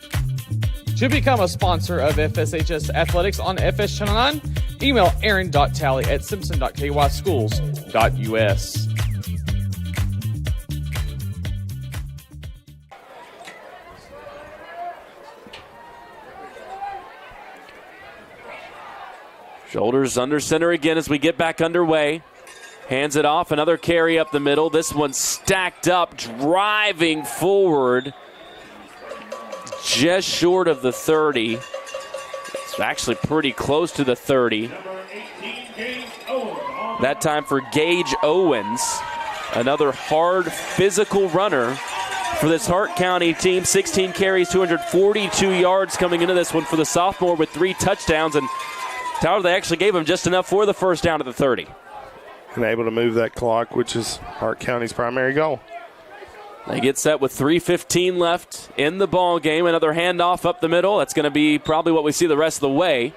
To become a sponsor of FSHS Athletics on FS Channel 9, email aaron.talley@simpson.kyschools.us. Shoulders under center again as we get back underway. Hands it off, another carry up the middle. This one stacked up, driving forward just short of the 30. It's actually pretty close to the 30. That time for Gage Owens, another hard physical runner for this Hart County team. 16 carries, 242 yards coming into this one for the sophomore with 3 touchdowns. And Tyler, they actually gave him just enough for the first down at the 30. And able to move that clock, which is Hart County's primary goal. They get set with 3:15 left in the ball game. Another handoff up the middle. That's going to be probably what we see the rest of the way.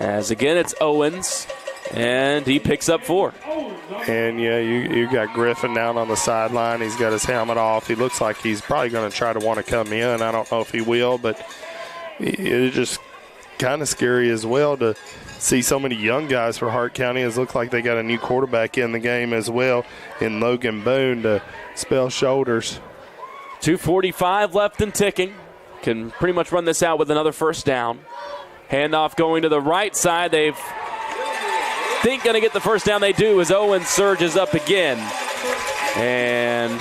As again, it's Owens, and he picks up 4. And yeah, you got Griffin down on the sideline. He's got his helmet off. He looks like he's probably going to try to want to come in. I don't know if he will, but it's just kind of scary as well to see so many young guys for Hart County. It looks like they got a new quarterback in the game as well in Logan Boone to spell shoulders. 2:45 left and ticking. Can pretty much run this out with another first down. Handoff going to the right side. They've think going to get the first down. They do as Owens surges up again. And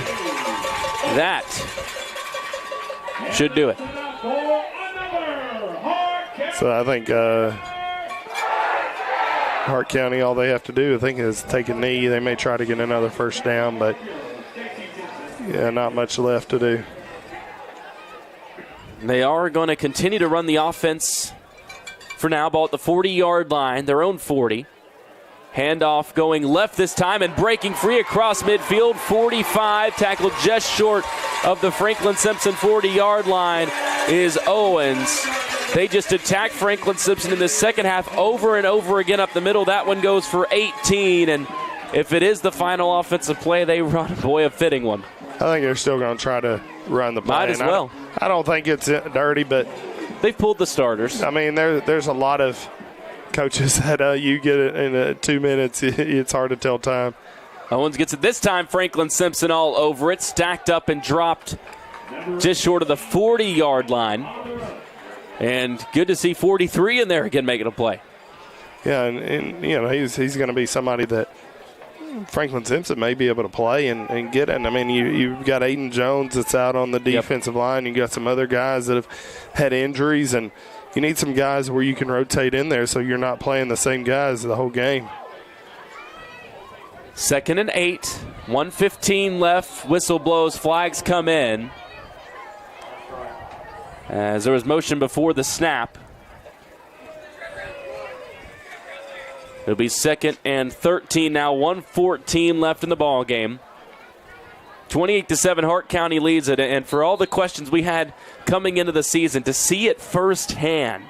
that should do it. So I think Hart County, all they have to do, I think, is take a knee. They may try to get another first down, but yeah, not much left to do. They are going to continue to run the offense for now. Ball at the 40-yard line, their own 40. Handoff going left this time and breaking free across midfield. 45, tackled just short of the Franklin Simpson 40-yard line is Owens. They just attacked Franklin Simpson in the second half over and over again up the middle. That one goes for 18, and if it is the final offensive play they run, boy, a fitting one. I think they're still going to try to run the play. Might as well. I don't think it's dirty, but they've pulled the starters. I mean, there's a lot of coaches that you get it in 2 minutes. It's hard to tell time. Owens gets it this time. Franklin Simpson all over it. Stacked up and dropped just short of the 40-yard line. And good to see 43 in there again making a play. Yeah, and you know, he's going to be somebody that Franklin Simpson may be able to play and get in. I mean, you've got Aiden Jones that's out on the defensive line. You've got some other guys that have had injuries, and you need some guys where you can rotate in there so you're not playing the same guys the whole game. 2nd and 8, 1:15 left. Whistle blows, flags come in. As there was motion before the snap. It'll be 2nd and 13 now, 1:14 left in the ball game. 28-7, Hart County leads it, and for all the questions we had coming into the season, to see it firsthand,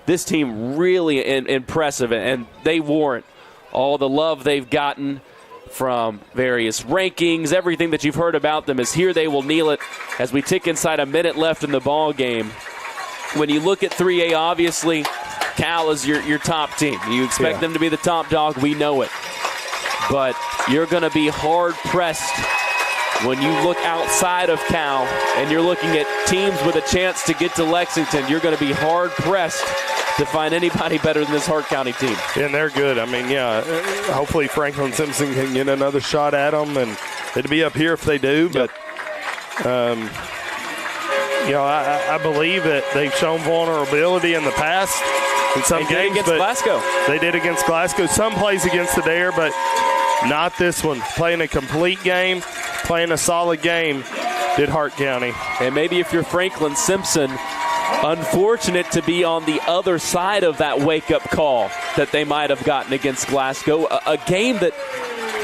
this team really impressive, and they warrant all the love they've gotten from various rankings. Everything that you've heard about them is here. They will kneel it as we tick inside a minute left in the ball game. When you look at 3A, obviously, Cal is your top team. You expect them to be the top dog. We know it. But you're going to be hard-pressed when you look outside of Cal and you're looking at teams with a chance to get to Lexington. You're going to be hard-pressed to find anybody better than this Hart County team. And they're good. I mean, yeah, hopefully Franklin Simpson can get another shot at them, and it'd be up here if they do. But, you know, I believe that they've shown vulnerability in the past in some games. Against Glasgow. They did against Glasgow. Some plays against Adair, but not this one. Playing a complete game, playing a solid game, did Hart County. And maybe if you're Franklin Simpson, unfortunate to be on the other side of that wake-up call that they might have gotten against Glasgow, a game that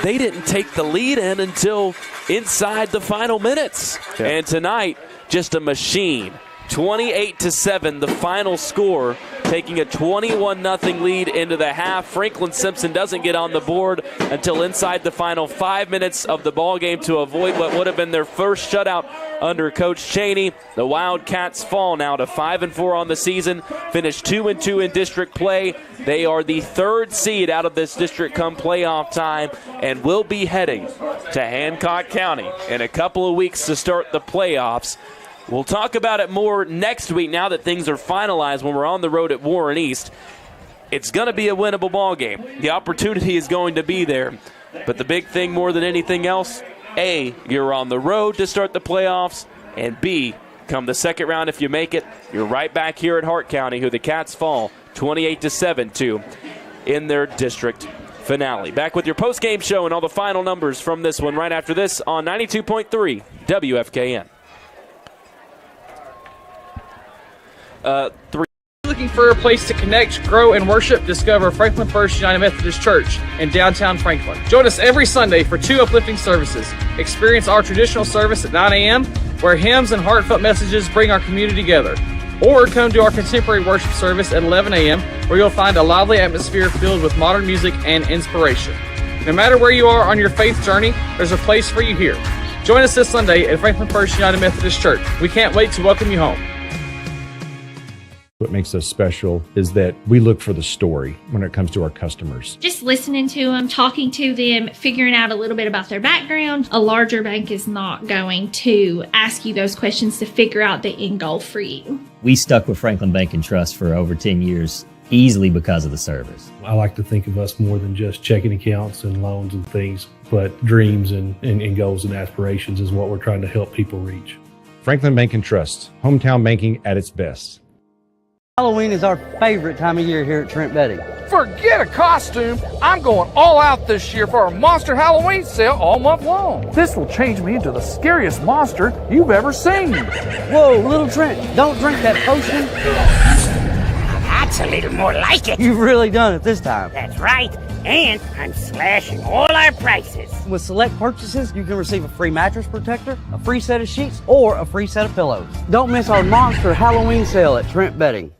they didn't take the lead in until inside the final minutes. Yeah. And tonight, just a machine. 28-7, the final score, taking a 21-0 lead into the half. Franklin Simpson doesn't get on the board until inside the final 5 minutes of the ball game to avoid what would have been their first shutout under Coach Cheney. The Wildcats fall now to 5-4 on the season, finish 2-2 in district play. They are the 3rd seed out of this district come playoff time and will be heading to Hancock County in a couple of weeks to start the playoffs. We'll talk about it more next week now that things are finalized when we're on the road at Warren East. It's going to be a winnable ball game. The opportunity is going to be there. But the big thing more than anything else, A, you're on the road to start the playoffs, and B, come the second round if you make it, you're right back here at Hart County, who the Cats fall 28-7 to in their district finale. Back with your post-game show and all the final numbers from this one right after this on 92.3 WFKN. Looking for a place to connect, grow, and worship? Discover Franklin First United Methodist Church in downtown Franklin. Join us every Sunday for 2 uplifting services. Experience our traditional service at 9 a.m., where hymns and heartfelt messages bring our community together. Or come to our contemporary worship service at 11 a.m., where you'll find a lively atmosphere filled with modern music and inspiration. No matter where you are on your faith journey, there's a place for you here. Join us this Sunday at Franklin First United Methodist Church. We can't wait to welcome you home. What makes us special is that we look for the story when it comes to our customers. Just listening to them, talking to them, figuring out a little bit about their background. A larger bank is not going to ask you those questions to figure out the end goal for you. We stuck with Franklin Bank and Trust for over 10 years, easily because of the service. I like to think of us more than just checking accounts and loans and things, but dreams and goals and aspirations is what we're trying to help people reach. Franklin Bank and Trust, hometown banking at its best. Halloween is our favorite time of year here at Trent Bedding. Forget a costume. I'm going all out this year for our Monster Halloween sale all month long. This will change me into the scariest monster you've ever seen. Whoa, little Trent, don't drink that potion. That's a little more like it. You've really done it this time. That's right. And I'm slashing all our prices. With select purchases, you can receive a free mattress protector, a free set of sheets, or a free set of pillows. Don't miss our Monster Halloween sale at Trent Bedding.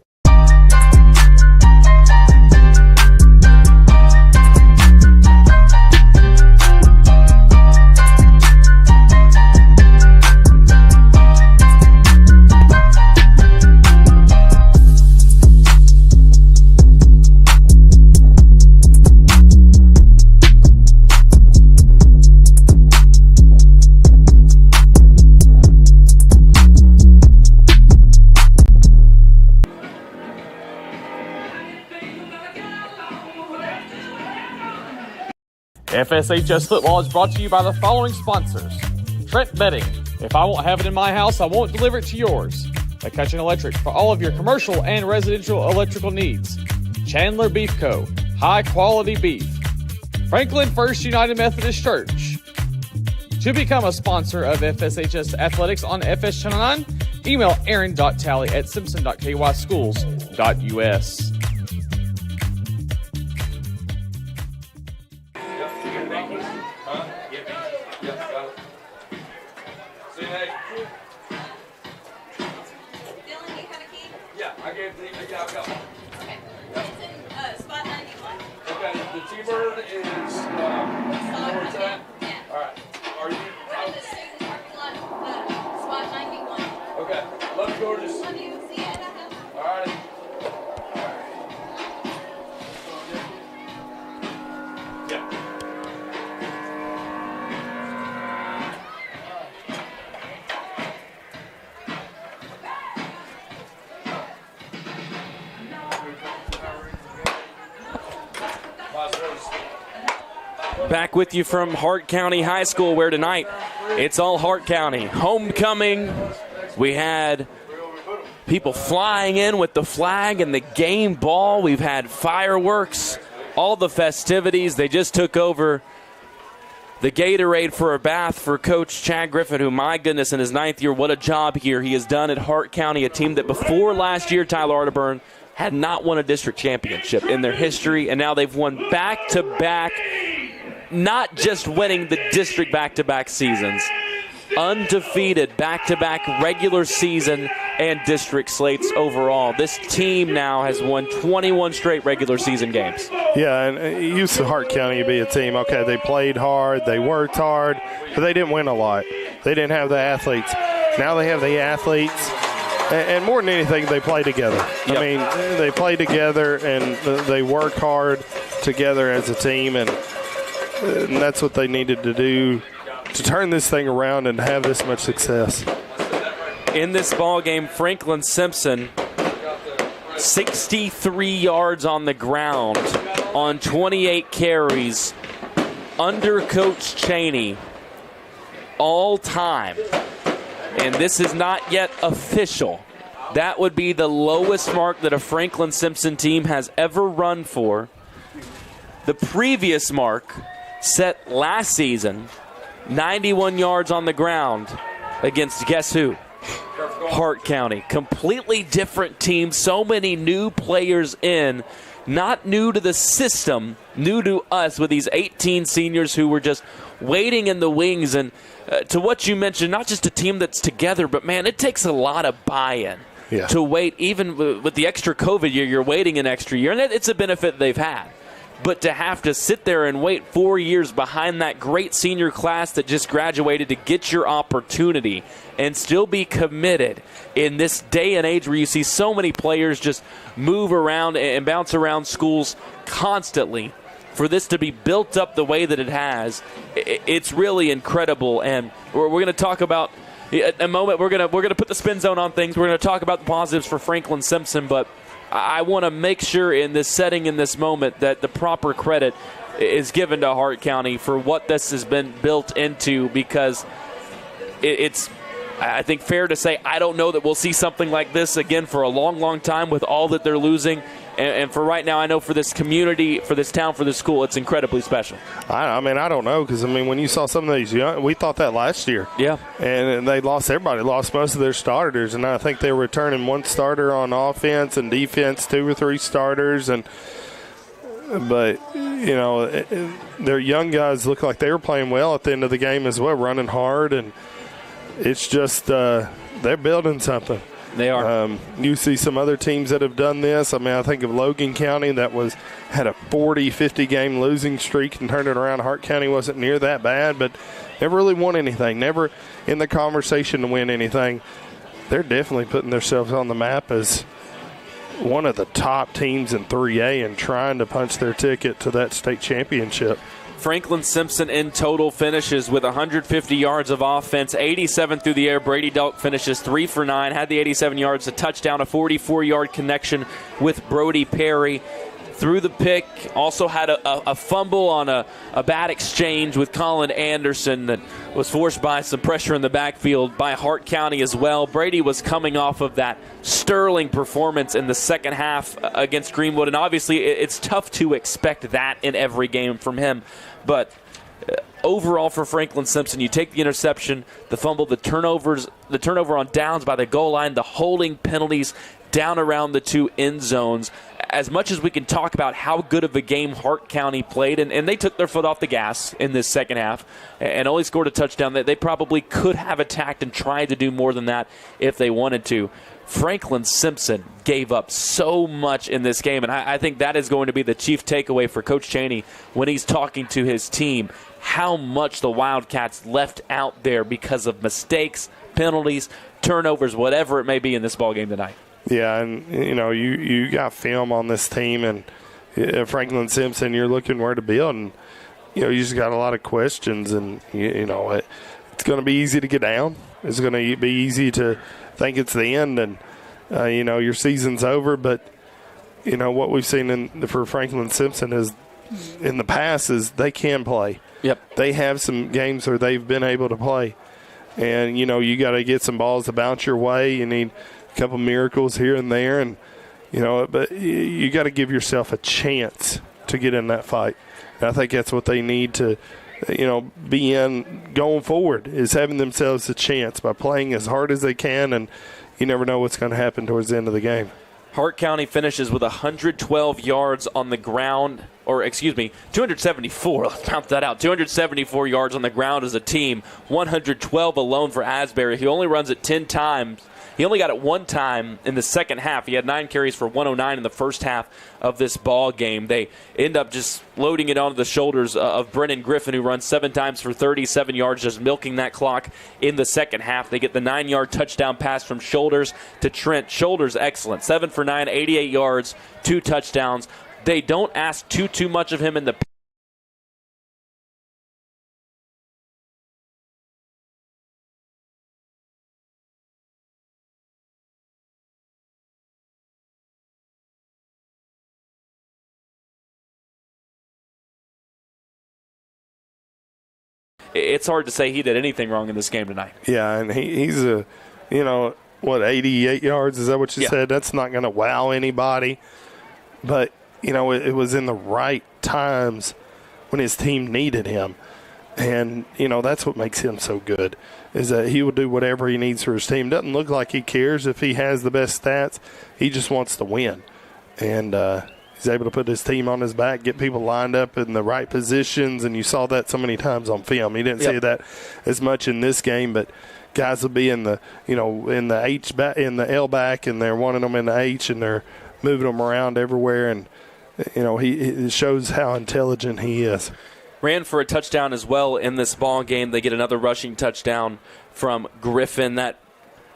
FSHS football is brought to you by the following sponsors: Trent Bedding. If I won't have it in my house, I won't deliver it to yours. McCutcheon Electric for all of your commercial and residential electrical needs. Chandler Beef Co. High quality beef. Franklin First United Methodist Church. To become a sponsor of FSHS Athletics on FS Channel 9, email aaron.talley@simpson.kyschools.us. T-Bird is, where it's at? All right. Are you? We're in the student parking lot, spot 91. Okay. Love you, gorgeous. Love you. See you. All right. Yeah. Back with you from Hart County High School, where tonight it's all Hart County. Homecoming. We had people flying in with the flag and the game ball. We've had fireworks, all the festivities. They just took over the Gatorade for a bath for Coach Chad Griffin, who, my goodness, in his 9th year, what a job here he has done at Hart County, a team that before last year, Tyler Arterburn, had not won a district championship in their history, and now they've won back-to-back, not just winning the district back-to-back seasons, undefeated back-to-back regular season and district slates overall. This team now has won 21 straight regular season games. Yeah, and it used to Hart County be a team. Okay, they played hard, they worked hard, but they didn't win a lot. They didn't have the athletes. Now they have the athletes, and more than anything, they play together. Yep. I mean, they play together, and they work hard together as a team, and that's what they needed to do to turn this thing around and have this much success. In this ball game, Franklin Simpson, 63 yards on the ground on 28 carries under Coach Cheney all time. And this is not yet official. That would be the lowest mark that a Franklin Simpson team has ever run for. The previous mark set last season, 91 yards on the ground against guess who? Hart County. Completely different team. So many new players in. Not new to the system, new to us with these 18 seniors who were just waiting in the wings. And to what you mentioned, not just a team that's together, but, man, it takes a lot of buy-in to wait. Even with the extra COVID year, you're waiting an extra year. And it's a benefit they've had. But to have to sit there and wait 4 years behind that great senior class that just graduated to get your opportunity and still be committed in this day and age where you see so many players just move around and bounce around schools constantly, for this to be built up the way that it has, it's really incredible. And we're going to talk about in a moment. We're going to put the spin zone on things. We're going to talk about the positives for Franklin Simpson, but I want to make sure in this setting, in this moment, that the proper credit is given to Hart County for what this has been built into, because it's, I think, fair to say I don't know that we'll see something like this again for a long, long time with all that they're losing. And for right now, I know for this community, for this town, for this school, it's incredibly special. I mean, I don't know, because, I mean, when you saw some of these young, we thought that last year. Yeah. And they lost, everybody lost most of their starters. And I think they were returning one starter on offense and defense, 2 or 3 starters. But, you know, their young guys look like they were playing well at the end of the game as well, running hard. And it's just they're building something. They are. You see some other teams that have done this. I mean, I think of Logan County that had a 40, 50-game losing streak and turned it around. Hart County wasn't near that bad, but never really won anything, never in the conversation to win anything. They're definitely putting themselves on the map as one of the top teams in 3A and trying to punch their ticket to that state championship. Franklin Simpson in total finishes with 150 yards of offense, 87 through the air. Brady Delk finishes 3 for 9, had the 87 yards, a touchdown, a 44-yard connection with Brody Perry. Threw the pick, also had a fumble on a bad exchange with Colin Anderson that was forced by some pressure in the backfield by Hart County as well. Brady was coming off of that sterling performance in the second half against Greenwood, and obviously it's tough to expect that in every game from him. But overall for Franklin Simpson, you take the interception, the fumble, the turnover on downs by the goal line, the holding penalties down around the 2 end zones. As much as we can talk about how good of a game Hart County played, and they took their foot off the gas in this second half and only scored a touchdown, that they probably could have attacked and tried to do more than that if they wanted to. Franklin Simpson gave up so much in this game, and I think that is going to be the chief takeaway for Coach Cheney when he's talking to his team, how much the Wildcats left out there because of mistakes, penalties, turnovers, whatever it may be in this ballgame tonight. Yeah, and, you know, you got film on this team, and Franklin Simpson, you're looking where to build, and, you know, you just got a lot of questions, and, you know, it's going to be easy to get down. It's going to be easy to think it's the end, and, you know, your season's over. But, you know, what we've seen for Franklin Simpson is in the past is they can play. Yep. They have some games where they've been able to play. And, you know, you got to get some balls to bounce your way. You need a couple miracles here and there. And, you know, but you got to give yourself a chance to get in that fight. And I think that's what they need to, you know, be in going forward, is having themselves a chance by playing as hard as they can, and you never know what's going to happen towards the end of the game. Hart County finishes with 112 yards on the ground, or excuse me, 274. Let's count that out. 274 yards on the ground as a team, 112 alone for Asbury. He only runs it 10 times. He only got it 1 time in the second half. He had 9 carries for 109 in the first half of this ball game. They end up just loading it onto the shoulders of Brennan Griffin, who runs 7 times for 37 yards, just milking that clock in the second half. They get the 9-yard touchdown pass from Shoulders to Trent. Shoulders, excellent. 7 for 9, 88 yards, 2 touchdowns. They don't ask too much of him in the it's hard to say he did anything wrong in this game tonight. Yeah, and he's a, you know, 88 yards? Is that what you said? That's not going to wow anybody. But, you know, it was in the right times when his team needed him. And, you know, that's what makes him so good, is that he will do whatever he needs for his team. Doesn't look like he cares if he has the best stats. He just wants to win. And he's able to put his team on his back, get people lined up in the right positions, and you saw that so many times on film. You didn't see that as much in this game, but guys will be in the, you know, in the H back, in the L back, and they're wanting them in the H, and they're moving them around everywhere. And, you know, it shows how intelligent he is. Ran for a touchdown as well in this ball game. They get another rushing touchdown from Griffin. That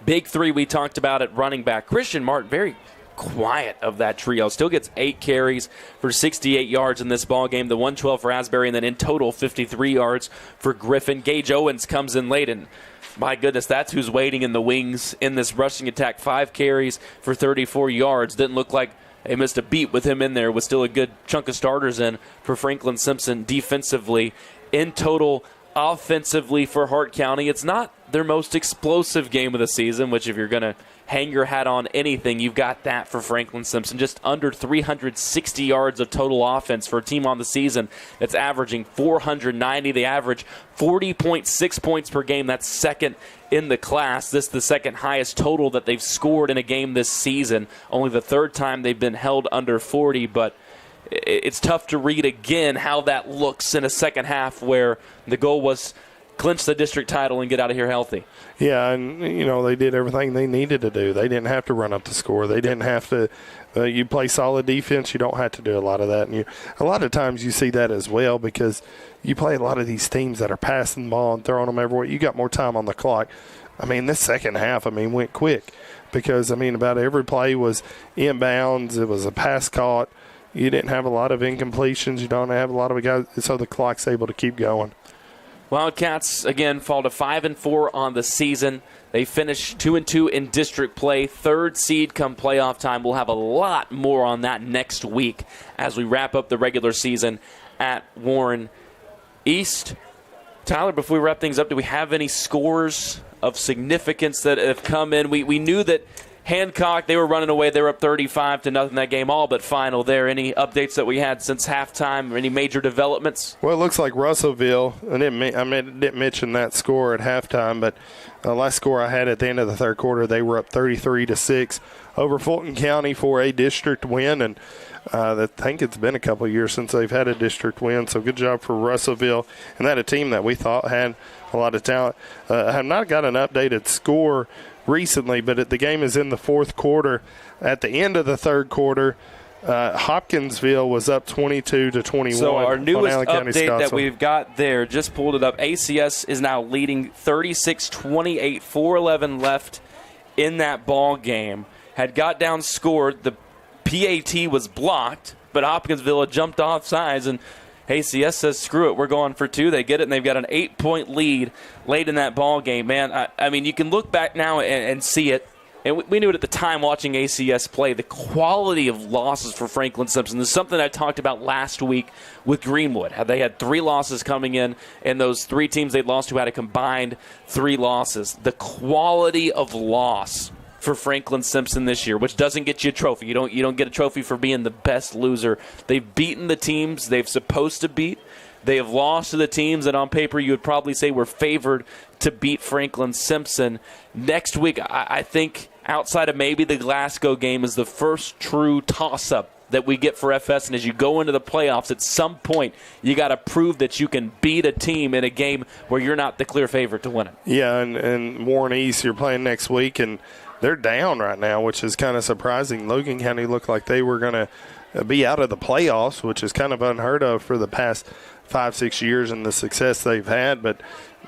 big 3 we talked about at running back. Christian Martin, very quiet of that trio. Still gets 8 carries for 68 yards in this ball game. The 112 for Asbury, and then in total 53 yards for Griffin. Gage Owens comes in late, and my goodness, that's who's waiting in the wings in this rushing attack. 5 carries for 34 yards. Didn't look like they missed a beat with him in there, with still a good chunk of starters in for Franklin Simpson defensively. In total, offensively for Hart County, it's not their most explosive game of the season, which if you're going to hang your hat on anything, you've got that for Franklin Simpson. Just under 360 yards of total offense for a team on the season that's averaging 490. They average 40.6 points per game. That's second in the class. This is the second highest total that they've scored in a game this season. Only the third time they've been held under 40, but it's tough to read again how that looks in a second half where the goal was clinch the district title and get out of here healthy. Yeah, and, they did everything they needed to do. They didn't have to run up the score. They didn't have to you play solid defense, you don't have to do a lot of that. And a lot of times you see that as well because you play a lot of these teams that are passing the ball and throwing them everywhere. You got more time on the clock. This second half, went quick because, about every play was inbounds. It was a pass caught. You didn't have a lot of incompletions. You don't have a lot of guys, so the clock's able to keep going. Wildcats, again, fall to 5-4 on the season. They finish 2-2 in district play. Third seed come playoff time. We'll have a lot more on that next week as we wrap up the regular season at Warren East. Tyler, before we wrap things up, do we have any scores of significance that have come in? We knew that Hancock, they were running away. They were up 35-0 that game, all but final there. Any updates that we had since halftime or any major developments? Well, it looks like Russellville, I didn't mention that score at halftime, but the last score I had at the end of the third quarter, they were up 33-6 over Fulton County for a district win, and I think it's been a couple of years since they've had a district win, so good job for Russellville. And that a team that we thought had a lot of talent. I have not got an updated score recently, but the game is in the fourth quarter. At the end of the third quarter, Hopkinsville was up 22-21. So our newest update that Scottsville. we've got there, just pulled it up, ACS is now leading 36-28, 4:11 left in that ball game. Had got down scored, the PAT was blocked, but Hopkinsville had jumped off sides, and ACS says, screw it, we're going for two. They get it, and they've got an 8-point lead late in that ball game. Man, you can look back now and see it, and we knew it at the time watching ACS play. The quality of losses for Franklin Simpson is something I talked about last week with Greenwood. They had 3 losses coming in, and those 3 teams they lost to had a combined 3 losses. The quality of loss for Franklin Simpson this year, which doesn't get you a trophy. You don't get a trophy for being the best loser. They've beaten the teams they've supposed to beat. They have lost to the teams that on paper you would probably say were favored to beat Franklin Simpson. Next week, I think outside of maybe the Glasgow game is the first true toss-up that we get for FS, and as you go into the playoffs, at some point you got to prove that you can beat a team in a game where you're not the clear favorite to win it. Yeah, and Warren East, you're playing next week, and they're down right now, which is kind of surprising. Logan County looked like they were going to be out of the playoffs, which is kind of unheard of for the past 5-6 years and the success they've had. But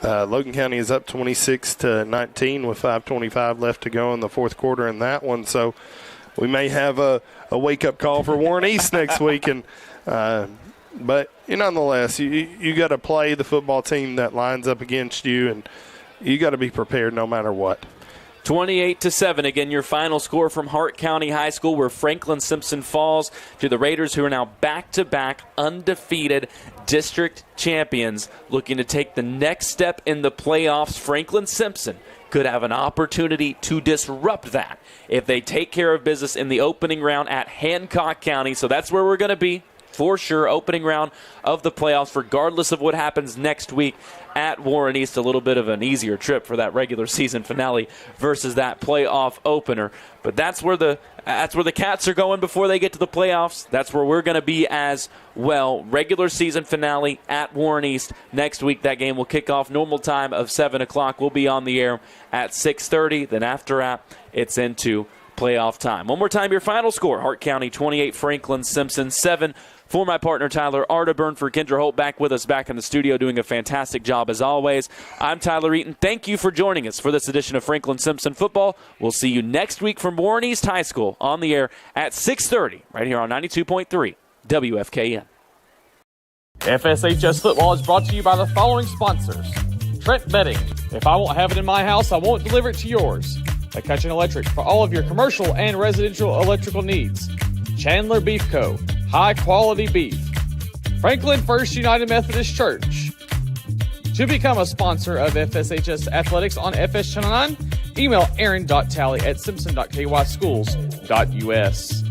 Logan County is up 26-19 with 5:25 left to go in the fourth quarter in that one. So we may have a wake-up call for Warren East next week. And but nonetheless, you got to play the football team that lines up against you, and you got to be prepared no matter what. 28-7, again, your final score from Hart County High School, where Franklin Simpson falls to the Raiders, who are now back-to-back undefeated district champions, looking to take the next step in the playoffs. Franklin Simpson could have an opportunity to disrupt that if they take care of business in the opening round at Hancock County. So that's where we're going to be, for sure, opening round of the playoffs, regardless of what happens next week at Warren East. A little bit of an easier trip for that regular season finale versus that playoff opener. But that's where the Cats are going before they get to the playoffs. That's where we're going to be as well. Regular season finale at Warren East next week. That game will kick off normal time of 7 o'clock. We'll be on the air at 6:30. Then after that, it's into playoff time. One more time, your final score: Hart County 28, Franklin Simpson 7. For my partner, Tyler Arterburn, for Kendra Holt back with us back in the studio, doing a fantastic job as always. I'm Tyler Eaton. Thank you for joining us for this edition of Franklin Simpson Football. We'll see you next week from Warren East High School on the air at 6:30 right here on 92.3 WFKN. FSHS Football is brought to you by the following sponsors: Trent Bedding. If I won't have it in my house, I won't deliver it to yours. McCutcheon Electric for all of your commercial and residential electrical needs. Chandler Beef Co., high quality beef. Franklin First United Methodist Church. To become a sponsor of FSHS Athletics on FS Channel 9, email aaron.talley@simpson.kyschools.us.